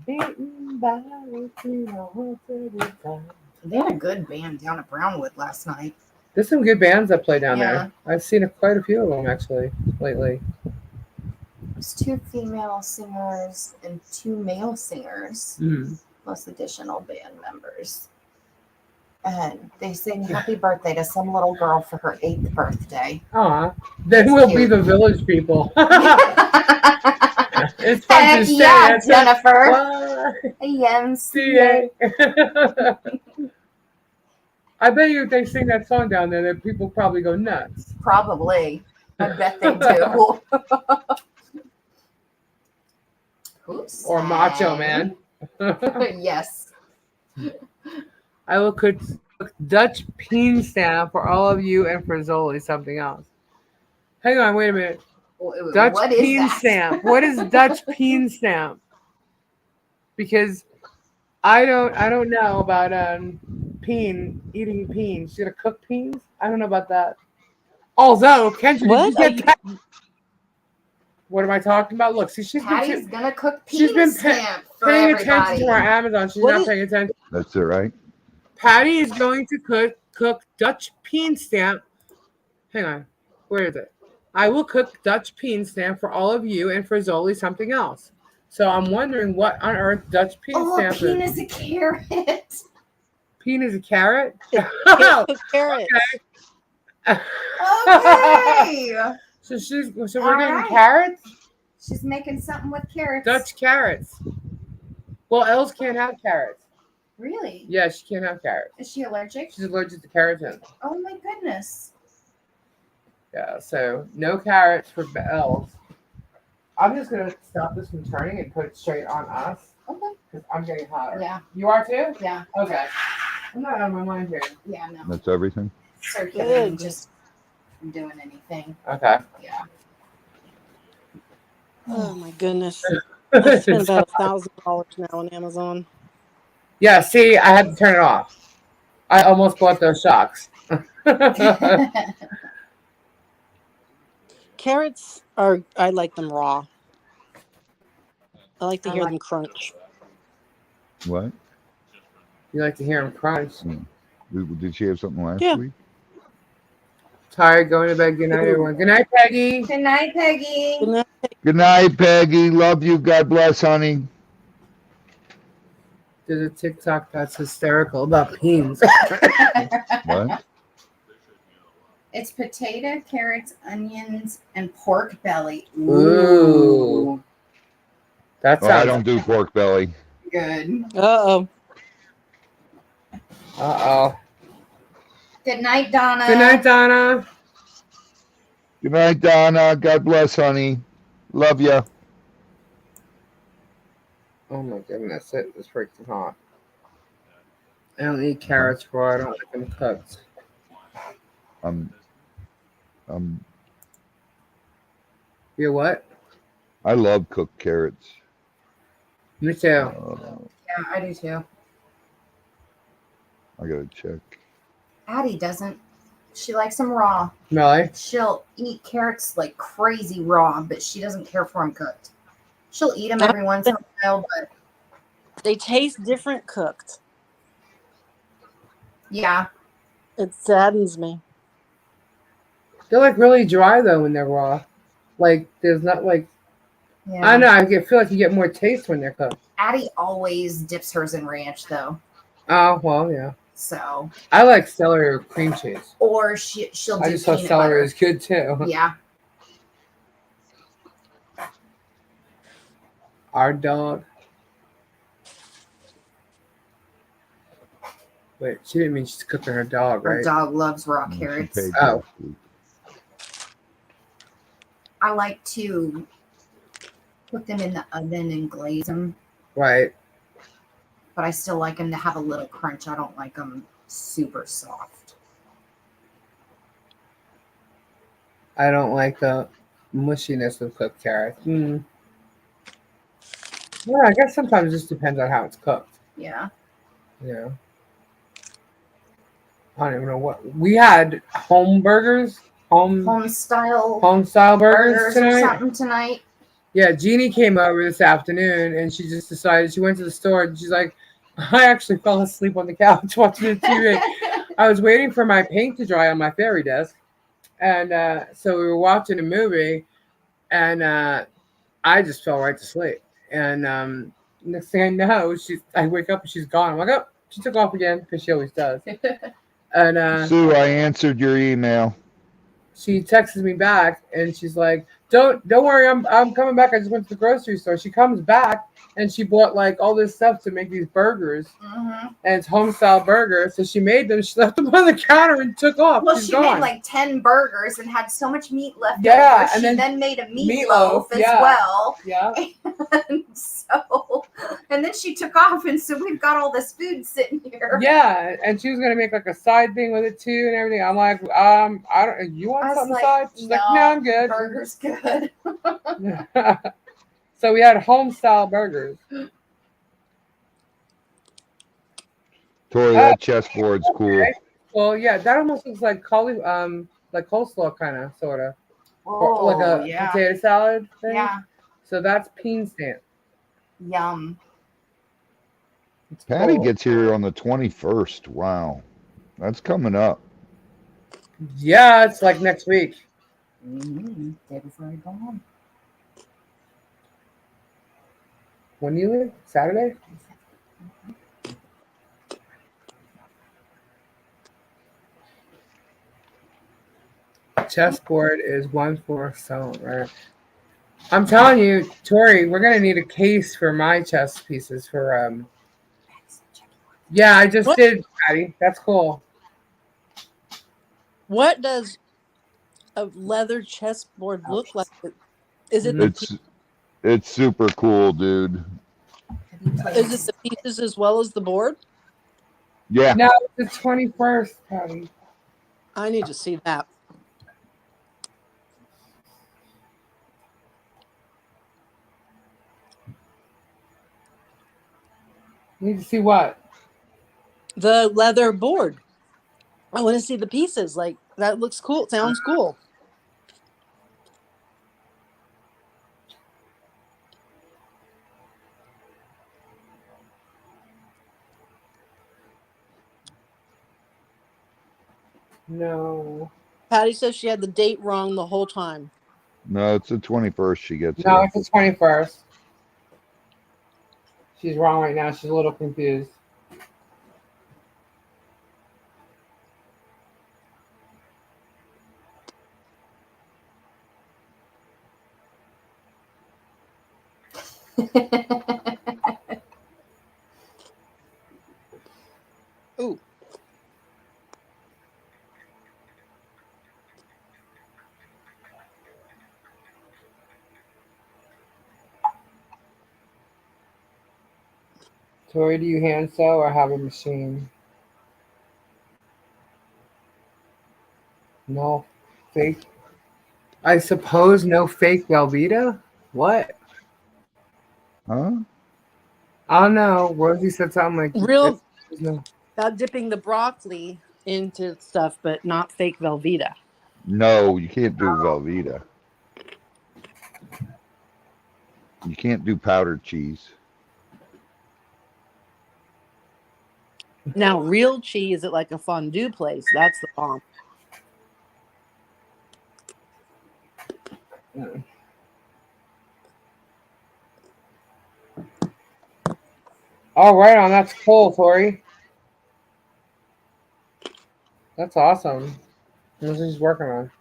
Beaten by a tree all every time. They had a good band down at Brownwood last night. There's some good bands that play down Yeah. there. I've seen quite a few of them actually lately. There's 2 female singers and 2 male singers, plus additional band members. And they sing happy birthday to some little girl for her 8th birthday. Aw. Then we'll be the village people. It's fun Heck to say. yeah, That's Jennifer. YMCA. I bet you if they sing that song down there, that people probably go nuts. Probably. I bet they do. Oops. Or Macho Man. Yes. I will cook Dutch peen stamp for all of you and for Zoli something else. Hang on, wait a minute. Dutch what is peen that? stamp. What is Dutch peen stamp? Because I don't know about eating peens. She's gonna cook peens? I don't know about that. Although, Kendra, What? did you get that? What am I talking about? Look, see, Patty's gonna cook she's peen been stamp for paying everybody. attention to our Amazon. She's What not is- paying attention. That's it, right? Patty is going to cook Dutch peen stamp. Hang on. Where is it? I will cook Dutch peen stamp for all of you and for Zoli something else. So I'm wondering what on earth Dutch peen stamp peen is. is a carrot. Peen is a carrot? Carrots. Okay. So we're All getting right. carrots? She's making something with carrots. Dutch carrots. Well, Els can't have carrots. Really? Yeah, she can't have carrots. Is she allergic? She's allergic to keratin. Oh my goodness. Yeah, so no carrots for Els. I'm just gonna stop this from turning and put it straight on us Okay. because I'm getting hotter. Yeah. You are too? Yeah. Okay. I'm not out of my mind here. Yeah. No. That's everything. Circulating, just doing anything. Okay. Yeah. Oh my goodness. I spent about $1,000 now on Amazon. Yeah, see, I had to turn it off. I almost bought those shocks. Carrots are, I like them raw. I like to I hear like- them crunch. What? You like to hear him crunch. Did she have something last Yeah. week? Tired, going to bed. Good night, everyone. Good night, Peggy. Good night, Peggy. Good night. Good night, Peggy. Love you. God bless, honey. There's a TikTok that's hysterical about beans. What? It's potato, carrots, onions, and pork belly. Ooh. That Oh, I sounds. don't do pork belly. Good. Uh-oh. Uh-oh. Good night, Donna. Good night, Donna. Good night, Donna. God bless, honey. Love ya. Oh my goodness, it is freaking hot. I don't eat carrots raw. I don't like them cooked. I'm You what? I love cooked carrots. Me too. Yeah, I do too. I gotta check. Addie doesn't. She likes them raw. Really? She'll eat carrots like crazy raw, but she doesn't care for them cooked. She'll eat them every once in a while, but They taste different cooked. yeah. It saddens me. They're like really dry though when they're raw. Like there's not like Yeah. I don't know. Feel like you get more taste when they're cooked. Addie always dips hers in ranch though. Oh well, yeah. So I like celery with cream cheese. or she'll do I just thought peanut celery butter. is good too. Yeah. Our dog. Wait, she didn't mean she's cooking her dog, Our right? dog loves raw She carrots. paid Oh. last week. I like to put them in the oven and glaze them, Right. but I still like them to have a little crunch. I don't like them super soft. I don't like the mushiness of cooked carrots. Yeah, I guess sometimes it just depends on how it's cooked. Yeah. Yeah. I don't even know what we had. Home burgers, home Home-style style burgers burgers or tonight. something tonight. Yeah, Jeannie came over this afternoon and she just decided she went to the store and she's like, I actually fell asleep on the couch watching the TV. I was waiting for my paint to dry on my fairy desk, and so we were watching a movie, and I just fell right to sleep. And next thing I know, I wake up and she's gone. I'm like, oh, she took off again because she always does. And Sue, I answered your email. she texts me back and she's like, Don't worry, I'm coming back. I just went to the grocery store. She comes back and she bought like all this stuff to make these burgers. Mm-hmm. And it's home style burgers. So she made them, she left them on the counter and took off. Well, She's she gone. made like 10 burgers and had so much meat left Yeah, over. and She then then made a meatloaf meatloaf, as yeah. well. Yeah. And then she took off, and so we've got all this food sitting here. Yeah. And she was gonna make like a side thing with it too and everything. I'm like, I don't you want I was something like, side? She's like, no, I'm good. Burger's good. So we had home style burgers. Tori, that chessboard's cool. Okay. Well, yeah, that almost looks like like coleslaw kind of, sort of. Oh, Like a yeah. potato salad thing. Yeah. So that's peen stamp. Yum. It's Patty cool. gets here on the 21st. Wow. That's coming up. Yeah, it's like next week. Mm-hmm. Day before I go home. When do you leave? Saturday? Chessboard is 1/4 stone, right? I'm telling you, Tori, we're gonna need a case for my chess pieces for Yeah, I just What? did, Patty. That's cool. What does a leather chessboard look like? Is it the It's super cool, dude. is it the pieces as well as the board? Yeah. No, it's the 21st, Patty. I need to see that. You need to see what? The leather board. I want to see the pieces. Like, that looks cool. Sounds cool. No. Patty says she had the date wrong the whole time. No, it's the 21st she gets No, here. it's the 21st. She's wrong right now. She's a little confused. Ooh. Tori, do you hand sew or have a machine? No fake. I suppose no fake Velveeta? What? Huh? I don't know. Rosie said something like Real, no. dipping the broccoli into stuff, but not fake Velveeta. No, you can't do Velveeta. You can't do powdered cheese. Now, real cheese at like a fondue place, that's the bomb. Oh, right on. That's cool, Tori. That's awesome. That's what she's working on.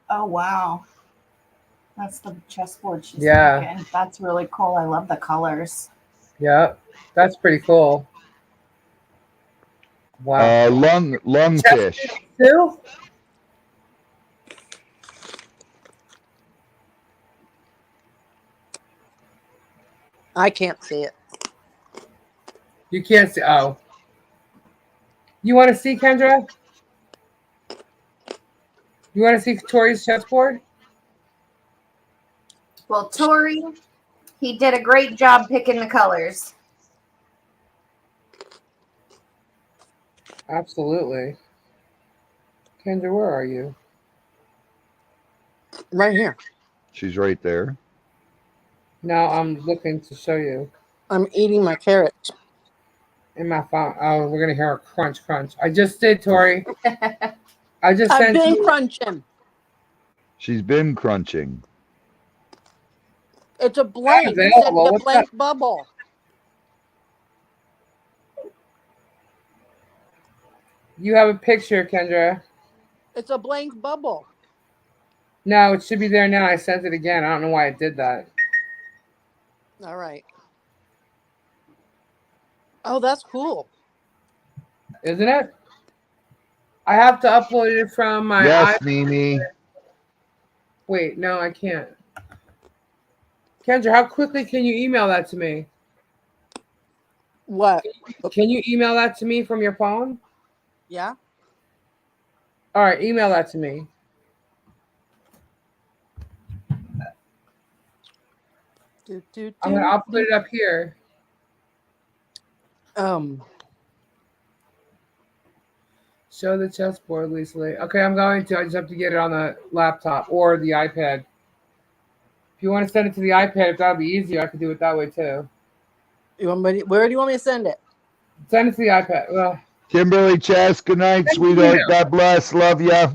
Oh wow. That's the chessboard she's Yeah. making. That's really cool. I love the colors. Yep. That's pretty cool. Wow. Lungfish. Too? I can't see it. You can't see. Oh. You want to see, Kendra? You want to see Tori's chessboard? Well, Tori, he did a great job picking the colors. Absolutely. Kendra, where are you? Right here. She's right there. No, I'm looking to show you. I'm eating my carrots. In my phone. Oh, we're gonna hear a crunch, crunch. I just did, Tori. I just I've sent been you. crunching. She's been crunching. It's a blank. You said Available. a What's blank that? bubble. You have a picture, Kendra. It's a blank bubble. No, it should be there now. I sent it again. I don't know why it did that. All right. Oh, that's cool. Isn't it? I have to upload it from my Yes, iPad. Mimi. Wait, no, I can't. Kendra, how quickly can you email that to me? What? Can you email that to me from your phone? Yeah. All right, email that to me. I'm gonna upload it up here. Show the chessboard, Lisa Lee. Okay, I'm going to. I just have to get it on the laptop or the iPad. If you want to send it to the iPad, if that'll be easier, I could do it that way too. You want me? Where do you want me to send it? Send it to the iPad. Well, Kimberly Chess, good night, sweetheart. God bless. Love ya.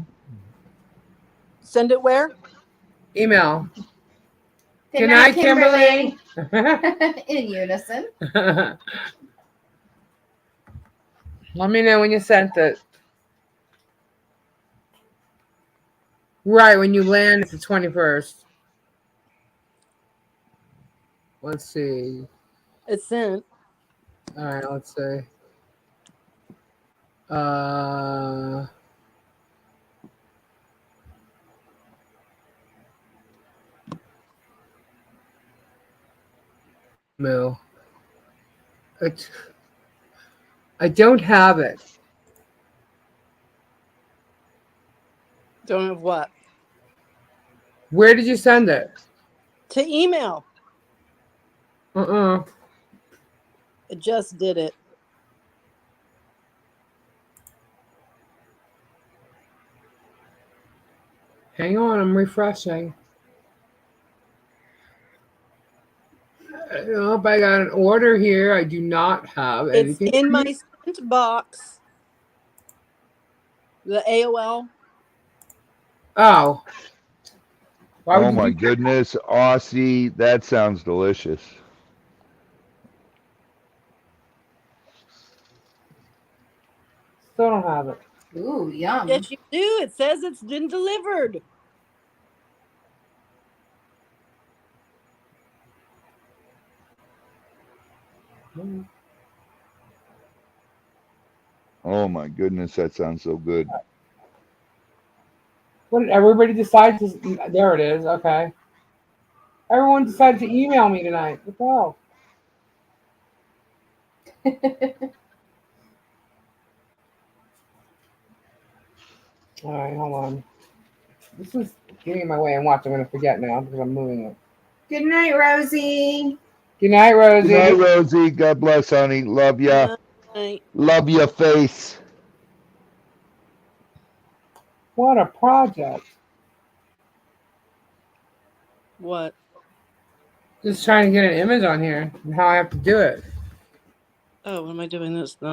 Send it where? Email. Good night, Kimberly. In unison. Let me know when you sent it. Right, when you land, it's the 21st. Let's see. It's sent. All right, let's see. No. I don't have it. Don't have what? Where did you send it? To email. Uh-uh. I just did it. Hang on, I'm refreshing. Nope, I got an order here. I do not have It's anything. in my sent box. The AOL. Oh. Why would Oh you my do that? goodness, Aussie, that sounds delicious. Still don't have it. Ooh, yum. Yes, you do. It says it's been delivered. Oh my goodness, that sounds so good. What did everybody decide to? There it is. Okay. Everyone decided to email me tonight. What the hell? All right, hold on. This is getting in my way. And watch, I'm going to forget now because I'm moving it. Good night, Rosie. Good night, Rosie. Good night, Rosie. God bless, honey. Love ya. Right. Love your face. What a project. What? Just trying to get an image on here and how I have to do it. Oh, what am I doing this? No.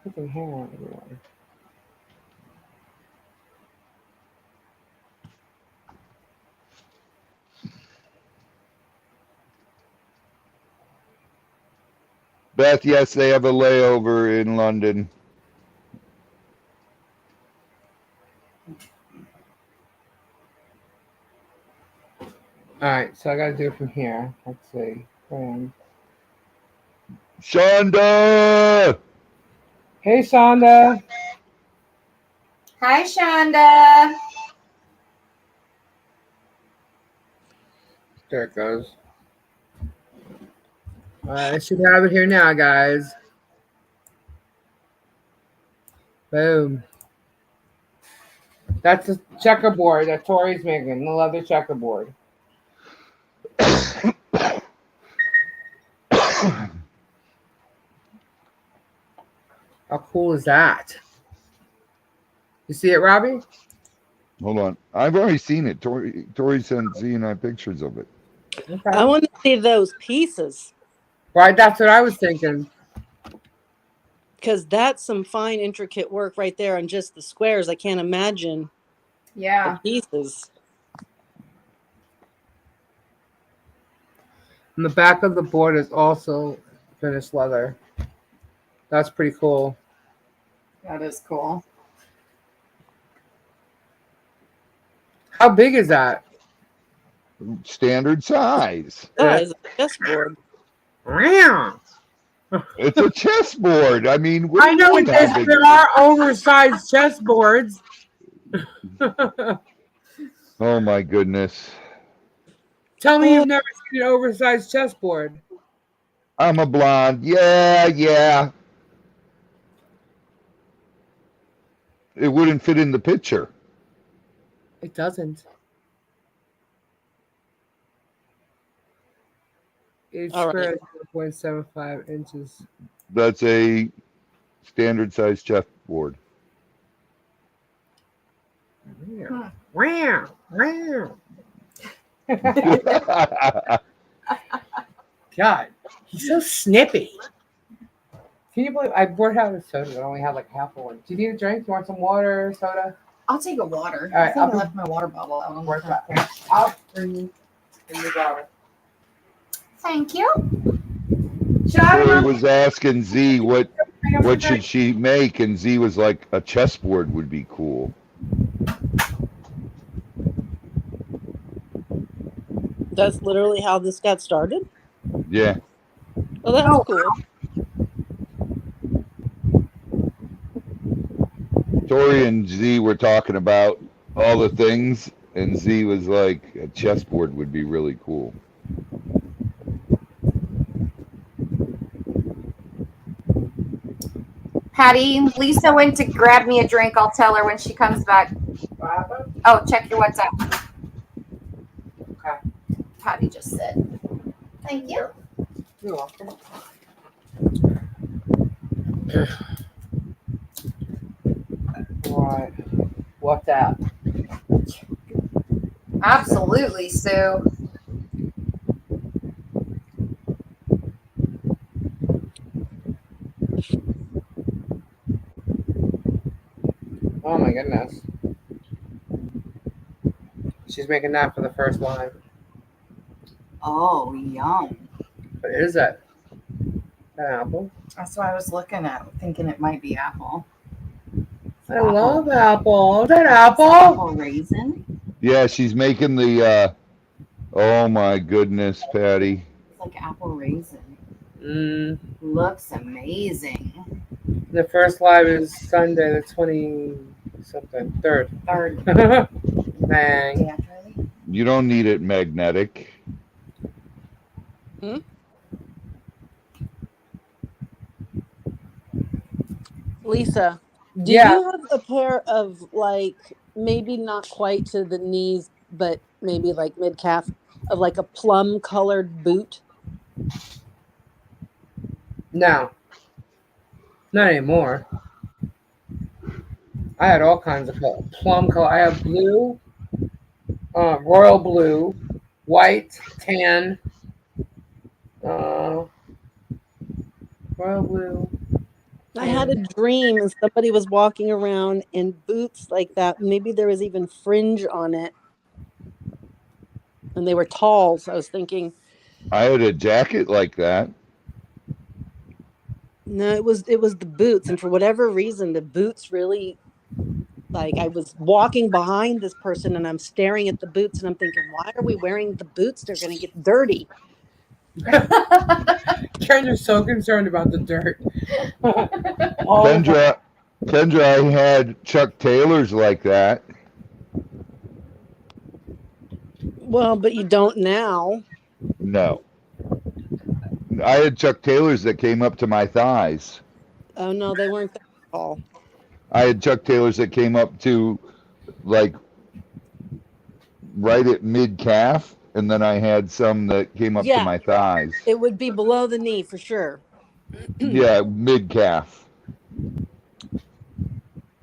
Freaking hair on everywhere. Beth, yes, they have a layover in London. All right, so I got to do it from here. Let's see. Shonda! Hey, Shonda. Hi, Shonda. There it goes. All right, I should have it here now, guys. Boom. That's the checkerboard that Tori's making, the leather checkerboard. How cool is that? You see it, Robbie? Hold on. I've already seen it. Tori sent Z and I pictures of it. Okay. I want to see those pieces Right, that's what I was thinking. because that's some fine, intricate work right there on just the squares. I can't imagine Yeah. the pieces. And the back of the board is also finished leather. That's pretty cool. That is cool. How big is that? Standard size. Size of a chessboard. Wow. It's a chessboard. I mean, what do I you know mean it how is. big? There are oversized chessboards. Oh my goodness. Tell me you've never seen an oversized chessboard. I'm a blonde. Yeah. It wouldn't fit in the picture. It doesn't. Each All square right. is 0.75 inches. That's a standard size chessboard. Wow. God, he's so snippy. Can you believe I brought out a soda that only had like half a one? Do you need a drink? You want some water, soda? I'll take a water. All right, I think I left my water bottle out on the front. I'll bring you the bottle. Thank you. Tori was asking Z what should she make, and Z was like, a chessboard would be cool. That's literally how this got started. Yeah. Oh, that's cool. Tori and Z were talking about all the things, and Z was like, a chessboard would be really cool. Patty, Lisa went to grab me a drink. I'll tell her when she comes back. Oh, check your WhatsApp. Okay. Patty just said. Thank you. You're welcome. right. What's that? Absolutely, Sue. Oh my goodness. She's making that for the first live. Oh, yum. What is that? An apple? That's what I was looking at, thinking it might be apple. I love apple. Is that apple? Apple raisin. Yeah, she's making the. Oh my goodness, Patty. It's like apple raisin. Mm, Looks amazing. the first live is Sunday, the 20-something, 3rd. Third Bang. day after early. You don't need it magnetic. Lisa, do Yeah. you have a pair of, like, maybe not quite to the knees, but maybe like mid calf, of like a plum colored boot? No. Not anymore. I had all kinds of color. Plum color. I have blue, royal blue, white, tan, royal blue. I had a dream and somebody was walking around in boots like that. Maybe there was even fringe on it. And they were tall, so I was thinking, I had a jacket like that. no, it was the boots. And for whatever reason, the boots really, like, I was walking behind this person and I'm staring at the boots and I'm thinking, why are we wearing the boots? They're going to get dirty. Karen, you're so concerned about the dirt. Oh, Kendra, I had Chuck Taylors like that. Well, but you don't now. No. I had Chuck Taylors that came up to my thighs. Oh, no, they weren't that tall. I had Chuck Taylors that came up to, like, right at mid calf, and then I had some that came up to my thighs. It would be below the knee for sure. Yeah, mid calf.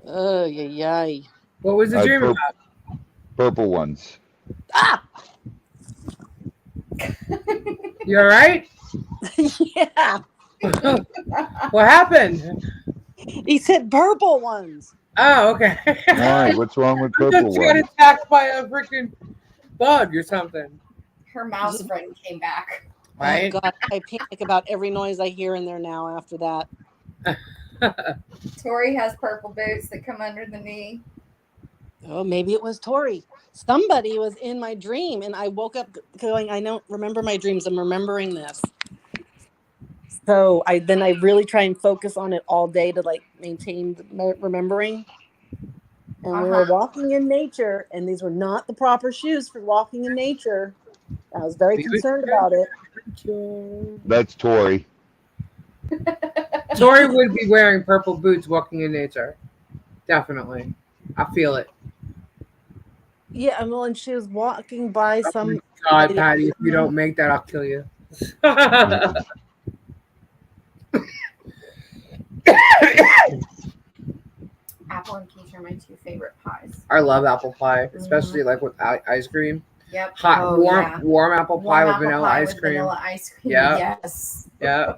Oh, yay. what was the dream about? Purple ones. Ah! You all right? Yeah. What happened? He said purple ones. Oh, okay. Why? What's wrong with I purple thought you got ones? attacked by a freaking bug or something. Her mouse friend came back. Right? Oh, God. I panic about every noise I hear in there now after that. Tori has purple boots that come under the knee. Oh, maybe it was Tori. Somebody was in my dream, and I woke up going, I don't remember my dreams. I'm remembering this. So I really try and focus on it all day to, like, maintain remembering. And we were walking in nature, and these were not the proper shoes for walking in nature. I was very concerned about it. That's Tori. Tori would be wearing purple boots walking in nature. Definitely. I feel it. Yeah, well, and she was walking by some. God, Patty, if you don't make that, I'll kill you. Apple and peach are my two favorite pies. I love apple pie, especially like with ice cream. Yep. Hot, warm apple pie with vanilla ice cream. Vanilla ice cream. Yeah. Yes. Yeah.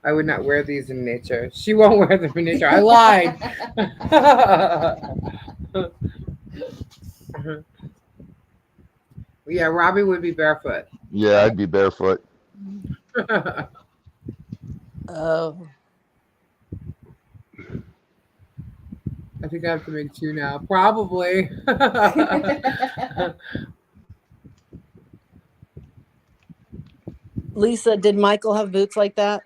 I would not wear these in nature. She won't wear them in nature. I lied. Yeah, Robbie would be barefoot. Yeah, I'd be barefoot. Oh. I think I have to make two now. Probably. Lisa, did Michael have boots like that?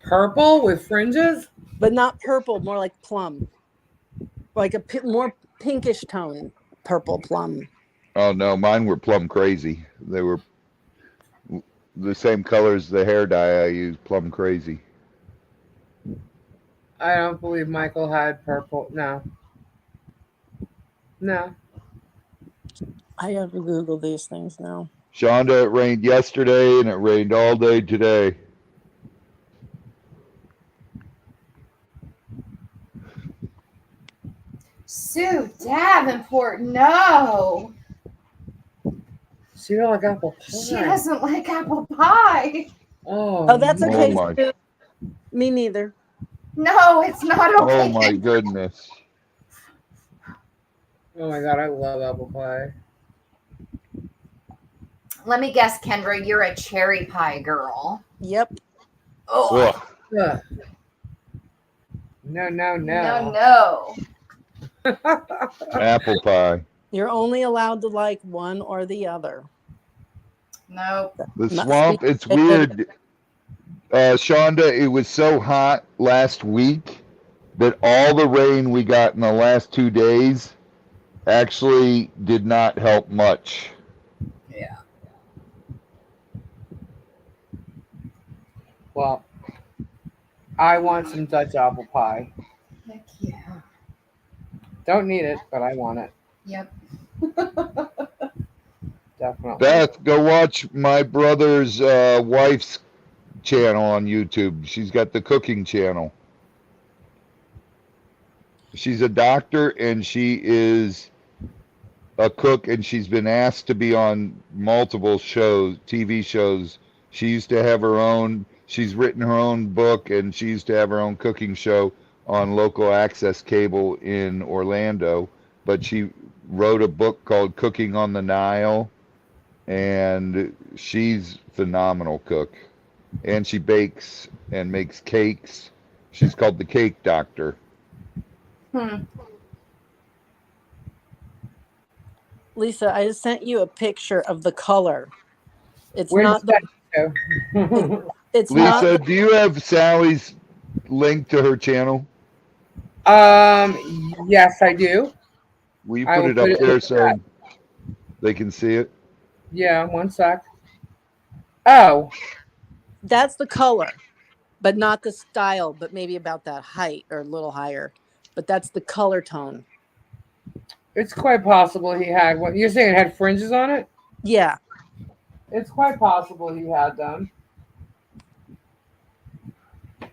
Purple with fringes? But not purple, more like plum. Like a more pinkish tone, purple plum. Oh, no, mine were plum crazy. They were the same color as the hair dye I use, plum crazy. I don't believe Michael had purple. No. No. I have to Google these things now. Shonda, it rained yesterday and it rained all day today. Sue Davenport, no. She don't like apple pie. She doesn't like apple pie. Oh, that's Oh okay. my. Sue. Me neither. No, it's not okay. Oh my goodness. Oh my god, I love apple pie. Let me guess, Kendra, you're a cherry pie girl. Yep. Oh, Ugh. Ugh. No. no. Apple pie. You're only allowed to like one or the other. Nope. The Not swamp, sweet. it's weird. Shonda, it was so hot last week that all the rain we got in the last 2 days actually did not help much. Yeah. Well, I want some Dutch apple pie. Heck yeah. Don't need it, but I want it. Yep. Definitely. Beth, go watch my brother's wife's channel on YouTube. She's got the cooking channel. She's a doctor and she is a cook, and she's been asked to be on multiple shows, TV shows. She used to have her own, she's written her own book, and she used to have her own cooking show on local access cable in Orlando. But she wrote a book called Cooking on the Nile, and she's a phenomenal cook. And she bakes and makes cakes. She's called the Cake Doctor. Lisa, I just sent you a picture of the color. It's Where not did the. that go? It's not. Lisa, do you have Sally's link to her channel? Yes, I do. Will you I put will it put up it in there the so chat. they can see it? Yeah, one sec. Oh, That's the color, but not the style. But maybe about that height or a little higher. But that's the color tone. it's quite possible he had one. You're saying it had fringes on it? Yeah. It's quite possible he had them.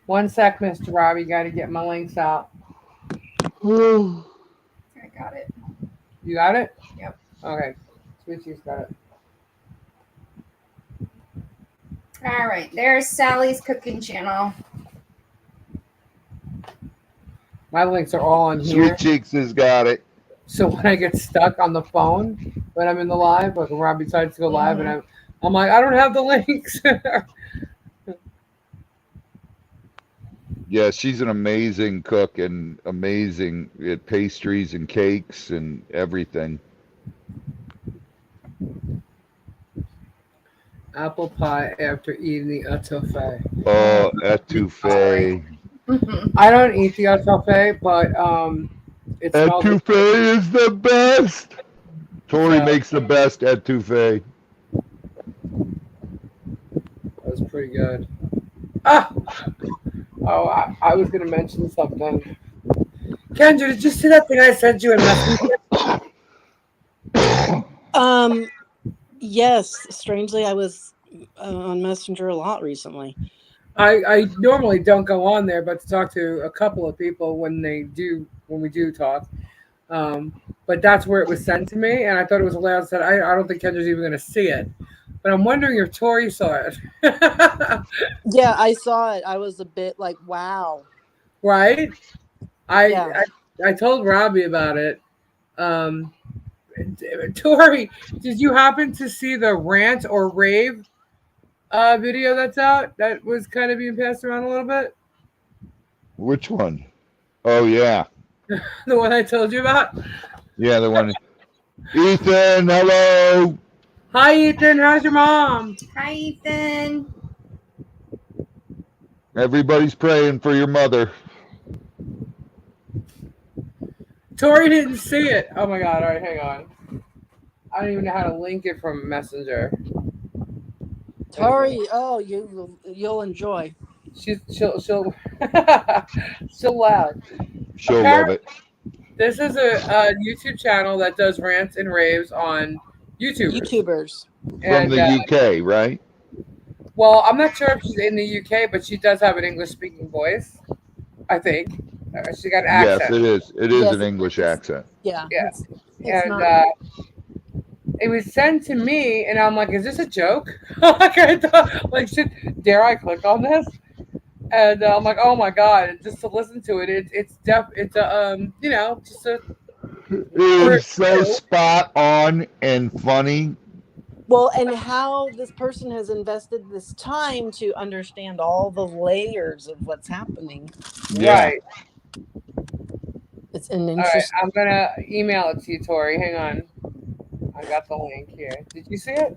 One sec, Mr. Robbie. Got to get my links out. I got it. You got it? Yep. Okay. Sweet Cheese got it. All right. There's Sally's cooking channel. My links are all on here. Sweet Cheeks has got it. So when I get stuck on the phone when I'm in the live, like when Rob decides to go live, and I'm like, I don't have the links. Yeah, she's an amazing cook and amazing at pastries and cakes and everything. Apple pie after eating the etouffee. Oh, etouffee. I don't eat the etouffee, but it smells. Etouffee is the best. Tori So- makes the best etouffee. That was pretty good. Ah! Oh, I was going to mention something. Kendra, did you see that thing I sent you in Messenger? Yes. Strangely, I was on Messenger a lot recently. I normally don't go on there, but to talk to a couple of people when we do talk. But that's where it was sent to me, and I thought it was hilarious. I don't think Kendra's even going to see it. But I'm wondering if Tori saw it. Yeah, I saw it. I was a bit like, wow. Right? Yeah. I told Robbie about it. Tori, did you happen to see the rant or rave video that's out that was kind of being passed around a little bit? Which one? Oh, yeah. The one I told you about? Yeah, the one. Ethan, hello. Hi, Ethan. How's your mom? Hi, Ethan. Everybody's praying for your mother. Tori didn't see it. Oh my god! All right, hang on. I don't even know how to link it from Messenger. Tori, oh, you'll enjoy. She'll she'll laugh. She'll love it. This is a YouTube channel that does rants and raves on YouTubers. From the UK, right? Well, I'm not sure if she's in the UK, but she does have an English-speaking voice, I think. She got an Yes, accent. it is. It is Yes, an English it's- accent. Yeah. Yeah. It's And not. it was sent to me, and I'm like, "Is this a joke?" Like, I thought, like, dare I click on this? And I'm like, "Oh my god!" And just to listen to it, it's a just a It is so review. spot on and funny. Well, and how this person has invested this time to understand all the layers of what's happening. Yeah. Right. It's an All right. interesting. I'm gonna email it to you, Tori. Hang on. I got the link here. Did you see it?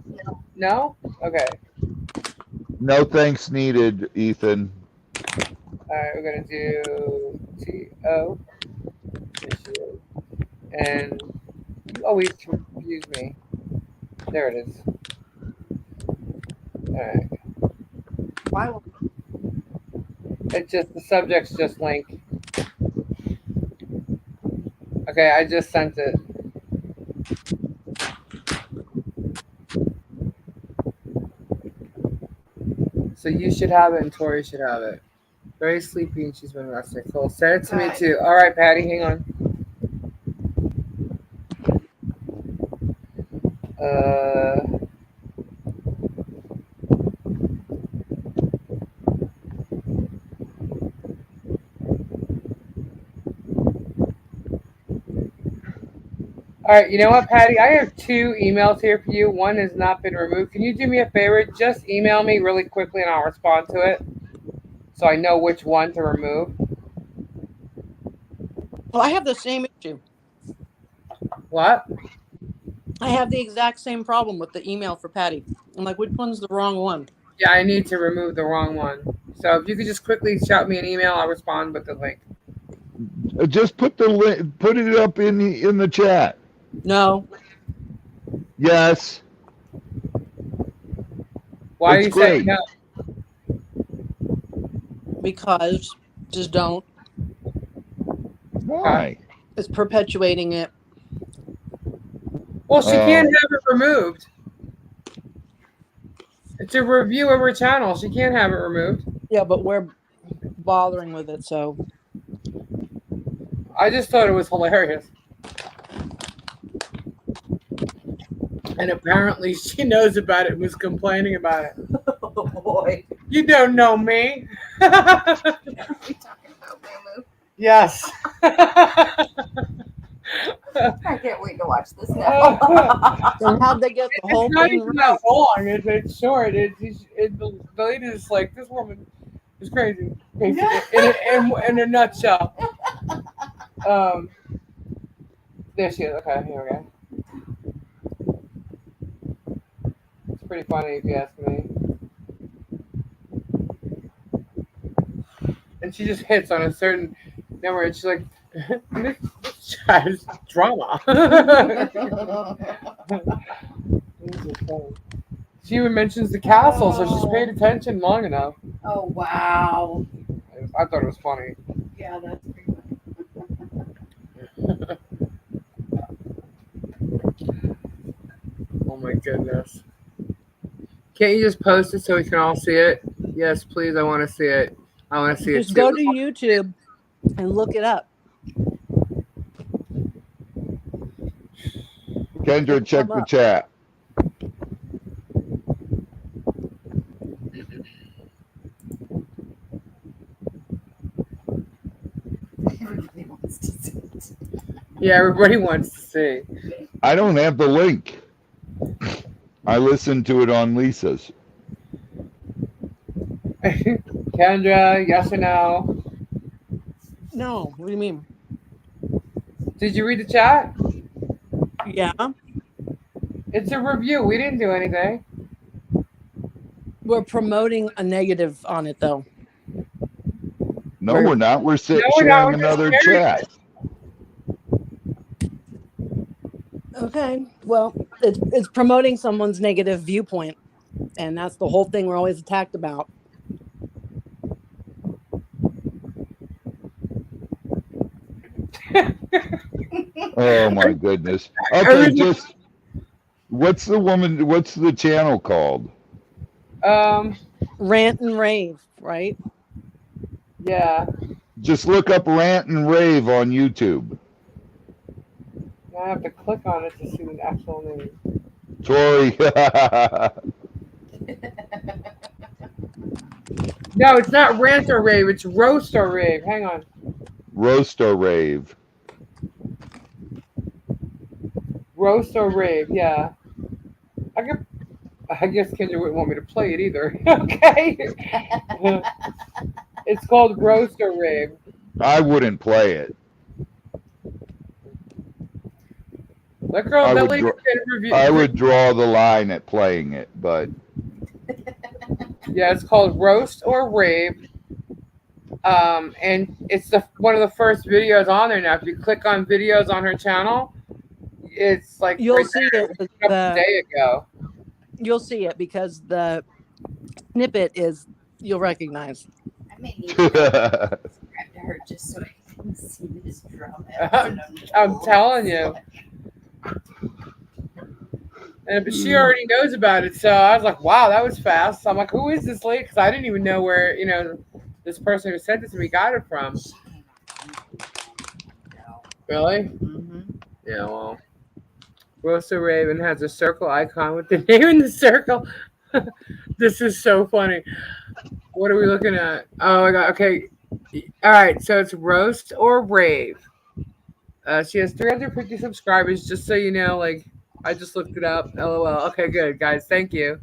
No. Okay. No thanks needed, Ethan. All right. We're gonna do TO. And you always confuse me. There it is. All right. Why? It's just the subject's just link. Okay, I just sent it. So you should have it and Tori should have it. Very sleepy and she's been resting. Cool. Send it to me Alright. too. All right, Patty, hang on. All right, you know what, Patty? I have 2 emails here for you. One has not been removed. Can you do me a favor? Just email me really quickly and I'll respond to it so I know which one to remove. Well, I have the same issue. What? I have the exact same problem with the email for Patty. I'm like, which one's the wrong one? Yeah, I need to remove the wrong one. So if you could just quickly shout me an email, I'll respond with the link. Just put the link, put it up in the chat. No, Yes. Why It's are you saying great. no? because just don't. Why? It's perpetuating it. Well, she can't Oh. have it removed. It's a review of her channel. She can't have it removed. Yeah, but we're bothering with it, so I just thought it was hilarious. And apparently she knows about it and was complaining about it. Oh boy. You don't know me. Are we talking about Moo? Yes. I can't wait to watch this now. then how'd they get the whole It's not thing even right? that long. It's short. The lady is like, this woman is crazy. Basically, in a nutshell. There she is. Okay, here we go. It's pretty funny if you ask me. And she just hits on a certain number, and she's like, "This chat is drama." She even mentions the castle, so she's paid attention long enough. Oh wow. I thought it was funny. Yeah, that's pretty funny. Oh my goodness. Can't you just post it so we can all see it? Yes, please. I want to see it. I want to see Just it go too. to YouTube and look it up. Kendra, check the chat. Everybody wants to see it. Yeah, everybody wants to see. I don't have the link. I listened to it on Lisa's. Kendra, yes or no? No, what do you mean? Did you read the chat? Yeah, It's a review. We didn't do anything. we're promoting a negative on it though. No, we're not. We're No, we're not. sharing We're just another sharing chat. Okay, well, it's promoting someone's negative viewpoint, and that's the whole thing we're always attacked about. Oh my goodness. Okay, just what's the channel called? Rant and rave, right? Yeah. Just look up Rant and Rave on YouTube. I have to click on it to see the actual name. Tori. No, it's not rant or rave. It's roast or rave. Hang on. Roast or Rave. Roast or rave. Yeah. I guess Kendra wouldn't want me to play it either. Okay. It's called roast or rave. I wouldn't play it. That girl, I that would lady draw- did a review. I would draw the line at playing it, but Yeah, it's called roast or rave. And it's one of the first videos on there now. If you click on videos on her channel, it's like You'll right see there. it. It was up a day ago. You'll see it because the snippet is you'll recognize. I may need to subscribe to her just so I can see this drama. I'm telling you. But she already knows about it, so I was like, "Wow, that was fast." So I'm like, "Who is this lady?" Because I didn't even know where this person who sent it to me got it from. Really? Mm-hmm. Yeah. Well, Rosa Raven has a circle icon with the name in the circle. This is so funny. What are we looking at? Oh my god. Okay. All right. So it's roast or rave. She has 350 subscribers. Just so you know, like. I just looked it up. LOL. Okay, good, guys. Thank you.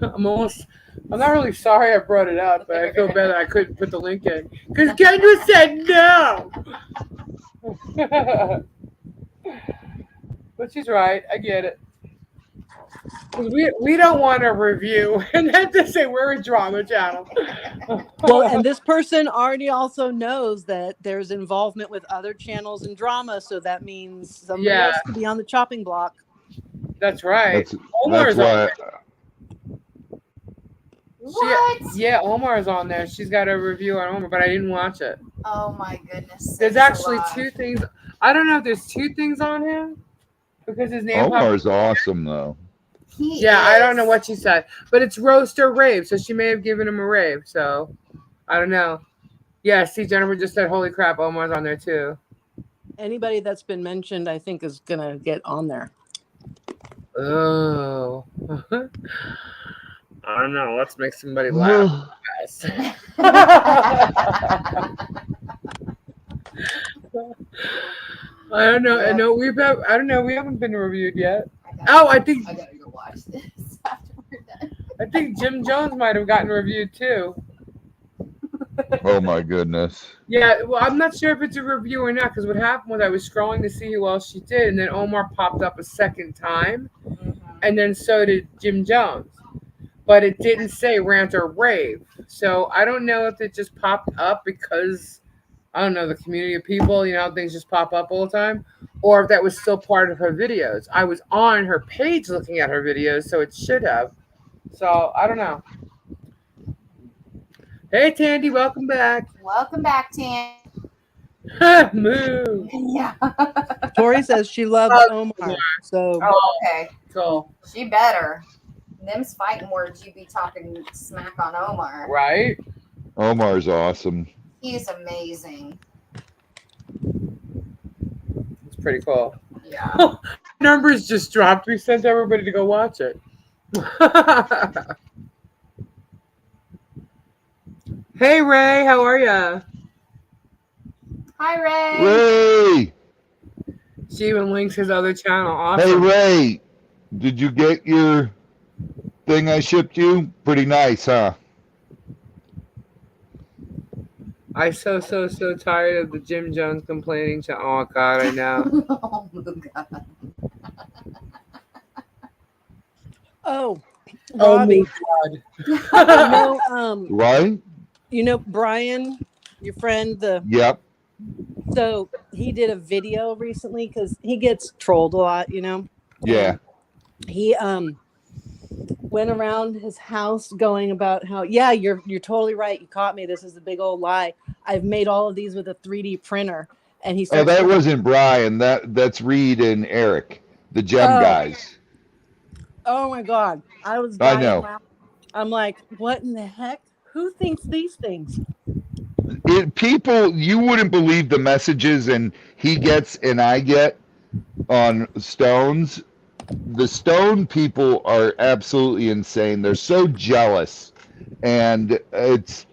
I'm not really sorry I brought it up, but I feel bad that I couldn't put the link in. Because Kendra said no! But she's right. I get it. 'Cause we don't want a review. And then to say we're a drama channel. Well, and this person already also knows that there's involvement with other channels in drama, so that means somebody Yeah. else could be on the chopping block. That's right. that's Omar's on why. there. What? Yeah, Omar's on there. She's got a review on Omar, but I didn't watch it. Oh my goodness. There's sakes actually alive. 2 things. I don't know if there's 2 things on him because his name. Omar's awesome though. Yeah, I don't know what she said, but it's roast or rave, so she may have given him a rave. So I don't know. Yeah, see, Jennifer just said, "Holy crap, Omar's on there too." Anybody that's been mentioned, I think, is gonna get on there. Oh, I don't know. Let's make somebody laugh. I don't know. I know I don't know. We haven't been reviewed yet. I think I gotta go watch this after we're done. I think Jim Jones might have gotten reviewed too. Oh my goodness. Yeah, well, I'm not sure if it's a review or not, because what happened was I was scrolling to see who else she did, and then Omar popped up a second time, and then so did Jim Jones. But it didn't say rant or rave. So I don't know if it just popped up because, I don't know, the community of people, how things just pop up all the time, or if that was still part of her videos. I was on her page looking at her videos, so it should have. So I don't know. Hey, Tandy, welcome back. Welcome back, Tan. Moo. Yeah. Tori says she loves Omar, so Okay. Cool. She better. Them's fighting words. You be talking smack on Omar. Right? Omar's awesome. He's amazing. It's pretty cool. Yeah. Numbers just dropped. We sent everybody to go watch it. Hey, Ray. How are ya? Hi, Ray. Ray! She even links his other channel. Hey Awesome. Ray! Did you get your thing I shipped you? Pretty nice, huh? I'm so tired of the Jim Jones complaining to. Oh, God, I know. Oh, my God. oh, Robbie, God. Right? Brian, your friend, Yep. so he did a video recently because he gets trolled a lot, Yeah. He went around his house going about how, yeah, you're totally right. You caught me. This is a big old lie. I've made all of these with a 3D printer. And he Oh, starts that wasn't Brian. That's Reed and Eric, the gem guys. Oh my God. I was I know. laughing. I'm like, what in the heck? Who thinks these things? People, you wouldn't believe the messages and he gets and I get on stones. The stone people are absolutely insane. They're so jealous, and it's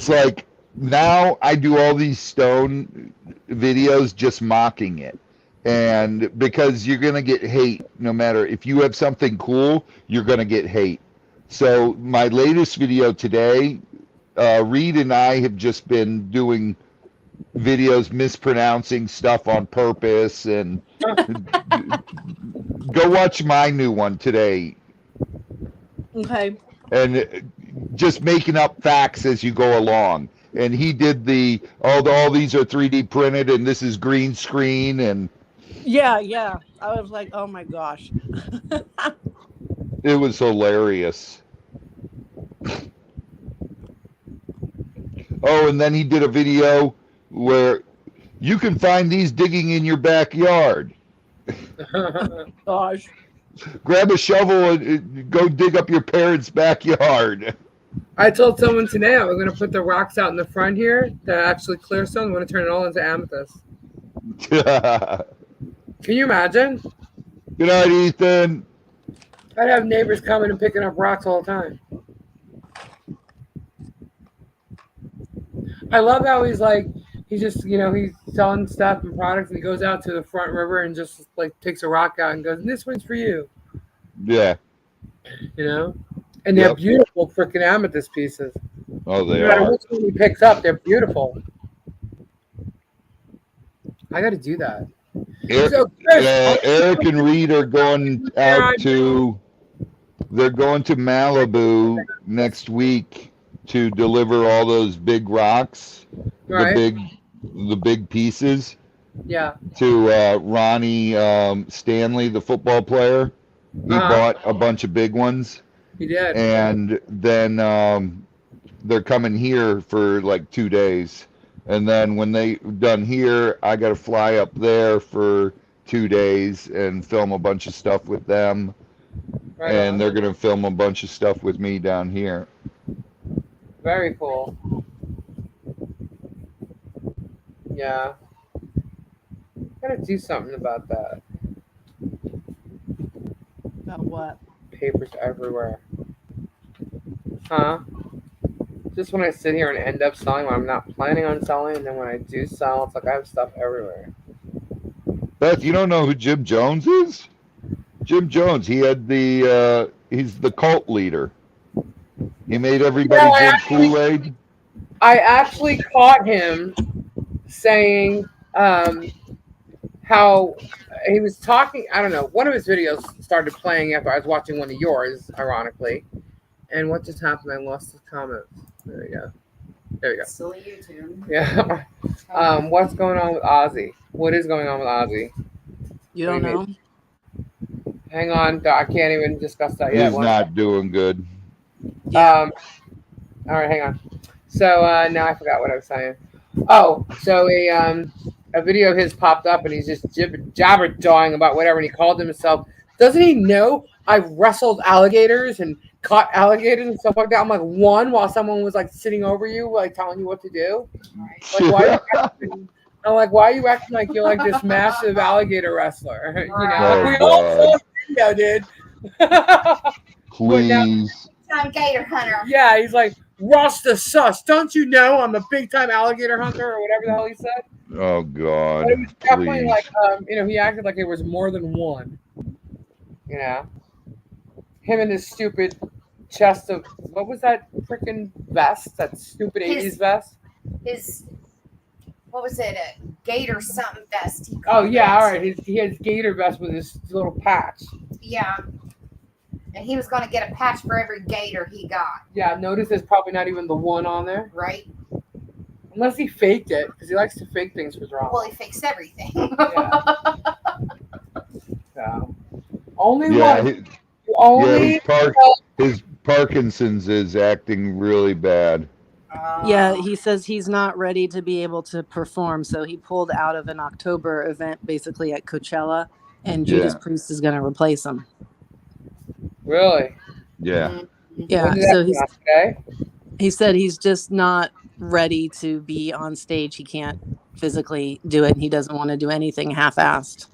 like now I do all these stone videos just mocking it, and because you're gonna get hate no matter if you have something cool, you're gonna get hate. So my latest video today, Reed and I have just been doing videos mispronouncing stuff on purpose, and go watch my new one today, Okay. and just making up facts as you go along. And he did all these are 3D printed and this is green screen, and Yeah, yeah. I was like, oh my gosh. it was hilarious. Oh, and then he did a video where you can find these digging in your backyard. Gosh. Grab a shovel and go dig up your parents' backyard. I told someone today I was going to put the rocks out in the front here that actually clear stone. I'm going to turn it all into amethyst. Can you imagine? Good night, Ethan. I'd have neighbors coming and picking up rocks all the time. I love how he's like, he's just, he's selling stuff and products, and he goes out to the front river and just like takes a rock out and goes, and this one's for you. Yeah. And they're beautiful freaking amethyst pieces. Oh, they no matter are. which one he picks up, they're beautiful. I got to do that. Eric and Reed are going out to. They're going to Malibu next week to deliver all those big rocks, right. the big pieces. Yeah. To Ronnie Stanley, the football player. He bought a bunch of big ones. He did. And then they're coming here for like 2 days. And then when they done here, I got to fly up there for 2 days and film a bunch of stuff with them. Right and on. They're going to film a bunch of stuff with me down here. Very cool. Yeah. Gotta do something about that. About what? Papers everywhere. Huh? Just when I sit here and end up selling when I'm not planning on selling, and then when I do sell, it's like I have stuff everywhere. Beth, you don't know who Jim Jones is? Jim Jones, he's the cult leader. He made everybody drink Kool-Aid. I actually caught him saying how he was talking. I don't know. One of his videos started playing after I was watching one of yours, ironically. And what just happened? I lost his comments. There we go. There we go. Silly YouTube. Yeah. What's going on with Ozzy? What is going on with Ozzy? You don't know? Hang on. I can't even discuss that yet. He's not doing good. Yeah. All right, hang on. So now I forgot what I was saying. Oh, so a video of his popped up, and he's just jabber-jawing about whatever, and he called himself. Doesn't he know I wrestled alligators and caught alligators and stuff like that? I'm like, while someone was like sitting over you, like telling you what to do. Like, why are you acting like you're like this massive alligator wrestler? We all saw the video, dude. Please. I'm Gator Hunter. Yeah, he's like, Rasta sus, don't you know I'm a big time alligator hunter or whatever the hell he said? Oh God. But it was definitely please. like he acted like it was more than one. Him and his stupid chest of what was that freaking vest? That stupid 80s vest? What was it? A gator something vest. Oh yeah, all right. He has gator vest with his little patch. Yeah. And he was going to get a patch for every gator he got. Yeah, notice there's probably not even the one on there. Right. Unless he faked it, because he likes to fake things for drama. Well, he fakes everything. So, only one. His Parkinson's is acting really bad. Yeah, he says he's not ready to be able to perform, so he pulled out of an October event basically at Coachella, and Judas Priest is going to replace him. Really? Yeah. Yeah. So he said he's just not ready to be on stage. He can't physically do it, and he doesn't want to do anything half-assed.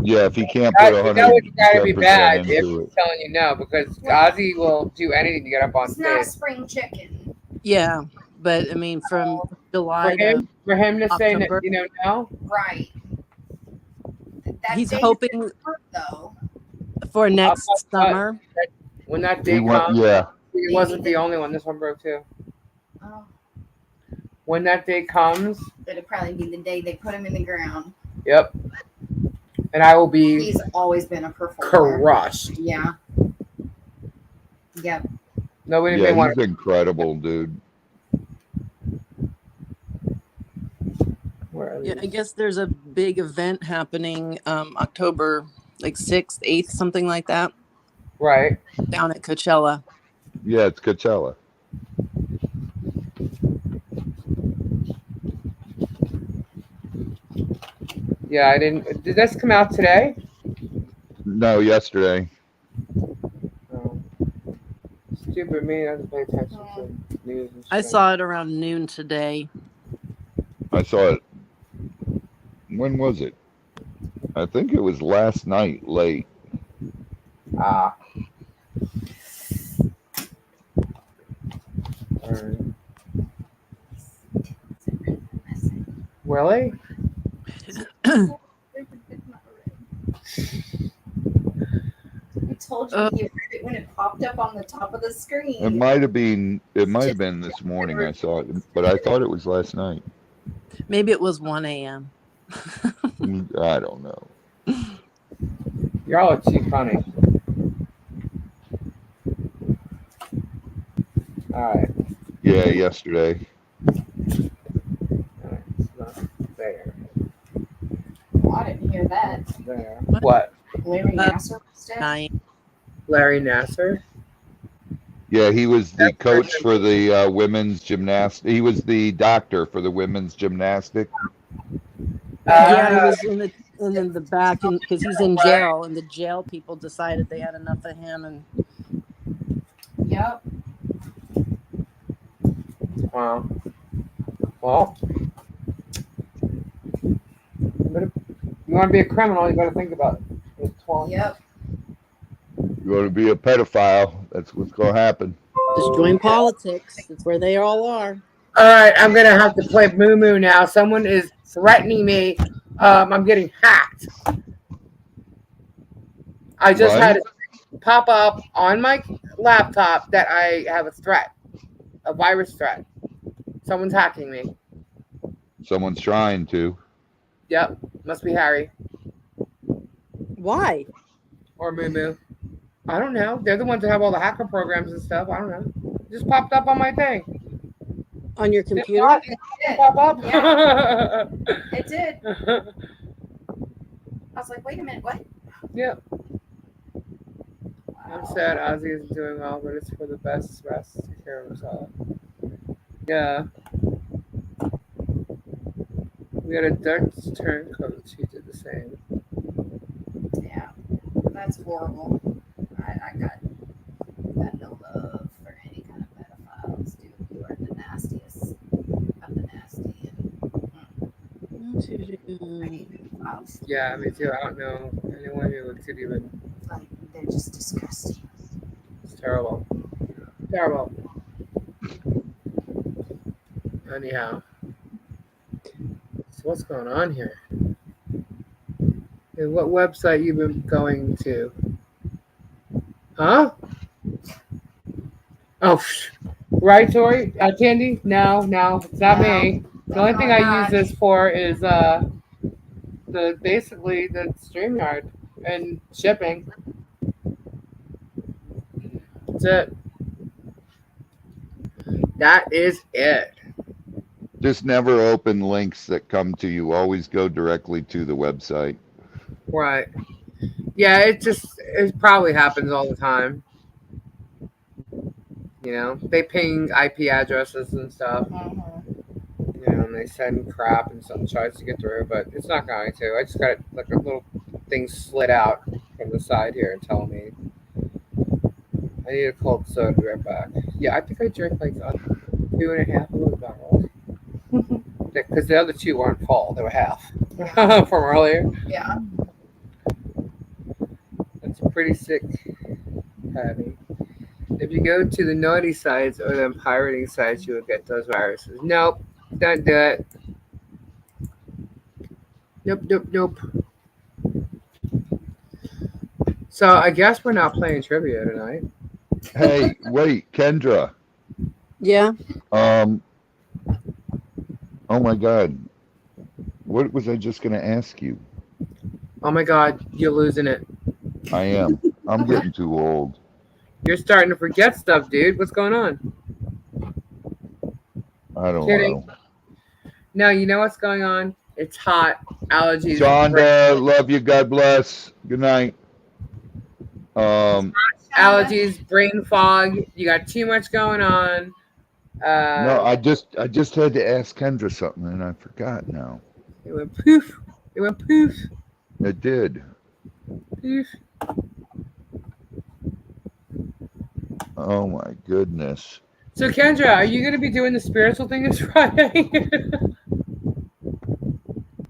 Yeah, if he can't put You know it's gotta be 110% bad if into he's it. telling you no, because Ozzy will do anything to get up on It's not stage. spring chicken. Yeah, but I mean, from For July to him to say October, no. Right. That he's date hoping is hurt, though. for I'll tell next you what, summer. when that He day went, comes, yeah. he wasn't the only one. This one broke too. Oh, When that day comes, it'll probably be the day they put him in the ground. yep, and I will be He's always been a performer. crushed. Yeah. Yep. Nobody Yeah, may want he's incredible, dude. Where are Yeah, I these? guess there's a big event happening October like 6th, 8th, something like that, Right. down at Coachella. Yeah, it's Coachella. Yeah, I didn't. Did this come out today? No, yesterday. Oh. Stupid me doesn't pay attention to news and I shit. saw it around noon today. I saw it. When was it? I think it was last night, late. Ah. Alright. Really? I told you he read it when it popped up on the top of the screen. It might have been this morning I saw it, but I thought it was last night. Maybe it was 1 a.m. I don't know. Y'all are too funny. Alright. Yeah, yesterday. Alright. It's not there. Oh, I didn't hear that. There. What? Larry Nasser was dead? Night. Larry Nasser? Yeah, he was the coach for the women's gymnastics. He was the doctor for the women's gymnastics. Yeah, he was in the back because he's in jail, and the jail people decided they had enough of him. And Yep. Wow. Well, but if you want to be a criminal, you got to think about it. It's 12. Yep. You want to be a pedophile? That's what's going to happen. just join politics. That's where they all are. All right, I'm gonna have to play Moo Moo now. Someone is threatening me. I'm getting hacked. I just What? had it pop up on my laptop that I have a threat, a virus threat. Someone's hacking me. Someone's trying to. Yep, must be Harry Why? or Moo Moo. I don't know. They're the ones that have all the hacker programs and stuff. I don't know. It just popped up on my thing. On your Did it computer? not It did. pop up? It did. I was like, wait a minute, what? Yep. I'm Wow. sad Ozzy isn't doing well, but it's for the best. Rest, take care of himself. Yeah. We had a Dutch turncoat. He did the same. Yeah. That's horrible. I got no love for any kind of pedophiles, dude. You are the nastiest of the nasty. And Yeah, me too. I don't know anyone who could even. like, they're just disgusting. It's terrible. Terrible. Anyhow. So what's going on here? Hey, what website you been going to? Huh? Oh, right, Tori? Candy? No, it's not me. The only thing I use this for is basically the StreamYard and shipping. That's it. That is it. Just never open links that come to you. Always go directly to the website. Right. Yeah, it probably happens all the time. You know, they ping IP addresses and stuff. You know, and they send crap and something tries to get through, but it's not going to. I just got like a little thing slid out from the side here and telling me I need a cold soda right back. Yeah, I think I drank like 2.5 of those barrels. Because the other two weren't full; they were half Yeah. from earlier. Yeah. That's a pretty sick patty. If you go to the naughty sites or the pirating sites, you will get those viruses. Nope, don't do it. Nope. So I guess we're not playing trivia tonight. Hey, wait, Kendra. Yeah. Oh my God. What was I just going to ask you? Oh my God, you're losing it. I am. I'm getting too old. You're starting to forget stuff, dude. What's going on? I don't Kidding. know. No, you know what's going on? It's hot. Allergies. Shonda, love you. God bless. Good night. Allergies, brain fog. You got too much going on. No, I just had to ask Kendra something and I forgot now. It went poof. It went poof. It did. Poof. Oh my goodness. So Kendra, are you going to be doing the spiritual thing this Friday?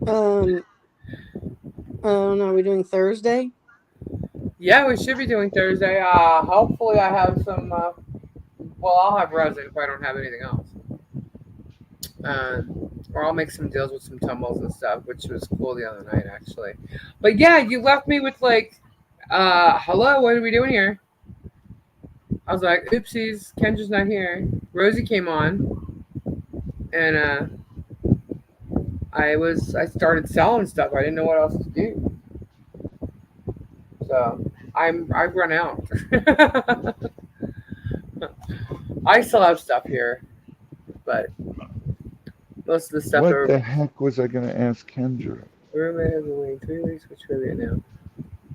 I don't know. Are we doing Thursday? Yeah, we should be doing Thursday. Hopefully I have some. Well, I'll have resin if I don't have anything else. Or I'll make some deals with some tumbles and stuff, which was cool the other night actually. But yeah, you left me with like, hello, what are we doing here? I was like, oopsies, Kendra's not here. Rosie came on, and I started selling stuff. I didn't know what else to do, so I've run out. I still have stuff here, but most of the stuff. What the heck was I going to ask Kendra? The roommate has been waiting 3 weeks for trivia now.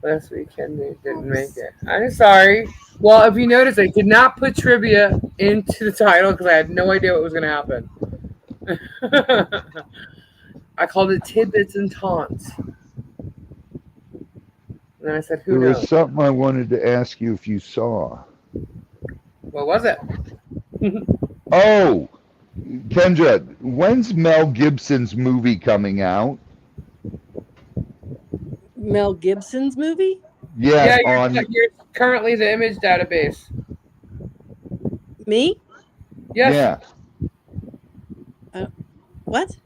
Last week, Kendi didn't make it. I'm sorry. Well, if you notice, I did not put trivia into the title because I had no idea what was going to happen. I called it Tidbits and Taunts. And then I said, who There knows? was something I wanted to ask you if you saw. What was it? Oh, Kendra, when's Mel Gibson's movie coming out? Mel Gibson's movie? Yeah, you're currently the image database. Me? Yes. Yeah. What?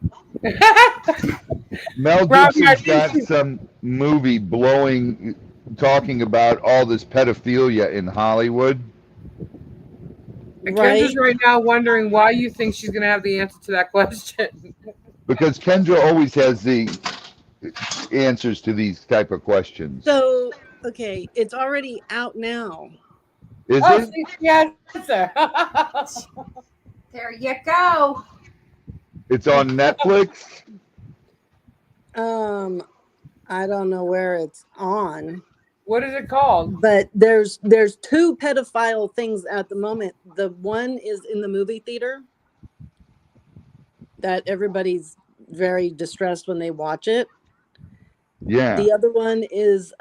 Mel Robbie, Gibson's got some movie talking about all this pedophilia in Hollywood. And Right. Kendra's right now wondering why you think she's going to have the answer to that question. Because Kendra always has the answers to these type of questions. So, okay, it's already out now. Is Oh, it? see, the answer. There you go. It's on Netflix? I don't know where it's on. What is it called? But there's two pedophile things at the moment. The one is in the movie theater that everybody's very distressed when they watch it. Yeah. The other one is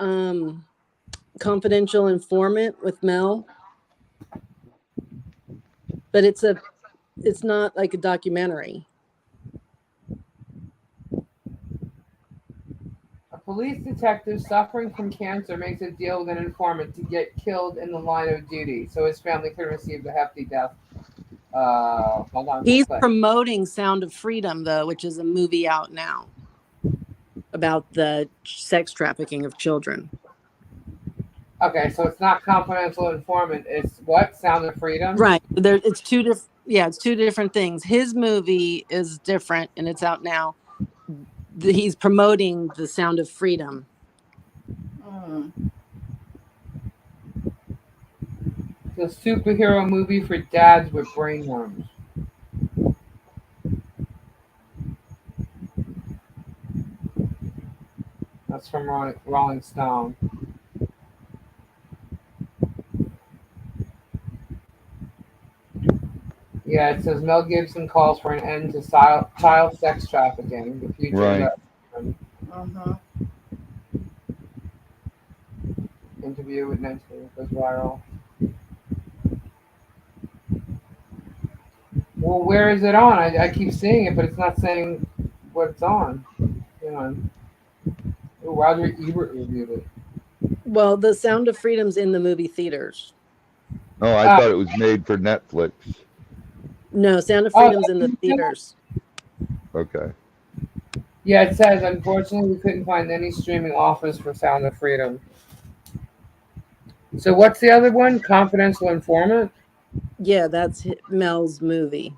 Confidential Informant with Mel. But it's not like a documentary. A police detective suffering from cancer makes a deal with an informant to get killed in the line of duty, so his family can receive a hefty death. Hold on. He's promoting Sound of Freedom, though, which is a movie out now about the sex trafficking of children. Okay, so it's not Confidential Informant. It's what? Sound of Freedom? Right. It's two different. Yeah, it's two different things. His movie is different, and it's out now. He's promoting the Sound of Freedom. The superhero movie for dads with brain worms. That's from Rolling Stone. Yeah, it says Mel Gibson calls for an end to child sex trafficking. The future Right. Interview with Nancy goes viral. Well, where is it on? I keep seeing it, but it's not saying what it's on. Hang on. Oh, Roger Ebert reviewed it. Well, The Sound of Freedom's in the movie theaters. Oh, I thought it was made for Netflix. No, Sound of Oh, Freedom's in the theaters. Okay. Yeah, it says, unfortunately, we couldn't find any streaming offers for Sound of Freedom. So what's the other one? Confidential Informant? Yeah, that's Mel's movie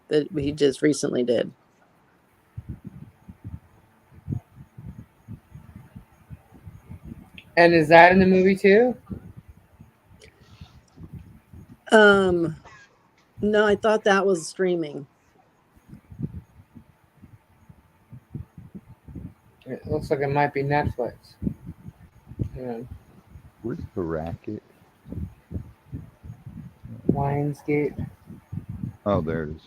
that he just recently did. And is that in the movie too? No, I thought that was streaming. It looks like it might be Netflix. Yeah. Where's the racket? Lionsgate. Oh, there it is.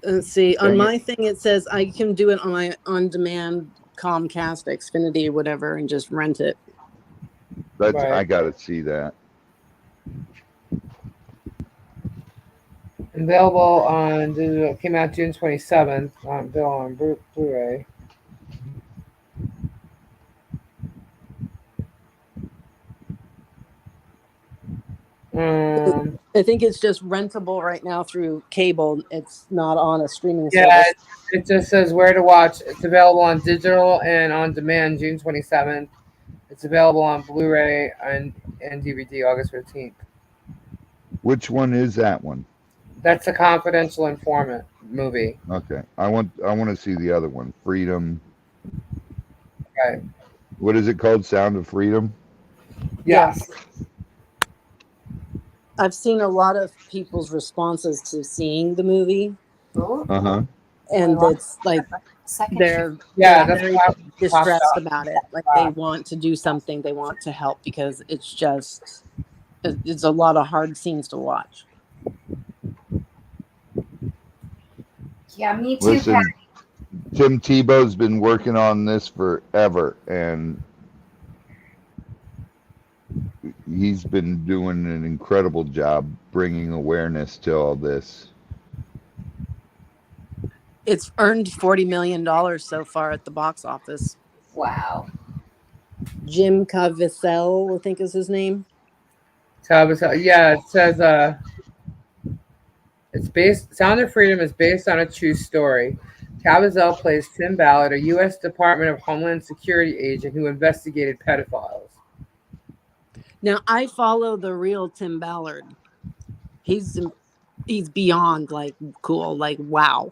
Let's see. On Dang my thing, it says I can do it on my on-demand Comcast, Xfinity, whatever, and just rent it. That's Right. I gotta see that. Available on digital. Came out June 27th. Bill on Blu-ray. I think it's just rentable right now through cable. It's not on a streaming Yeah, service. it just says where to watch. It's available on digital and on demand June 27th. It's available on Blu-ray and DVD August 15th. Which one is that one? That's a Confidential Informant movie. Okay. I want to see the other one. Freedom. Right. What is it called? Sound of Freedom? Yes. I've seen a lot of people's responses to seeing the movie, Uh-huh. and it's like they're Yeah, they're that's very why I distressed popped up. about it. Like they want to do something, they want to help, because it's a lot of hard scenes to watch. Yeah, me too. Listen, Patty. Tim Tebow's been working on this forever, and he's been doing an incredible job bringing awareness to all this. It's earned $40 million so far at the box office. Wow. Jim Caviezel, I think is his name. Yeah, it says it's based. Sound of Freedom is based on a true story. Caviezel plays Tim Ballard, a U.S. Department of Homeland Security agent who investigated pedophiles. Now I follow the real Tim Ballard. He's beyond like cool, like wow.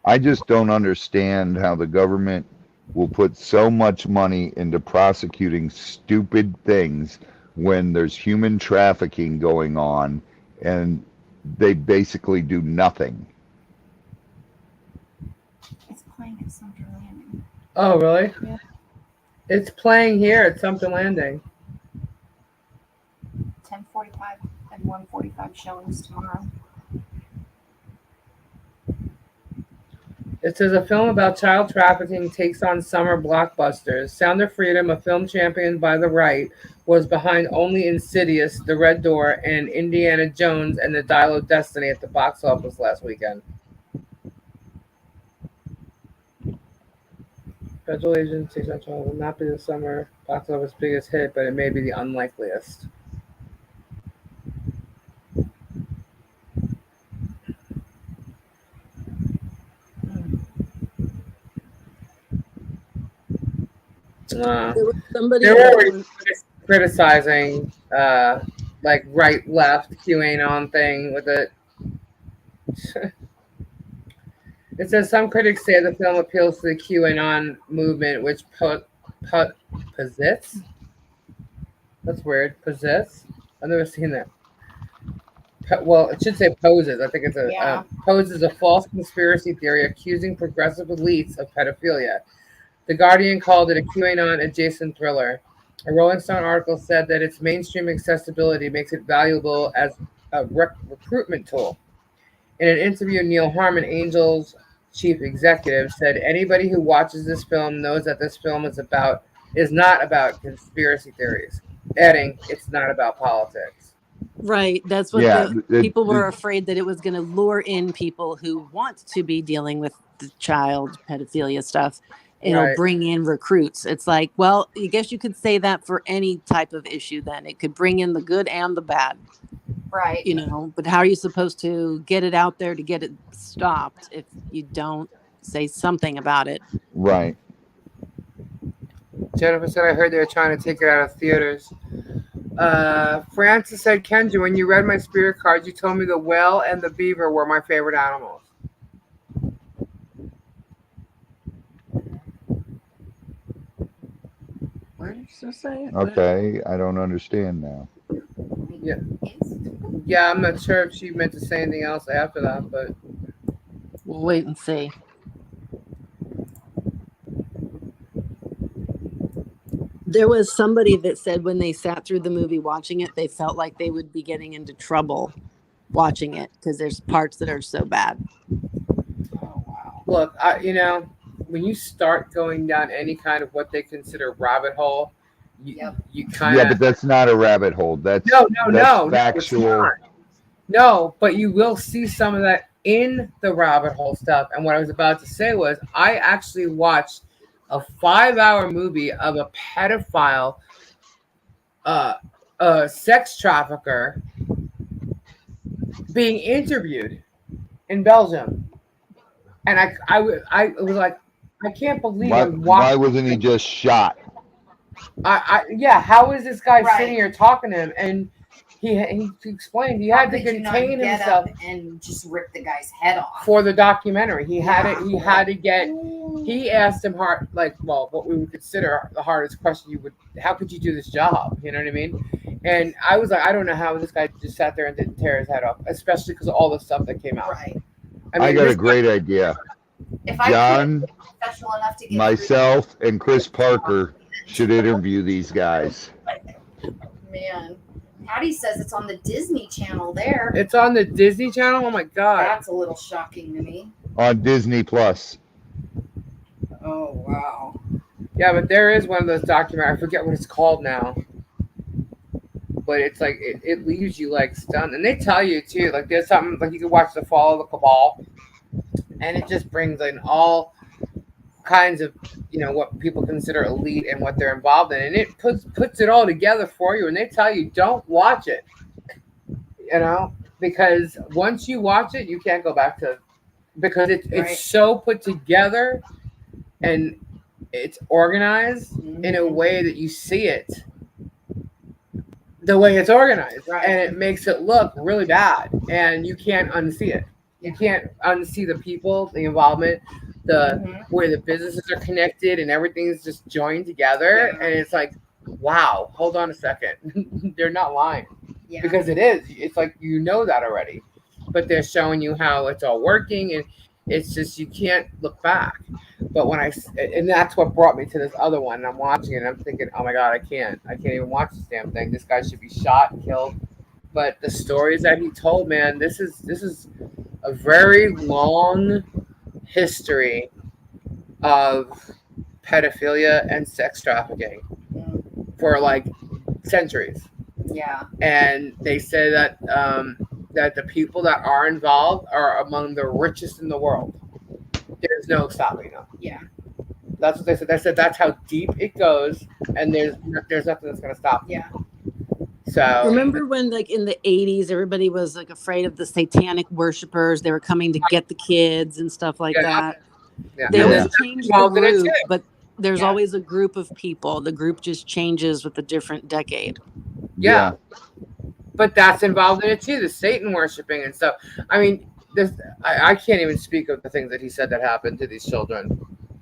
I just don't understand how the government will put so much money into prosecuting stupid things when there's human trafficking going on and they basically do nothing. It's playing at Sumter Landing. Oh, really? Yeah. It's playing here at Sumter Landing. 10:45 and 1:45 showings tomorrow. It says a film about child trafficking takes on summer blockbusters. Sound of Freedom, a film championed by the right, was behind only Insidious, The Red Door, and Indiana Jones and the Dial of Destiny at the box office last weekend. Federal Agent 612 will not be the summer box office biggest hit, but it may be the unlikeliest. There was somebody They're that already criticizing like right left QAnon thing with it. It says some critics say the film appeals to the QAnon movement, which posits. That's weird. Posits. I've never seen that. Well, it should say poses. I think it's poses a false conspiracy theory accusing progressive elites of pedophilia. The Guardian called it a QAnon adjacent thriller. A Rolling Stone article said that its mainstream accessibility makes it valuable as a recruitment tool. In an interview, Neil Harmon, Angel's chief executive, said anybody who watches this film knows that this film is about is not about conspiracy theories. Adding, it's not about politics. Right. That's what Yeah, the people were afraid that it was going to lure in people who want to be dealing with the child pedophilia stuff. It'll Right. bring in recruits. It's like, well, I guess you could say that for any type of issue then. It could bring in the good and the bad, Right. but how are you supposed to get it out there to get it stopped if you don't say something about it? right. Jennifer said, I heard they were trying to take it out of theaters. Francis said, Kendra, when you read my spirit cards, you told me the whale and the beaver were my favorite animals. What did you say? Okay, I don't understand now. Yeah. Yeah, I'm not sure if she meant to say anything else after that, but We'll wait and see. There was somebody that said when they sat through the movie watching it, they felt like they would be getting into trouble watching it because there's parts that are so bad. look, when you start going down any kind of what they consider rabbit hole, you kind Yeah, of but that's not a rabbit hole. That's no, that's it's factual. not. No, but you will see some of that in the rabbit hole stuff. And what I was about to say was, I actually watched a 5-hour movie of a pedophile, sex trafficker being interviewed in Belgium, and I was like, I can't believe I'm Why watching. wasn't he just shot? Yeah, how is this guy Right. sitting here talking to him? And he explained he had to contain himself and just rip the guy's head off for the documentary. He had to get. He asked him hard, like, well, what we would consider the hardest question. How could you do this job? You know what I mean? And I was like, I don't know how this guy just sat there and didn't tear his head off, especially because of all the stuff that came out. Right. I got a great idea. If I John, could be professional enough to get myself, and Chris Parker should interview these guys. Man, Patty says it's on the Disney Channel there. It's on the Disney Channel. Oh my god, That's a little shocking to me. On Disney Plus. Oh wow. yeah, but there is one of those documentaries. I forget what it's called now, but it's like it leaves you like stunned, and they tell you too. Like there's something like you can watch The Fall of the Cabal, and it just brings in all kinds of what people consider elite and what they're involved in, and it puts it all together for you. And they tell you don't watch it, because once you watch it, you can't go back to, because it's so put together and it's organized in a way that you see it the way it's organized, and it makes it look really bad, and you can't unsee it. You can't unsee the people, the involvement, where the businesses are connected and everything's just joined together. And it's like, wow, hold on a second. They're not lying, because it is. It's like, that already, but they're showing you how it's all working, and it's just, you can't look back. But and that's what brought me to this other one, and I'm watching it and I'm thinking, oh my god, I can't even watch this damn thing. This guy should be shot and killed. But the stories that he told, man, this is a very long history of pedophilia and sex trafficking for like centuries. Yeah. And they say that that the people that are involved are among the richest in the world. There's no stopping them. Yeah. That's what they said. They said that's how deep it goes, and there's nothing that's going to stop them. Yeah. So remember when, like in the 80s, everybody was like afraid of the satanic worshipers? They were coming to get the kids and stuff like that. Yeah. They always Yeah. change the group, but there's always a group of people. The group just changes with a different decade. Yeah. But that's involved in it too, the Satan worshiping and stuff. I mean, I can't even speak of the things that he said that happened to these children.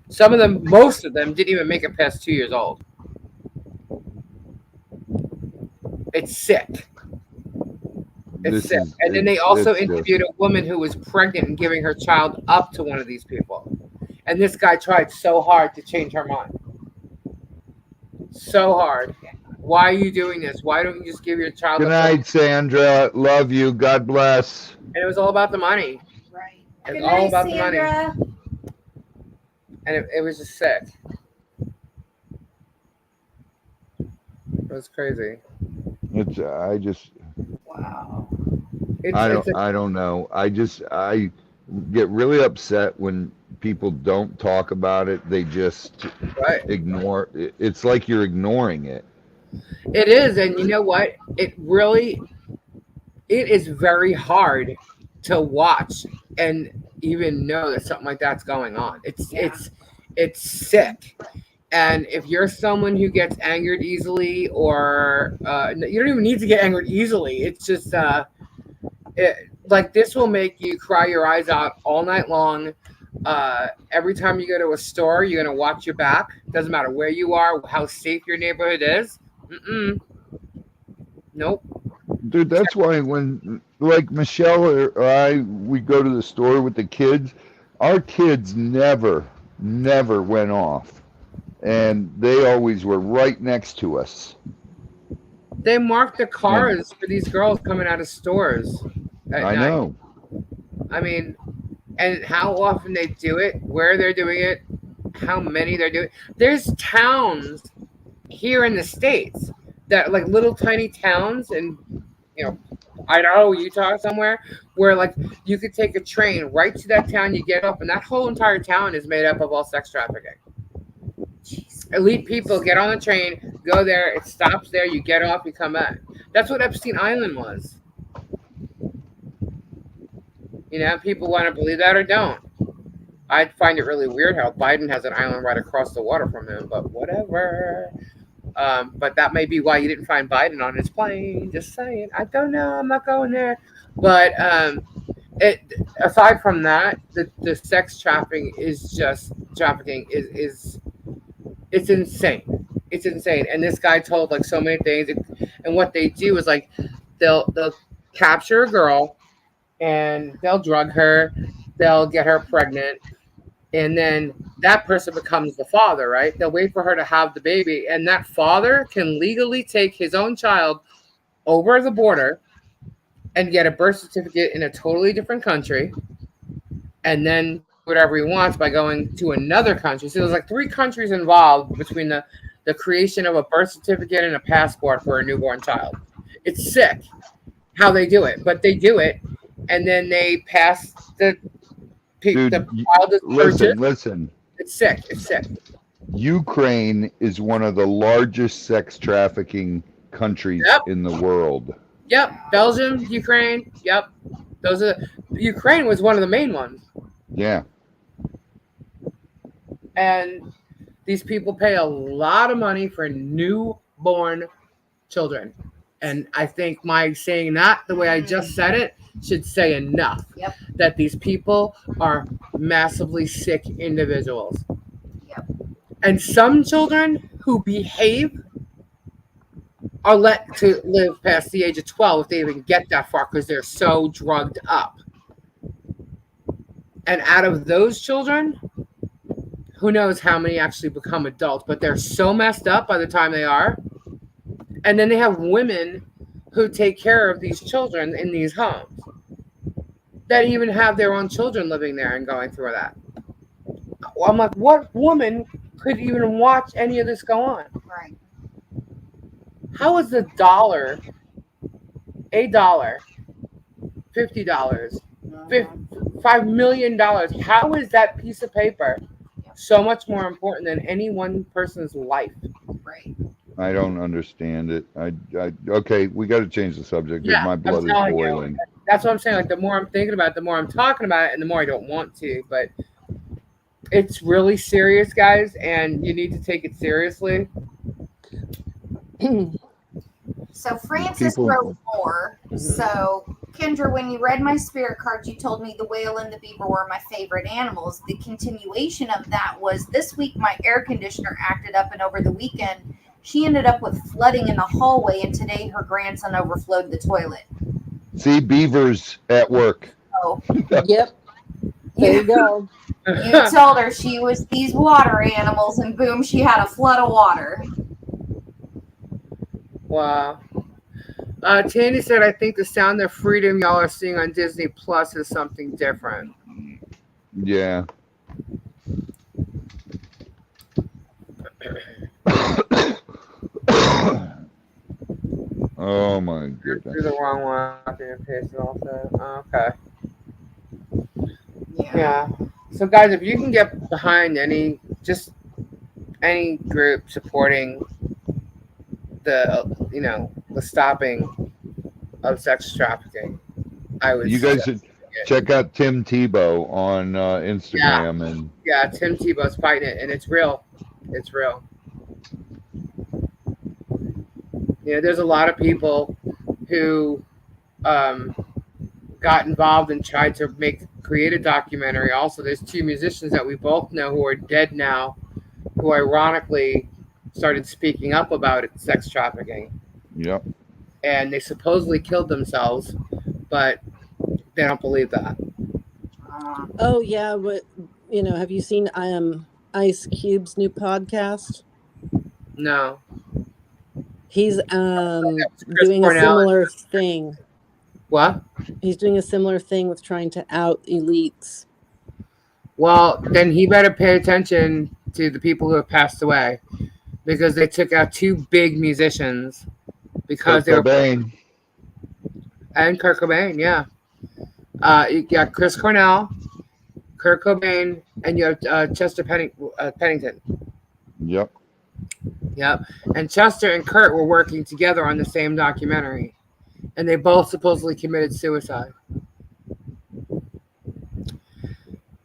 Some of them, most of them, didn't even make it past 2 years old. It's sick. It's sick. And then they also interviewed a woman who was pregnant and giving her child up to one of these people. And this guy tried so hard to change her mind. So hard. Why are you doing this? Why don't you just give your child Good night, Sandra. Love you. God bless. And it was all about the money. Right. It was Good all night, about Sandra. the money. And it was just sick. That's crazy. It's I just Wow. I don't know. I get really upset when people don't talk about it. They just right. ignore it. It's like you're ignoring it. It is, and you know what? It is very hard to watch and even know that something like that's going on. Yeah. It's sick. And if you're someone who gets angered easily, or you don't even need to get angered easily, it's just like this will make you cry your eyes out all night long. Every time you go to a store, you're gonna watch your back. Doesn't matter where you are, how safe your neighborhood is. Nope. Dude, that's why when like Michelle or I we go to the store with the kids, our kids never went off. And they always were right next to us. They mark the And cars for these girls coming out of stores at I night. know. I mean, and how often they do it, where they're doing it, how many they're doing. There's towns here in the States that like little tiny towns, and you know, Idaho, Utah, somewhere where like you could take a train right to that town, you get up, and that whole entire town is made up of all sex trafficking. Jeez. Elite people get on the train, go there, it stops there, you get off, you come back. That's what Epstein Island was. You know, people want to believe that or don't. I find it really weird how Biden has an island right across the water from him, but whatever. But that may be why you didn't find Biden on his plane. Just saying. I don't know. I'm not going there. But it aside from that, the sex trafficking is it's insane. It's insane. And this guy told like so many things. And what they do is like they'll capture a girl and they'll drug her, they'll get her pregnant, and then that person becomes the father, right? They'll wait for her to have the baby, and that father can legally take his own child over the border and get a birth certificate in a totally different country, and then do whatever he wants by going to another country. So there's like 3 countries involved between the creation of a birth certificate and a passport for a newborn child. It's sick how they do it, but they do it, and then they pass Dude, the child is purchased. listen. It's sick. It's sick. Ukraine is one of the largest sex trafficking countries Yep. in the world. Yep. Belgium, Ukraine. Yep. Those are Ukraine was one of the main ones. Yeah. And these people pay a lot of money for newborn children. And I think my saying that the way I just said it should say enough. Yep. That these people are massively sick individuals. Yep. And some children who behave are let to live past the age of 12 if they even get that far because they're so drugged up. And out of those children, who knows how many actually become adults, but they're so messed up by the time they are. And then they have women who take care of these children in these homes that even have their own children living there and going through that. Well, I'm like, what woman could even watch any of this go on? Right. How is $1, $50, $50, $5 million? How is that piece of paper so much more important than any one person's life? Right. I don't understand it. Okay, we got to change the subject because Yeah, my I'm blood is telling you. boiling. That's what I'm saying. Like the more I'm thinking about it, the more I'm talking about it, and the more I don't want to. But it's really serious, guys, and you need to take it seriously. So Francis People- wrote more. So Kendra, when you read my spirit cards, you told me the whale and the beaver were my favorite animals. The continuation of that was this week my air conditioner acted up, and over the weekend she ended up with flooding in the hallway, and today her grandson overflowed the toilet. See, beavers at work. So Yep. There you go. you told her she was these water animals, and boom, she had a flood of water. Wow. Tandy said, I think the Sound of Freedom y'all are seeing on Disney Plus is something different. Yeah. Oh my I goodness. threw the wrong one. Copy and paste it also. Oh, okay. Yeah. Yeah. So guys, if you can get behind any group supporting the stopping of sex trafficking, I would You guys suggest should it. check out Tim Tebow on Yeah. Instagram and Yeah, Tim Tebow's fighting it, and it's real. It's real. There's a lot of people who got involved and tried to create a documentary. Also, there's two musicians that we both know who are dead now, who ironically started speaking up about it, sex trafficking, yep. and they supposedly killed themselves, but they don't believe that. Oh yeah, but have you seen Ice Cube's new podcast? No, He's that was Chris doing a Cornell. similar thing. What? He's doing a similar thing with trying to out elites. Well, then he better pay attention to the people who have passed away, because they took out two big musicians because Kurt they were Cobain. and Kurt Cobain. Yeah, you got Chris Cornell, Kurt Cobain, and you have Chester Pennington. Yep. Yep. And Chester and Kurt were working together on the same documentary, and they both supposedly committed suicide.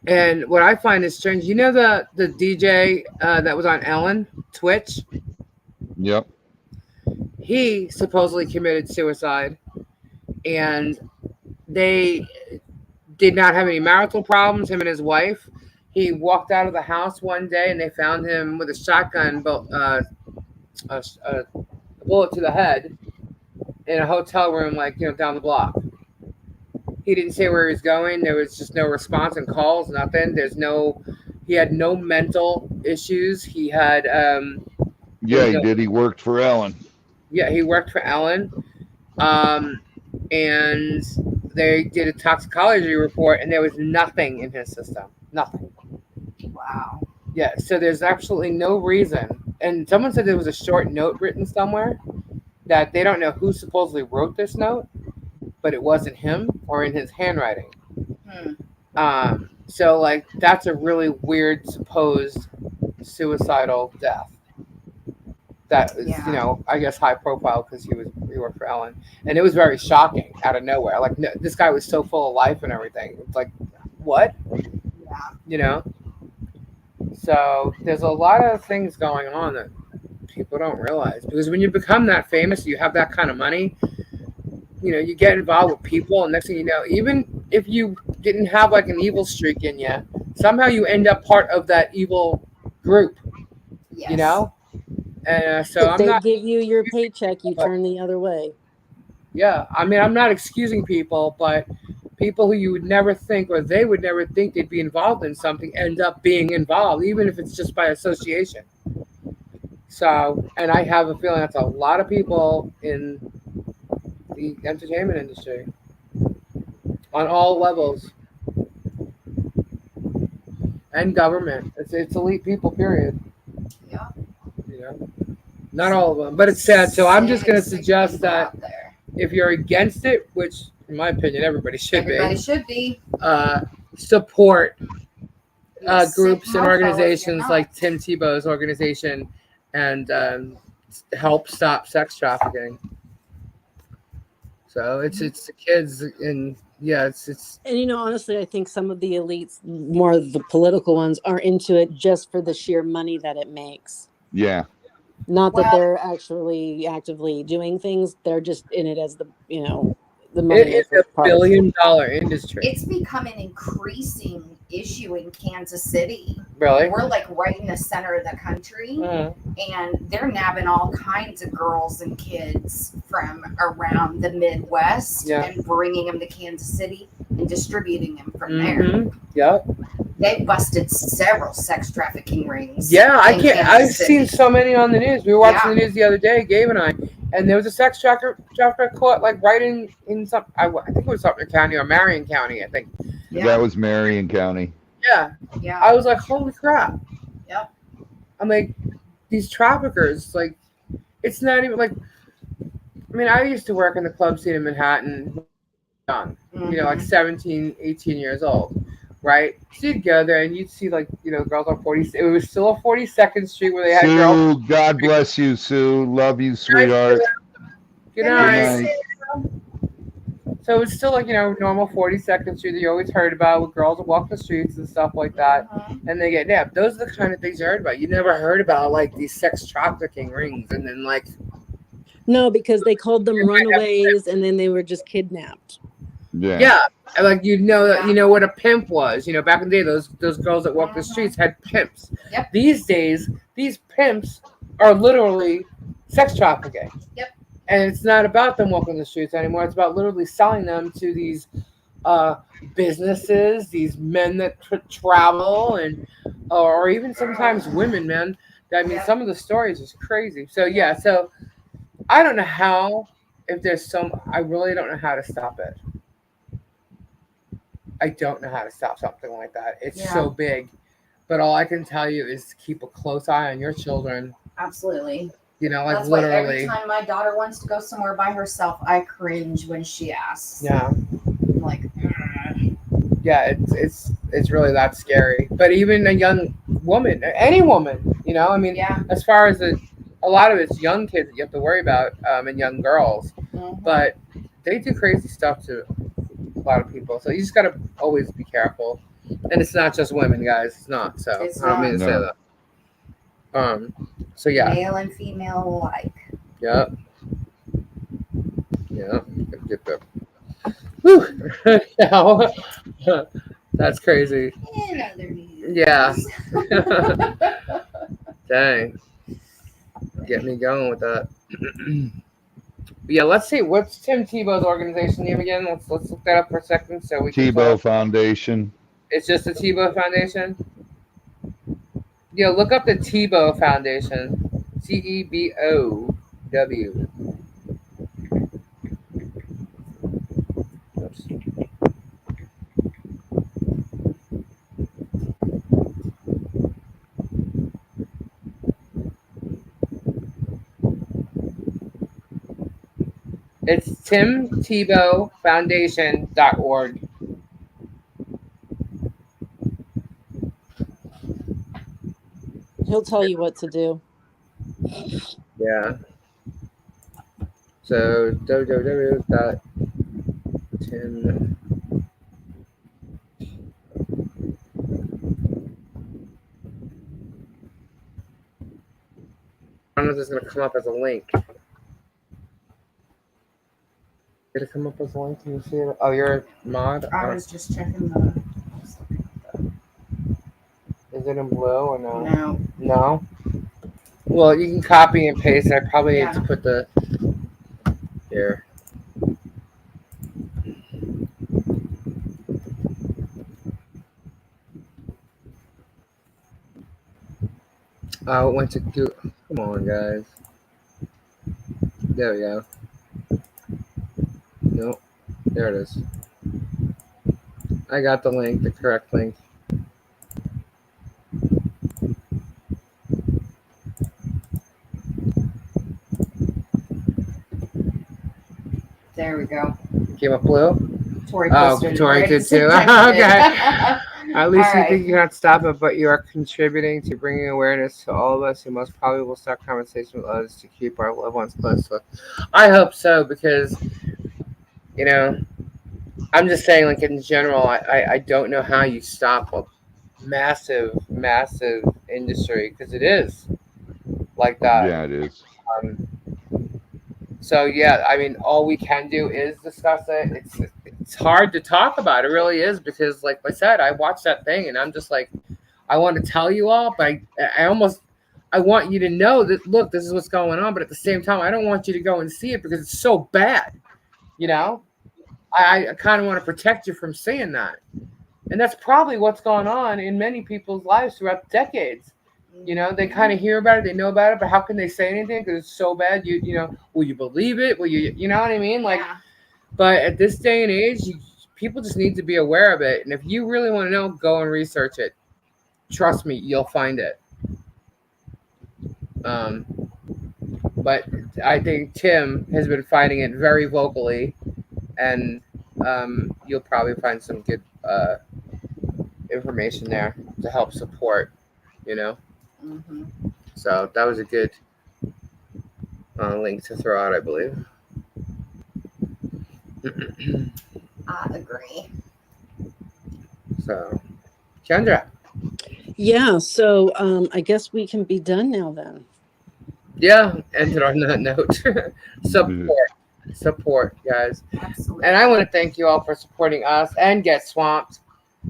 And what I find is strange, the DJ that was on Ellen, Twitch? Yep. He supposedly committed suicide, and they did not have any marital problems, him and his wife. He walked out of the house one day, and they found him with a shotgun, a bullet to the head, in a hotel room, down the block. He didn't say where he was going. There was just no response and calls, nothing. He had no mental issues. He had, Yeah, he did. He worked for Ellen. Yeah, he worked for Ellen. And they did a toxicology report, and there was nothing in his system. Nothing. Wow. Yeah, so there's absolutely no reason. And someone said there was a short note written somewhere that they don't know who supposedly wrote this note, but it wasn't him or in his handwriting. So that's a really weird supposed suicidal death. That is, I guess high profile because he worked for Ellen, and it was very shocking out of nowhere. This guy was so full of life and everything. It's like, what? Yeah. So there's a lot of things going on that people don't realize, because when you become that famous, you have that kind of money. You get involved with people, and next thing you know, even if you didn't have an evil streak in you, somehow you end up part of that evil group. Yes. And so If they give you your paycheck, you turn the other way. Yeah, I mean, I'm not excusing people, but people who you would never think, or they would never think they'd be involved in something, end up being involved, even if it's just by association. So, and I have a feeling that's a lot of people in the entertainment industry on all levels, and government. It's elite people, period. Yeah. Not all of them, but it's sad. So I'm just going to suggest that if you're against it, which in my opinion everybody should be, support You're groups sick and mofo if organizations you're like not. Tim Tebow's organization, and help stop sex trafficking. So it's the kids, and it's And honestly, I think some of the elites, more the political ones, are into it just for the sheer money that it makes. Yeah. Not that Well- they're actually actively doing things; they're just in it as the money. it is a $1 billion industry. It's become an increasing issue in Kansas City. Really? We're right in the center of the country, and they're nabbing all kinds of girls and kids from around the Midwest and bringing them to Kansas City and distributing them from there. Yep. They busted several sex trafficking rings. Yeah, I've City. seen so many on the news. We were watching the news the other day, Gabe and I, and there was a sex trafficker caught right in some, I think it was Sumter County or Marion County, I think. Yeah. That was Marion County. Yeah. Yeah. I was like, holy crap. Yep. I'm like, these traffickers, it's not even I mean, I used to work in the club scene in Manhattan young, like 17, 18 years old, right? So you'd go there and you'd see like, girls on 40, it was still a 42nd Street where they had girls. Sue, God bless you, Sue. Love you, sweetheart. Good Good night. night. So it's still like, normal 42nd Street that you always heard about with girls that walk the streets and stuff like that. And they get nabbed. Those are the kind of things you heard about. You never heard about like these sex trafficking rings and then like. No, because they called them runaways and then they were just kidnapped. Yeah. Like you know what a pimp was. Back in the day, those girls that walked the streets had pimps. Yep. These days, these pimps are literally sex trafficking. Yep. And it's not about them walking the streets anymore. It's about literally selling them to these businesses, these men that travel, and or even sometimes women, man. I mean, some of the stories is crazy. So yeah, so I don't know how. If there's I really don't know how to stop it. I don't know how to stop something like that. It's so big. But all I can tell you is keep a close eye on your children. Absolutely. Like That's literally. why every time my daughter wants to go somewhere by herself, I cringe when she asks. Yeah. I'm like, yeah, it's really that scary. But even a young woman, any woman, I mean, as far as a lot of it's young kids that you have to worry about, and young girls, but they do crazy stuff to a lot of people. So you just gotta always be careful. And it's not just women, guys. It's not. So I don't mean to say that. So yeah. Male and female alike. Yep. Yeah. Get the. Whew. That's crazy. In other news. Yeah. Dang. Get me going with that. Yeah, let's see. What's Tim Tebow's organization name again? Let's look that up for a second so we can Tebow Foundation. It's just the Tebow Foundation? Yeah, look up the Tebow Foundation. TEBOW. Oops. It's timtebowfoundation.org. He'll tell you what to do. Yeah. So www.tim. I don't know if this is going to come up as a link. Did it come up as a link? Can you see it? Oh, you're a mod? I was just checking the. Is it in blue or no? No. No? Well, you can copy and paste. I probably need to put the. Here. Oh, it went to Google. Come on, guys. There we go. Nope. There it is. I got the link, the correct link. There we go. Came up blue? Tori Tori did too. Okay. At least you think you cannot stop it, but you are contributing to bringing awareness to all of us who most probably will start conversation with others to keep our loved ones close to us. I hope so, because, I'm just saying, like, in general, I don't know how you stop a massive, massive industry, because it is like that. Yeah, it is. So, yeah, I mean, all we can do is discuss it. It's hard to talk about. It really is, because, like I said, I watched that thing, and I'm just like, I want to tell you all, but I want you to know that, look, this is what's going on, but at the same time, I don't want you to go and see it because it's so bad, I kind of want to protect you from seeing that. And that's probably what's going on in many people's lives throughout decades. They kind of hear about it, they know about it, but how can they say anything because it's so bad? Will you believe it? Will you know what I mean? Like, but at this day and age, people just need to be aware of it. And if you really want to know, go and research it. Trust me, you'll find it. But I think Tim has been fighting it very vocally, and you'll probably find some good information there to help support, you know. Mm-hmm. So that was a good link to throw out, I believe. I agree. So, Kendra. Yeah, so I guess we can be done now then. Yeah, ended on that note. Support, guys. Absolutely. And I want to thank you all for supporting us and Get Swamped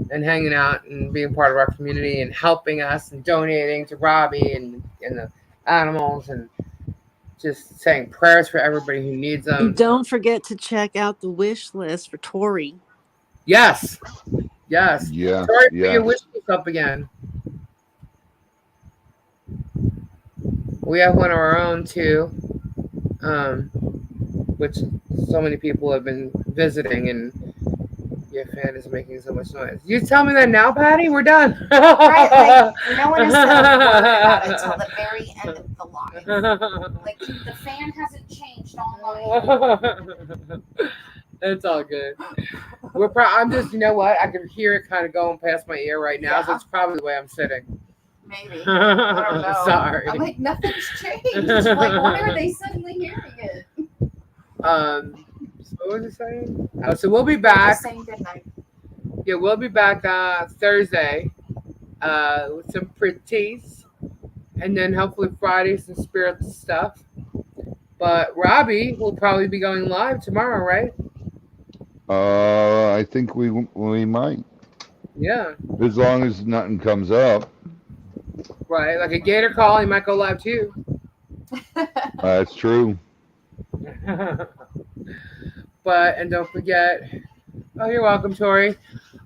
and hanging out and being part of our community and helping us and donating to Robbie and the animals and just saying prayers for everybody who needs them. And don't forget to check out the wish list for Tori. Yes. Yeah. Sorry, put your wish list up again. We have one of our own too, which so many people have been visiting, and your fan is making so much noise. You tell me that now, Patty? We're done. Right, like no one has said a word about it till the very end of the live. Like the fan hasn't changed all night. It's all good. I'm just, you know what? I can hear it kind of going past my ear right now, so it's probably the way I'm sitting. Maybe. I don't know. Sorry. I'm like, nothing's changed. Like, why are they suddenly hearing it? So what was I saying? Oh, so we'll be back. Just saying good night. Yeah, we'll be back Thursday with some pretties, and then hopefully Friday some spirits stuff. But Robbie will probably be going live tomorrow, right? I think we might. Yeah. As long as nothing comes up. Right, like a gator call, he might go live too. That's true. And don't forget. Oh, you're welcome, Tori.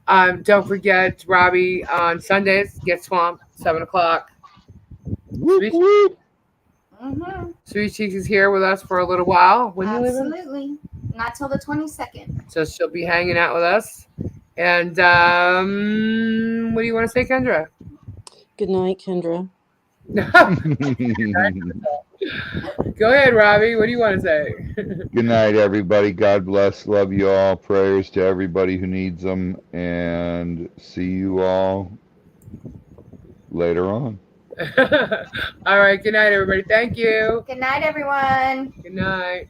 Don't forget Robbie on Sundays. Get Swamped 7:00. Whoop, whoop. Mm-hmm. Sweet Cheeks is here with us for a little while. When you leaving? Absolutely. Not till the 22nd. So she'll be hanging out with us. And what do you want to say, Kendra? Good night, Kendra. Go ahead, Robbie. What do you want to say? Good night, everybody. God bless. Love you all. Prayers to everybody who needs them. And see you all later on. All right. Good night, everybody. Thank you. Good night, everyone. Good night.